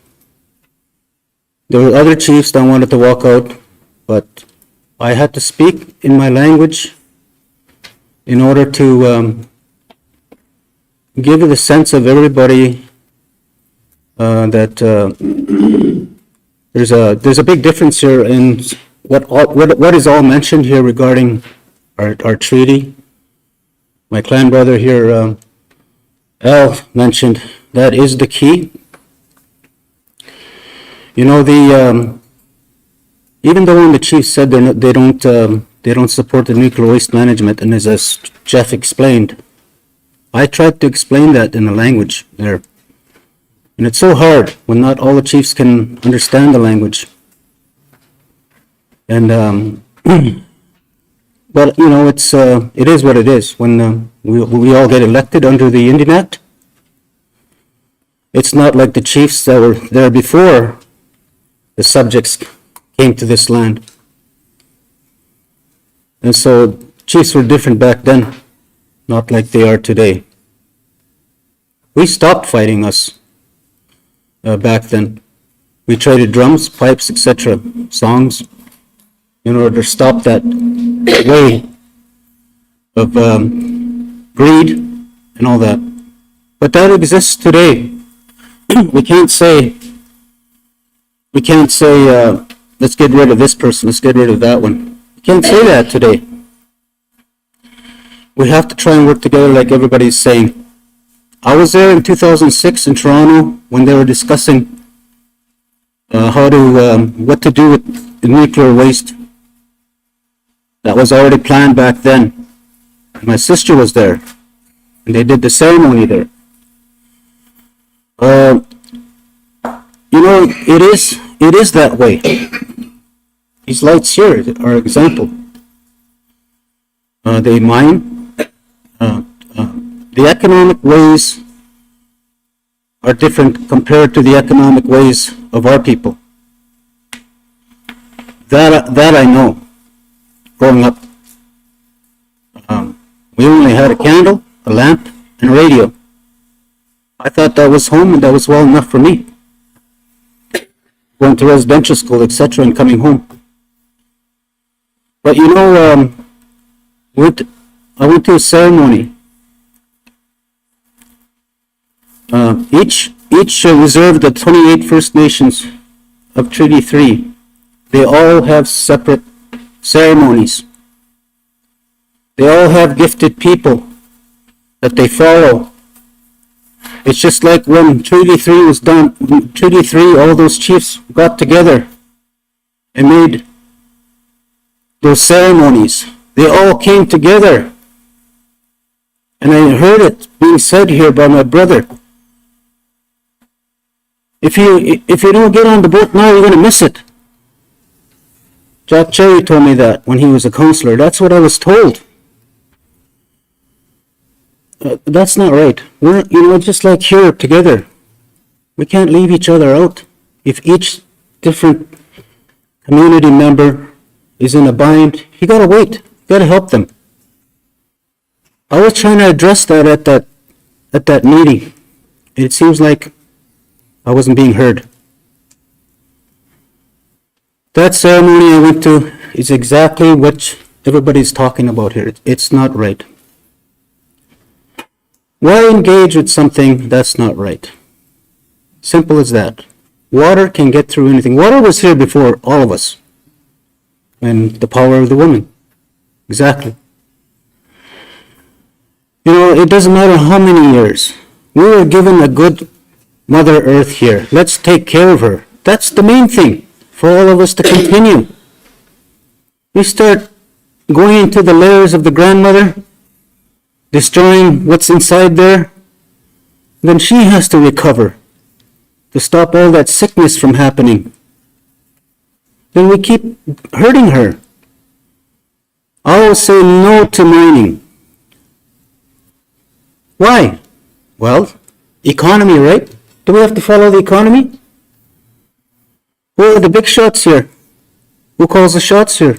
There were other chiefs that wanted to walk out, but I had to speak in my language in order to give the sense of everybody that there's a big difference here in what is all mentioned here regarding our treaty. My clan brother here, Al, mentioned that is the key. You know, even though when the chief said they don't support the nuclear waste management, and as Jeff explained, I tried to explain that in the language there. And it's so hard when not all the chiefs can understand the language. And, but, you know, it is what it is. When we all get elected under the Indian Act, it's not like the chiefs that were there before the subjects came to this land. And so chiefs were different back then, not like they are today. We stopped fighting us. Back then, we traded drums, pipes, etc., songs, in order to stop that way of greed and all that. But that exists today. We can't say, let's get rid of this person, let's get rid of that one. We can't say that today. We have to try and work together like everybody's saying. I was there in 2006 in Toronto when they were discussing what to do with nuclear waste. That was already planned back then. My sister was there, and they did the ceremony there. It is that way. These lights here are an example. They mine. The economic ways are different compared to the economic ways of our people. That I know. Growing up, we only had a candle, a lamp, and a radio. I thought that was home and that was well enough for me. Going to residential school, etc., and coming home. But I went to a ceremony. Each reserve, the 28 First Nations of Treaty 3, they all have separate ceremonies. They all have gifted people that they follow. It's just like when Treaty 3 was done, Treaty 3, all those chiefs got together and made those ceremonies. They all came together. And I heard it being said here by my brother. If you don't get on the boat now, you're going to miss it. Jack Cherry told me that when he was a counselor. That's what I was told. That's not right. We're, just like here together. We can't leave each other out. If each different community member is in a bind, you gotta wait. You gotta help them. I was trying to address that at that meeting. It seems like I wasn't being heard. That ceremony I went to is exactly what everybody's talking about here. It's not right. Why engage with something that's not right? Simple as that. Water can get through anything. Water was here before all of us. And the power of the woman. Exactly. It doesn't matter how many years. We were given a good Mother Earth here. Let's take care of her. That's the main thing for all of us to continue. We start going into the layers of the grandmother, destroying what's inside there, then she has to recover to stop all that sickness from happening. Then we keep hurting her. I will say no to mining. Why? Well, economy, right? Do we have to follow the economy? Who are the big shots here? Who calls the shots here?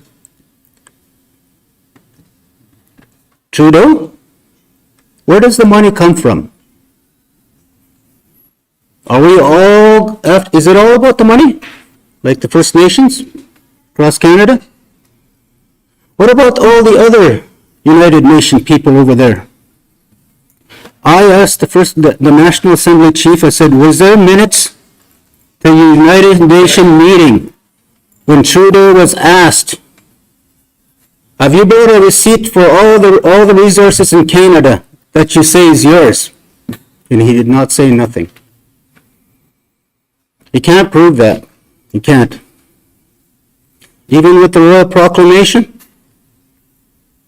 Trudeau? Where does the money come from? Is it all about the money? Like the First Nations across Canada? What about all the other United Nations people over there? I asked the National Assembly chief, I said, was there minutes to the United Nations meeting when Trudeau was asked, have you brought a receipt for all the resources in Canada that you say is yours? And he did not say nothing. You can't prove that. You can't. Even with the Royal Proclamation,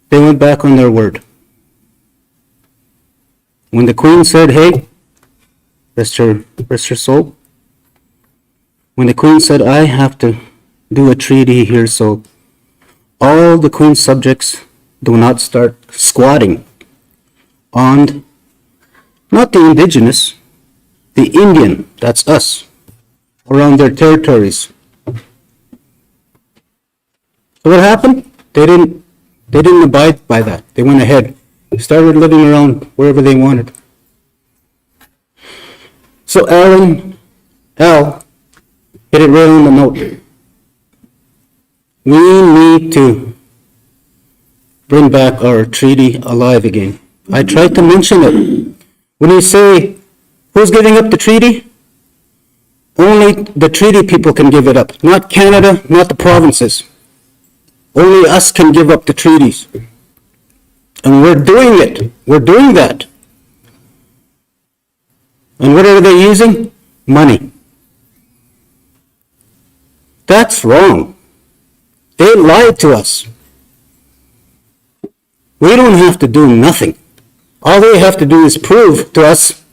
they went back on their word. When the Queen said, hey, rest her soul. When the Queen said, I have to do a treaty here, so all the Queen's subjects do not start squatting on, not the Indigenous, the Indian, that's us, around their territories. So what happened? They didn't abide by that. They went ahead. Started living around wherever they wanted. So Al hit it right on the note. We need to bring back our treaty alive again. I tried to mention it. When you say, who's giving up the treaty? Only the treaty people can give it up. Not Canada, not the provinces. Only us can give up the treaties. And we're doing it. We're doing that. And what are they using? Money. That's wrong. They lied to us. We don't have to do nothing. All they have to do is prove to us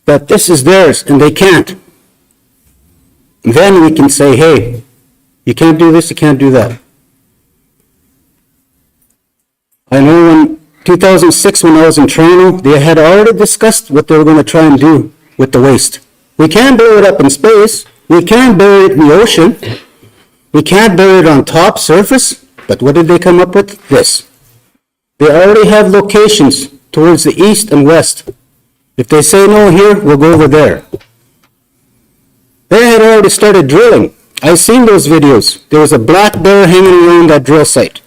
that this is theirs and they can't. Then we can say, hey, you can't do this, you can't do that. I know in 2006 when I was in Toronto, they had already discussed what they were going to try and do with the waste. We can't bury it up in space. We can't bury it in the ocean. We can't bury it on top surface. But what did they come up with? This. They already have locations towards the east and west. If they say no here, we'll go over there. They had already started drilling. I've seen those videos. There was a black bear hanging around that drill site.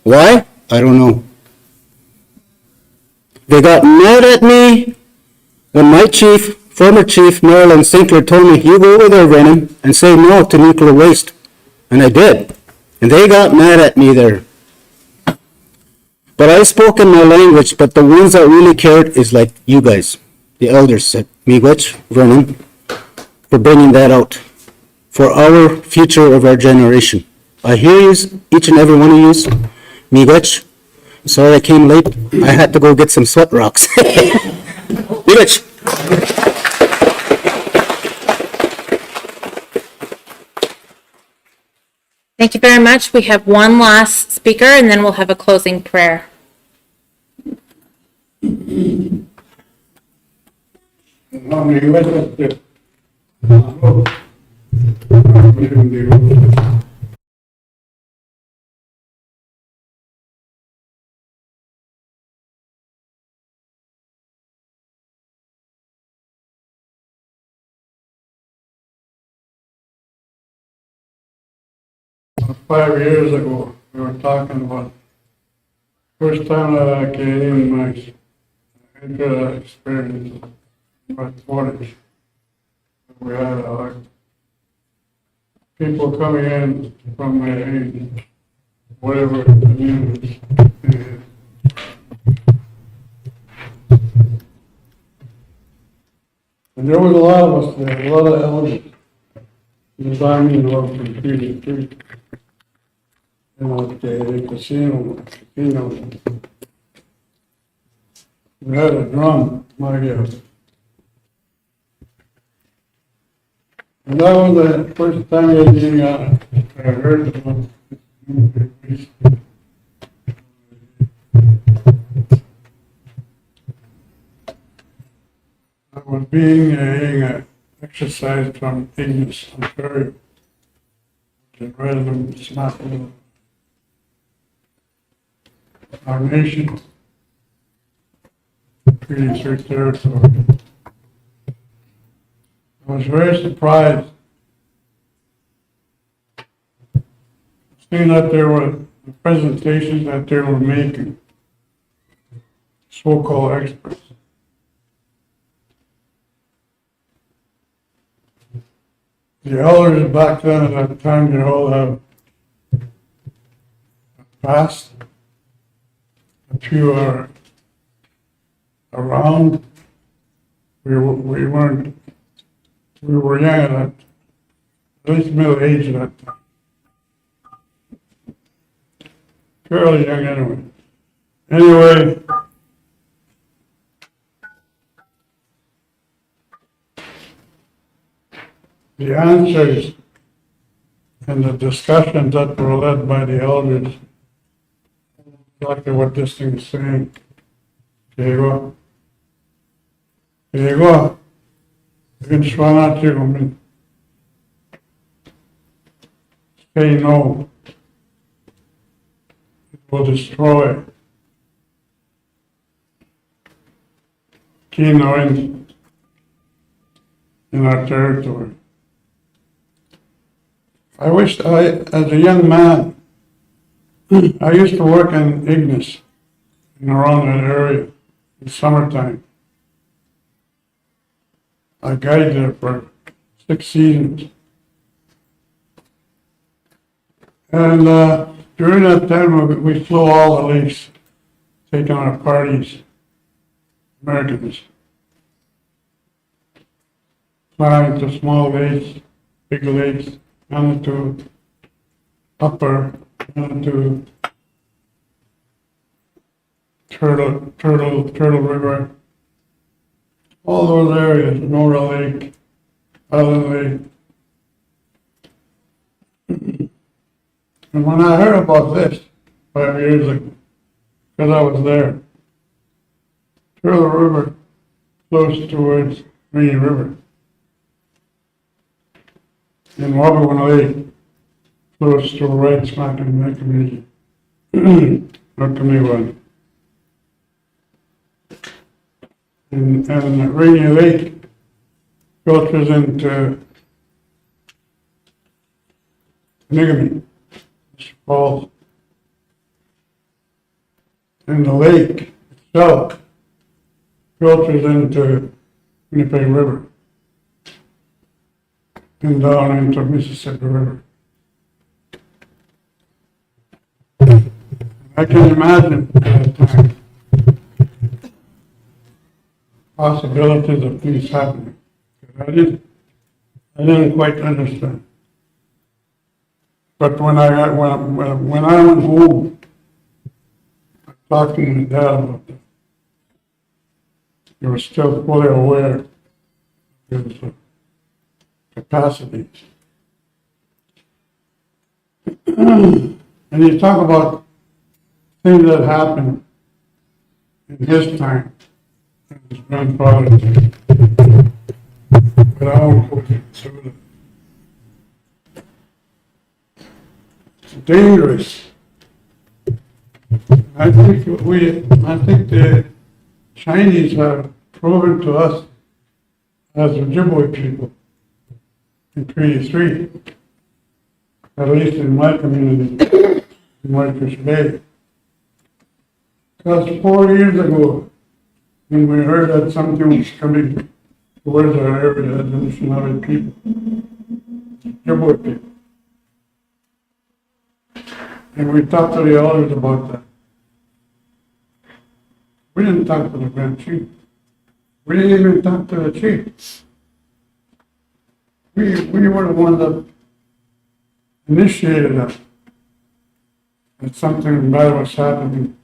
Why? I don't know. They got mad at me when my chief, former chief, Marilyn Sinclair, told me, you go over there, Brennan, and say no to nuclear waste. And I did. And they got mad at me there. But I spoke in my language, but the ones that really cared is like you guys. The elders said, miigwetch, Vernon, for bringing that out. For our future of our generation. I hear you, each and every one of you. Miigwetch. Sorry I came late. I had to go get some sweat rocks. Miigwetch. Thank you very much. We have one last speaker, and then we'll have a closing prayer. Five years ago, we were talking about first time that I came in my experience with footage. We had people coming in from my age, whatever communities. And there was a lot of us there, a lot of elders. The army and all from Treaty Street. You know, the casino. We had a drum, my God. And that was the first time I heard about it. I was being exercised from Ignace, Ontario, which is right in the smack of our nation, Treaty 3 territory. I was very surprised seeing that there were the presentations that they were making, so-called experts. The elders back then at that time, they all have passed. A few are around. We were young at least middle age at that time. Fairly young anyway. Anyway, the answers and the discussions that were led by the elders, exactly what this thing is saying. There you go. There you go. You can swear out to them. Say no. It will destroy Kenora in our territory. I wish as a young man, I used to work in Ignace and around that area in summertime. I guided there for 6 seasons. And during that time, we flew all the lakes taking our parties, Americans, flying to small lakes, big lakes, down to upper, down to Turtle River, all those areas, Nora Lake, Island Lake. And when I heard about this 5 years ago, because I was there, Turtle River flows towards Green River. And Wauzhushk Lake flows to right smack in the community. One. And Rainy Lake filters into Onigum, falls. And the lake itself filters into Winnipeg River and down into Mississippi River. I can imagine at that time possibilities of things happening. I didn't quite understand. But when I went home, I talked to my dad about that. He was still fully aware of his capacities. And you talk about things that happened in his time, and his grandfather's time. But I won't go into it. It's dangerous. I think the Chinese have proven to us as Ojibway people in Treaty 3, at least in my community, in Wauzhushk Bay. Because 4 years ago, when we heard that something was coming towards our area as Anishinaabe people, Ojibway people, and we talked to the elders about that. We didn't talk to the Grand Chief. We didn't even talk to the chief. We were the ones that initiated that. That something bad was happening.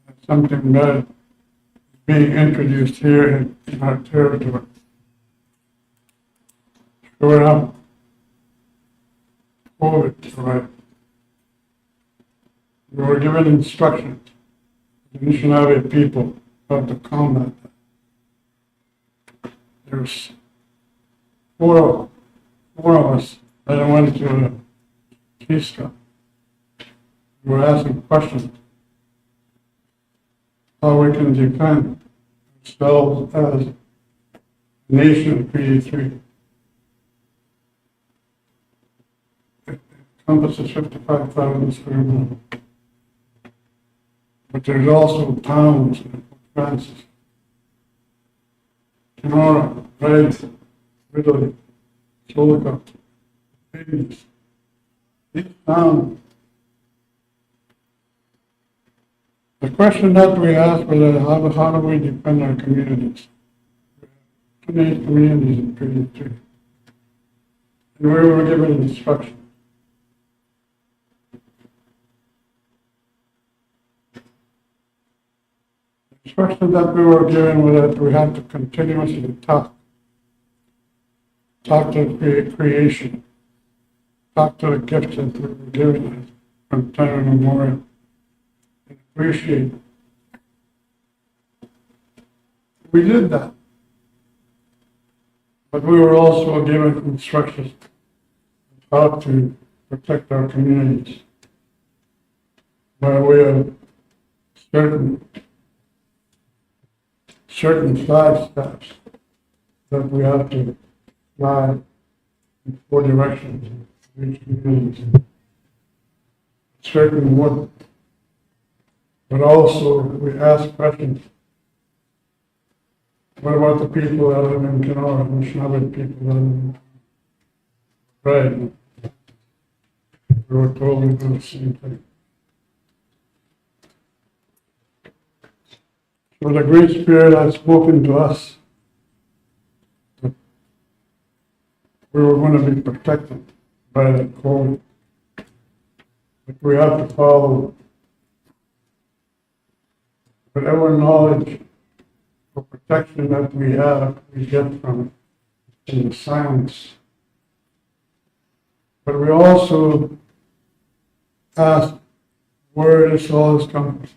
That something bad being introduced here in our territory. Sure enough, COVID, right? We were given instructions, the Anishinaabe people, how to combat that. There's four of us that went to a peace camp. We were asking questions, how we can defend ourselves as a nation of PD3. It encompasses 55,000 square miles. But there's also towns in Francis, Kenora, Red, Ridley, Geological, Ignace. These towns. The question that we asked was how do we defend our communities? 28 communities in Treaty 3. And we were given instructions. The instruction that we were given was that we had to continuously talk to the creation, talk to the gifts that we were given us from time immemorial, and appreciate it. We did that. But we were also given instructions how to protect our communities by way of certain flag steps that we have to fly in 4 directions in each community. Certain wood. But also we ask questions. What about the people that live in Kenora, the Anishinaabe people that live in Right. We were told we do the same thing. So the Great Spirit has spoken to us. That we were going to be protected by the code. But we have to follow whatever knowledge or protection that we have, we get from it in the science. But we also ask where this all is coming from.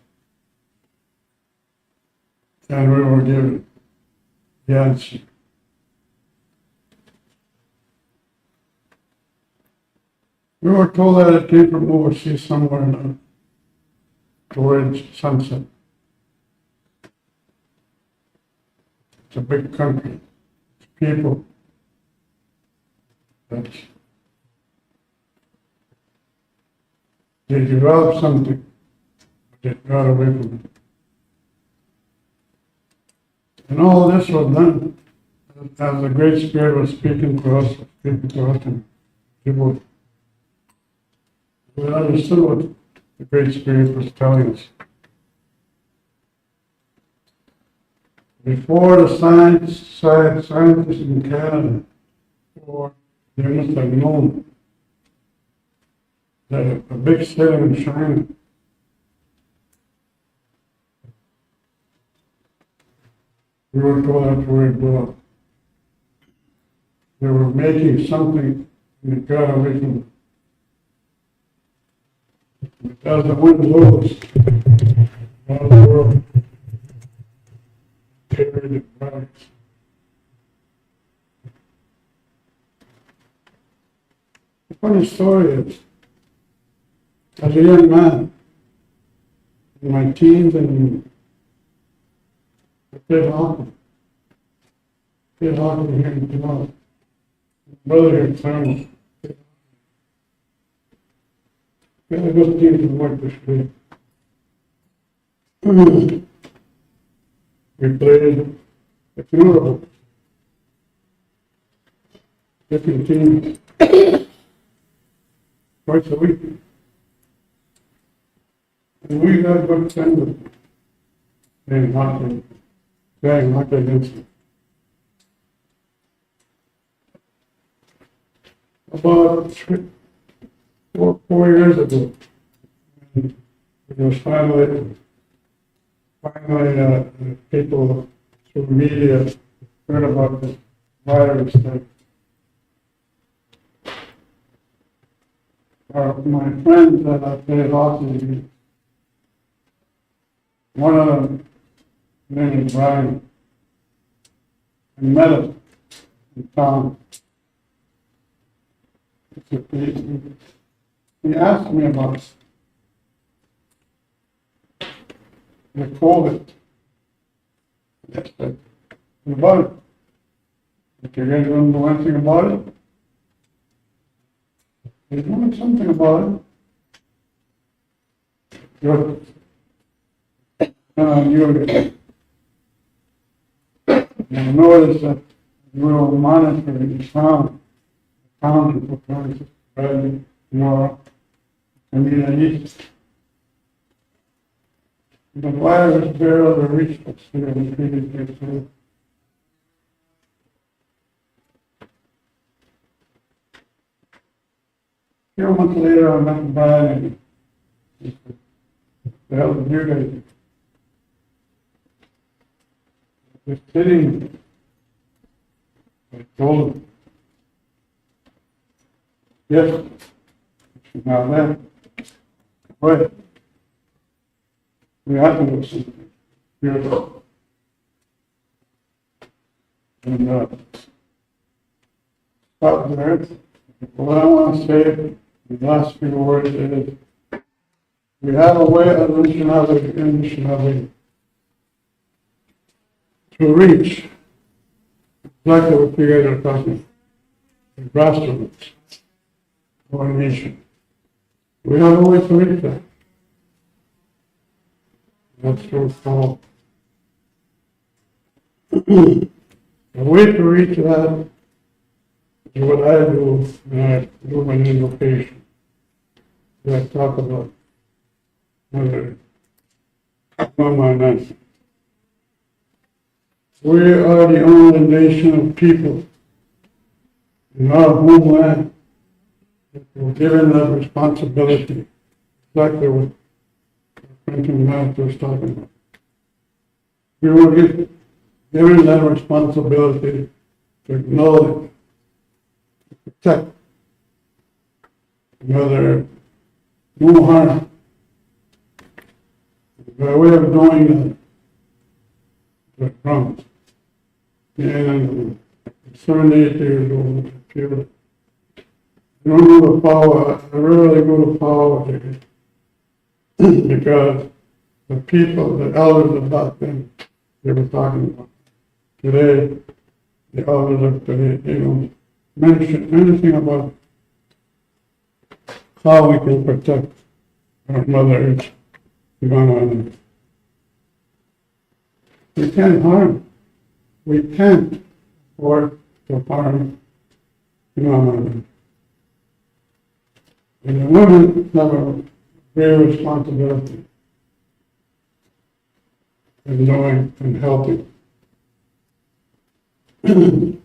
And we were given the answer. We were told that it came from overseas somewhere towards sunset. It's a big country. It's people. They developed something, but they got away from it. And all this was done as the Great Spirit was speaking to us, and people. We understood what the Great Spirit was telling us. Before the scientists in Canada, they must have known that a big city in China we were told after we blew up. They were making something and they got away from it. As the wind blows around the world, carried it back. The funny story is, as a young man, in my teens and I played hockey. Played hockey here in Kenora. My brother here in Claremont. We had a good team from Wauzhushk. We played at Kenora. Different teams. Twice a week. And we got good standards. Playing hockey against them. About 4 years ago, it was finally people through media heard about this virus that my friends that I played hockey with, one of them named Brian, and met him in town. He asked me about the COVID. I said, about it. If you guys don't know anything about it, he's doing something about it. Good. You notice that we were monitoring the town for Francis, Bradley, Kenora, and East. The virus barely reached us here in Phoenix. A few months later, I met Brian and the hell did you guys do? Just sitting, I told him, yes, now that, wait, we have to do something. Beautiful. And stop there. What I want to say, the last few words is, we have a way of missionary to reach exactly what you guys are talking, the grassroots of our nation. We have a way to reach that. That's what it's called. The way to reach that is what I do when I do my invocation. I talk about whether my mention. We are the only nation of people in our homeland that were given that responsibility, exactly what Franklin Master was talking about. We were given that responsibility to acknowledge, to protect, whether no harm. By way of doing the wrong. And 78 years old, I feel I don't go to power, I rarely go to power because the people, the elders about them, they were talking about. Today, the elders of today, they don't mention anything about how we can protect our Mother Earth. We can't harm. We can't afford to harm humanity. And the women have a great responsibility in knowing and helping. So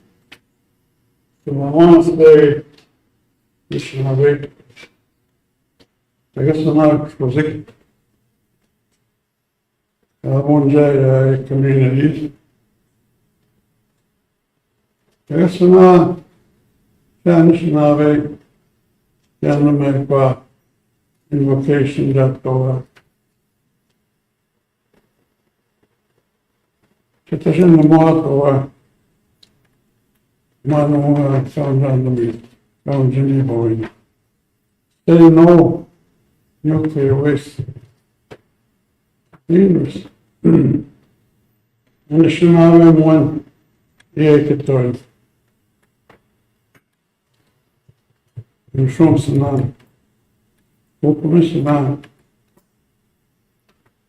I want to say, missionary, I guess I'm not exposing. One communities. I guess I'm not missionary. Can make invocation that go. Petition the motto. Mano found on the meat. Found Jimmy Boy. Say no nuclear waste. Dangerous. And the Shinavim one, the Ekatoid. And Shumsanan. Opumisanan.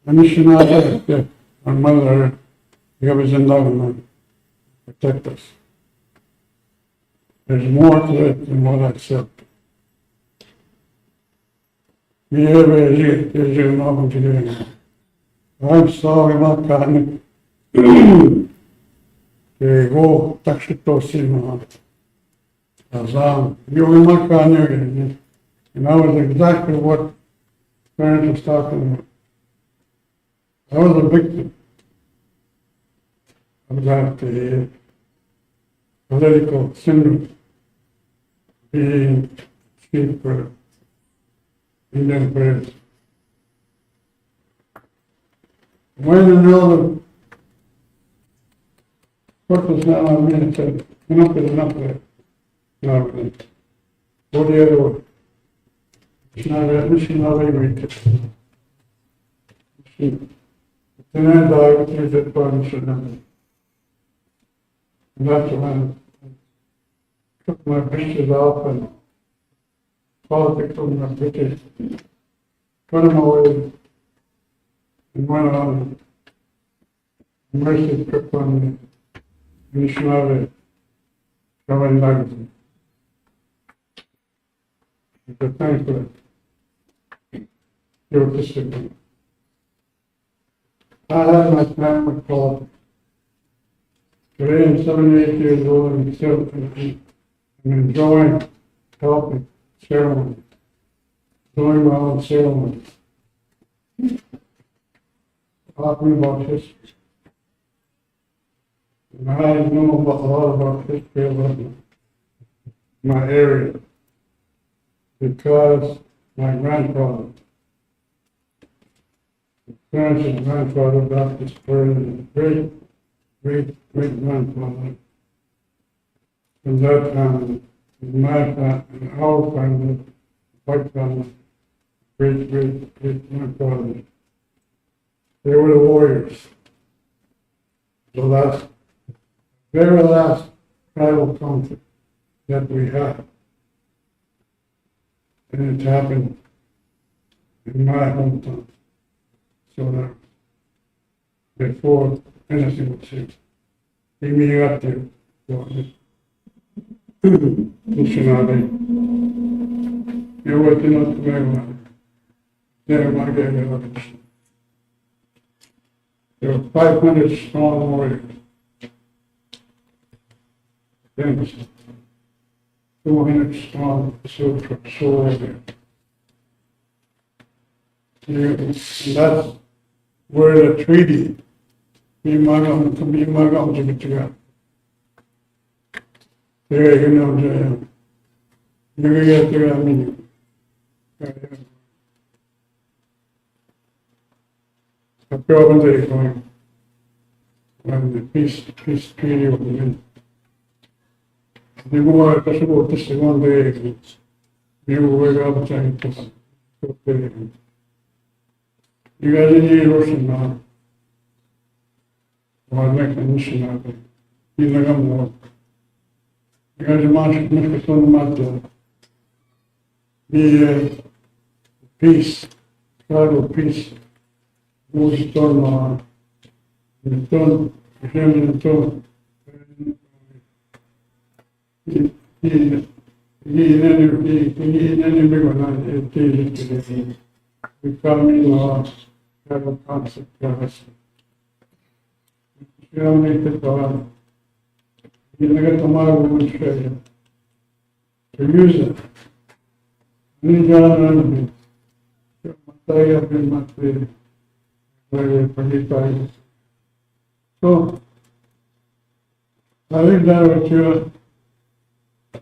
And the Shinavim, our mother, give us another protect us. There's more to it than what I said. We have a novel to do. I'm sorry about that. They go, touch it to see me. You were not going again. And that was exactly what parents was talking about. I was a victim of that political syndrome, being chief for Indian prayers. When another what was not on me and said, enough is enough there. No, go the other way. It's not a mission of every. Then I died with that permission. And that's when I took my britches off and politics on my britches, put them away, and went on a mercy trip on the missionary traveling magazine. So thanks for your discipline. I had my time with politics. Today I'm 78 years old and still I'm enjoying helping ceremonies, doing my own ceremonies, talking about history. And I know a lot about history about my area because my grandfather, parents' grandfather, Baptist Burn, great-great-grandfather, from that family, my family, and our family, white family, great-great-great-grandfather. They were the warriors. The very last tribal conflict that we had. And it happened in my hometown. So that before anything was said, he me up there. Missionary. You're working out the way. There, my guy, there were 500 strong warriors. dense, 200 strong soil there. And that's where the treaty, miigwetch together. There, you know, you get there, I mean, the problem that is going, when the peace treaty was in. Digo, kasi ko, kasi one day, you wake up trying to, you guys need Russian now. Or recognition of it. You know, I'm you guys are much about the peace, tribal peace, was done, done, him done. He we come in law, have a concept of us. You don't need to go. You get tomorrow, we will show you. To use it. Any John enemy. Matay up in Matay. Very pretty. So, I leave that with you.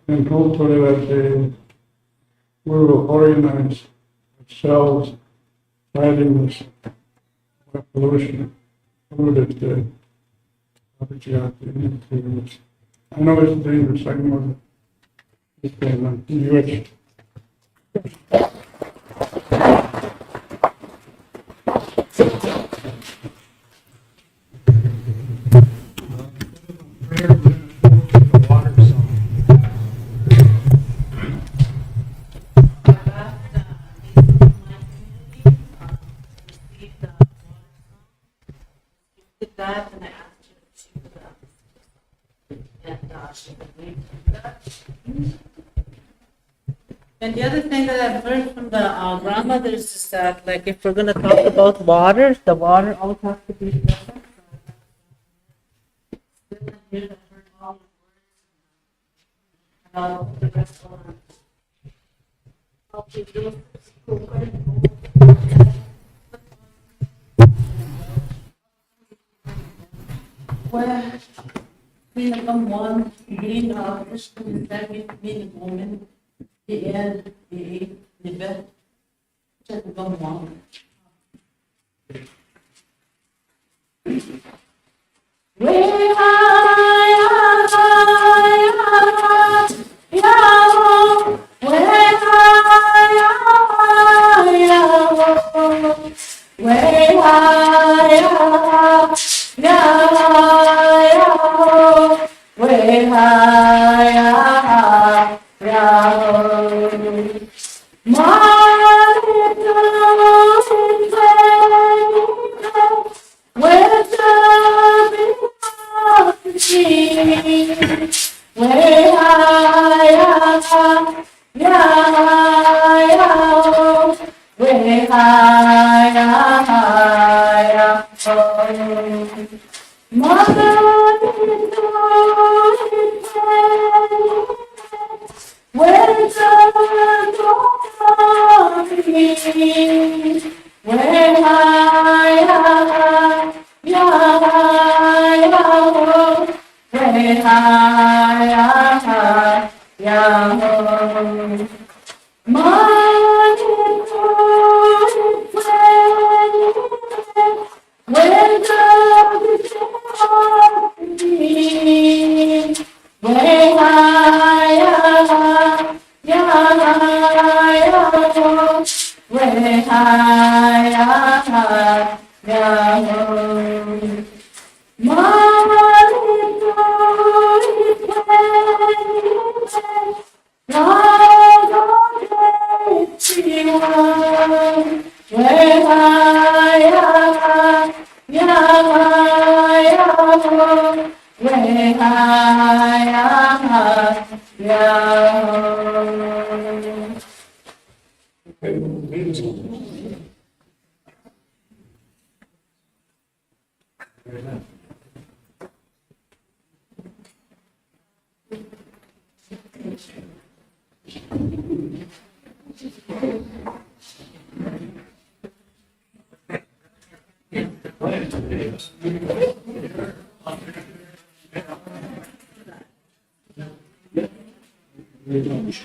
And hopefully that day we will organize ourselves fighting this pollution, polluted I know it's dangerous, I know it's miigwetch. That and I asked you to she could read that. And the other thing that I've heard from the grandmothers is that, like, if we're going to talk about water, the water always has to be present. Still not here to heard all the words. The rest of them. Well, Onigum one, green fish, the second, being a woman, the end, the bed, Onigum one. very much.